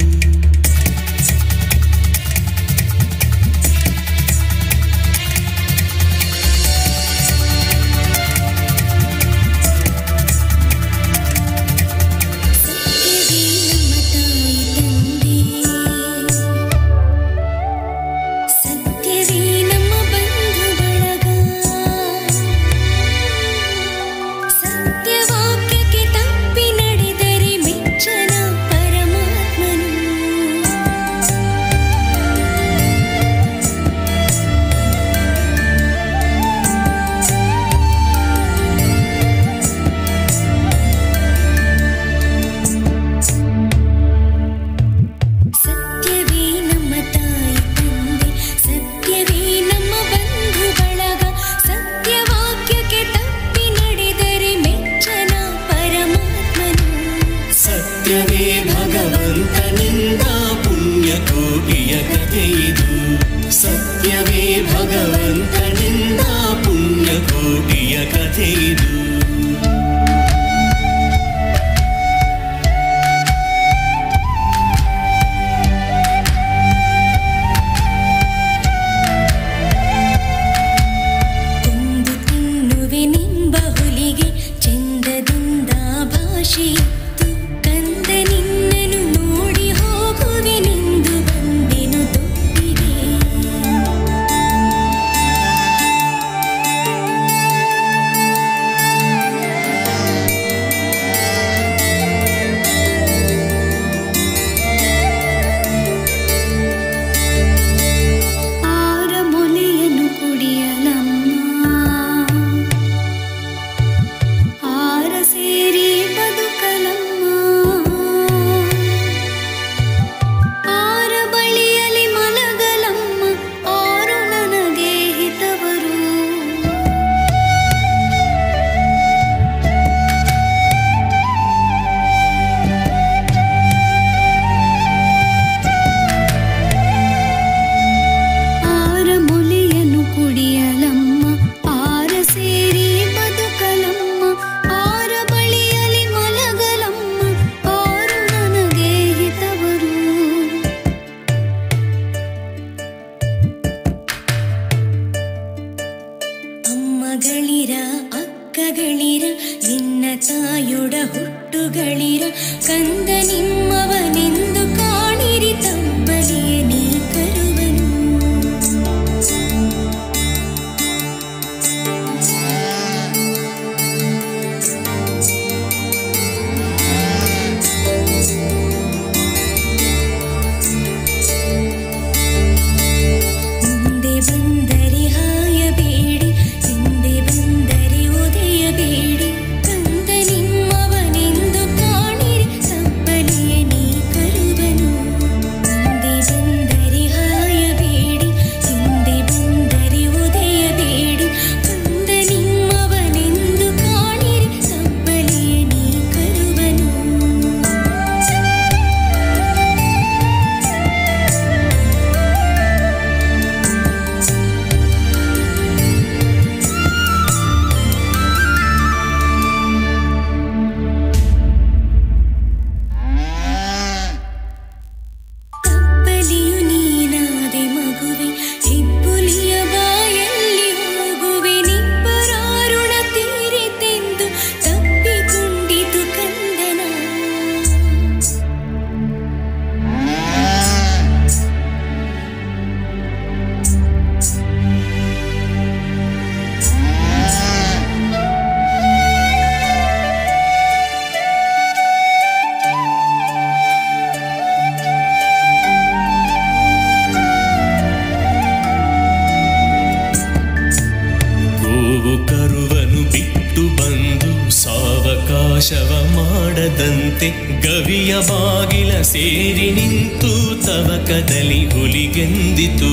ನಾಶವ ಮಾಡದಂತೆ ಗವಿಯ ಬಾಗಿಲ ಸೇರಿ ನಿಂತು ತವಕದಲ್ಲಿ ಹುಲಿಗೆಂದಿತು.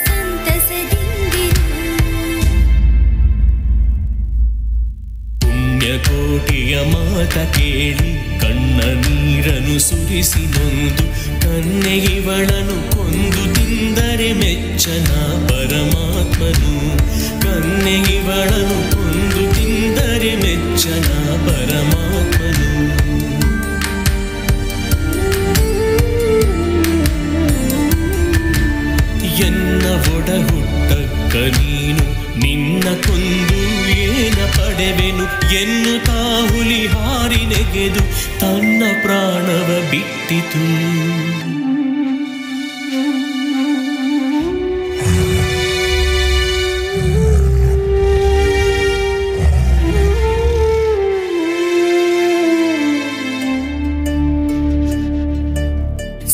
ಸಂತ ಕೇಳಿ ಕಣ್ಣ ನೀರನ್ನು ಸುರಿಸಿ ನೊಂದು ಕನ್ನೆಗಿವಳನು ಕೊಂದು ತಿಂದರೆ ಮೆಚ್ಚನ ಪರಮಾತ್ಮನು. ಕನ್ನೆಗಿವಳನು ಕೊಂದು ತಿಂದರೆ ಮೆಚ್ಚನ ಪರಮಾತ್ಮನು. ಎನ್ನ ಒಡ ಹುಟ್ಟಕ್ಕ ನೀನು ನಿನ್ನ ಕೊಂದು ಏನ ಪಡೆವೆನು ಎನ್ನುತ್ತಾ ಹುಲಿ ಹಾರಿ ನೆಗೆದು ತನ್ನ ಪ್ರಾಣವ ಬಿಟ್ಟಿತು.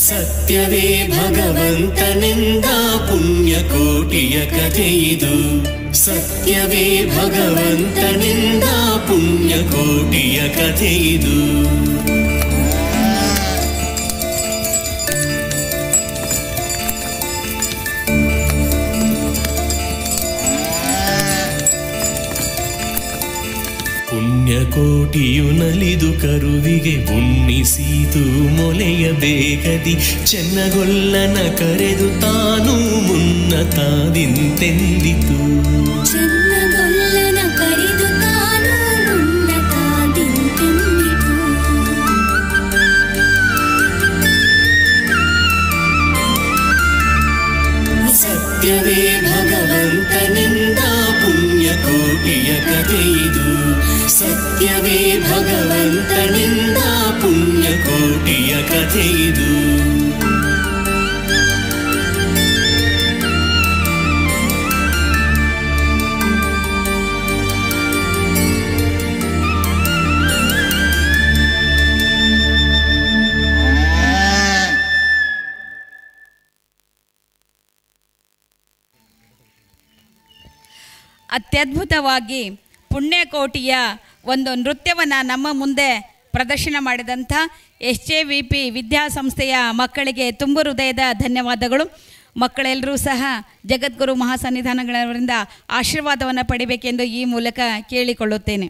ಸತ್ಯವೇ ಭಗವಂತನೆಂದ ಪುಣ್ಯಕೋಟಿಯ ಕಥೆಯಿದು. ಸತ್ಯವೇ ಭಗವಂತನೆಂದ ಪುಣ್ಯಕೋಟಿಯ ಕಥೆಯಿದು. ಪುಣ್ಯಕೋಟಿಯು ನಲಿದು ಕರುವಿಗೆ ಉಣ್ಣಿಸೀತು ಮೊಲೆಯ ಬೇಗದಿ. ಚೆನ್ನಗೊಲ್ಲನ ಕರೆದು ತಾನು ಮುನ್ನ ತಾದಿಂತೆಂದಿತು. ಚೆನ್ನಗೊಲ್ಲನ ಕರೆದು ತಾನು ಮುನ್ನ ತಾದಿಂತೆಂದಿತು. ಸತ್ಯವೇ ಭಗವಂತನೆಂದ ಪುಣ್ಯಕೋಟಿಯ ಕಥೆಯಿದು. ಸತ್ಯವೇ ಭಗವಂತನಿಂದ ಪುಣ್ಯಕೋಟಿಯ ಕಥೆಯಿದು. ಅತ್ಯದ್ಭುತವಾಗಿ ಪುಣ್ಯಕೋಟಿಯ ಒಂದು ನೃತ್ಯವನ್ನು ನಮ್ಮ ಮುಂದೆ ಪ್ರದರ್ಶನ ಮಾಡಿದಂಥ SJVP ವಿದ್ಯಾಸಂಸ್ಥೆಯ ಮಕ್ಕಳಿಗೆ ತುಂಬ ಹೃದಯದ ಧನ್ಯವಾದಗಳು. ಮಕ್ಕಳೆಲ್ಲರೂ ಸಹ ಜಗದ್ಗುರು ಮಹಾಸನ್ನಿಧಾನಗಳವರಿಂದ ಆಶೀರ್ವಾದವನ್ನು ಪಡಿಬೇಕೆಂದು ಈ ಮೂಲಕ ಕೇಳಿಕೊಳ್ಳುತ್ತೇನೆ.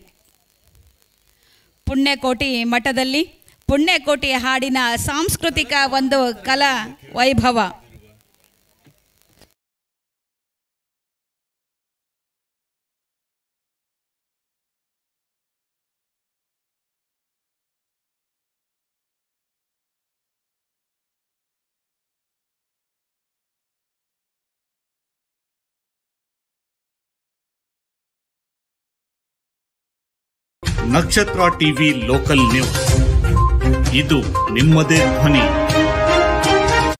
ಪುಣ್ಯಕೋಟಿ ಮಠದಲ್ಲಿ ಪುಣ್ಯಕೋಟಿ ಹಾಡಿನ ಸಾಂಸ್ಕೃತಿಕ ಒಂದು ಕಲಾ ವೈಭವ. ನಕ್ಷತ್ರ ಟಿವಿ ಲೋಕಲ್ ನ್ಯೂಸ್, ಇದು ನಿಮ್ಮದೇ ಧ್ವನಿ.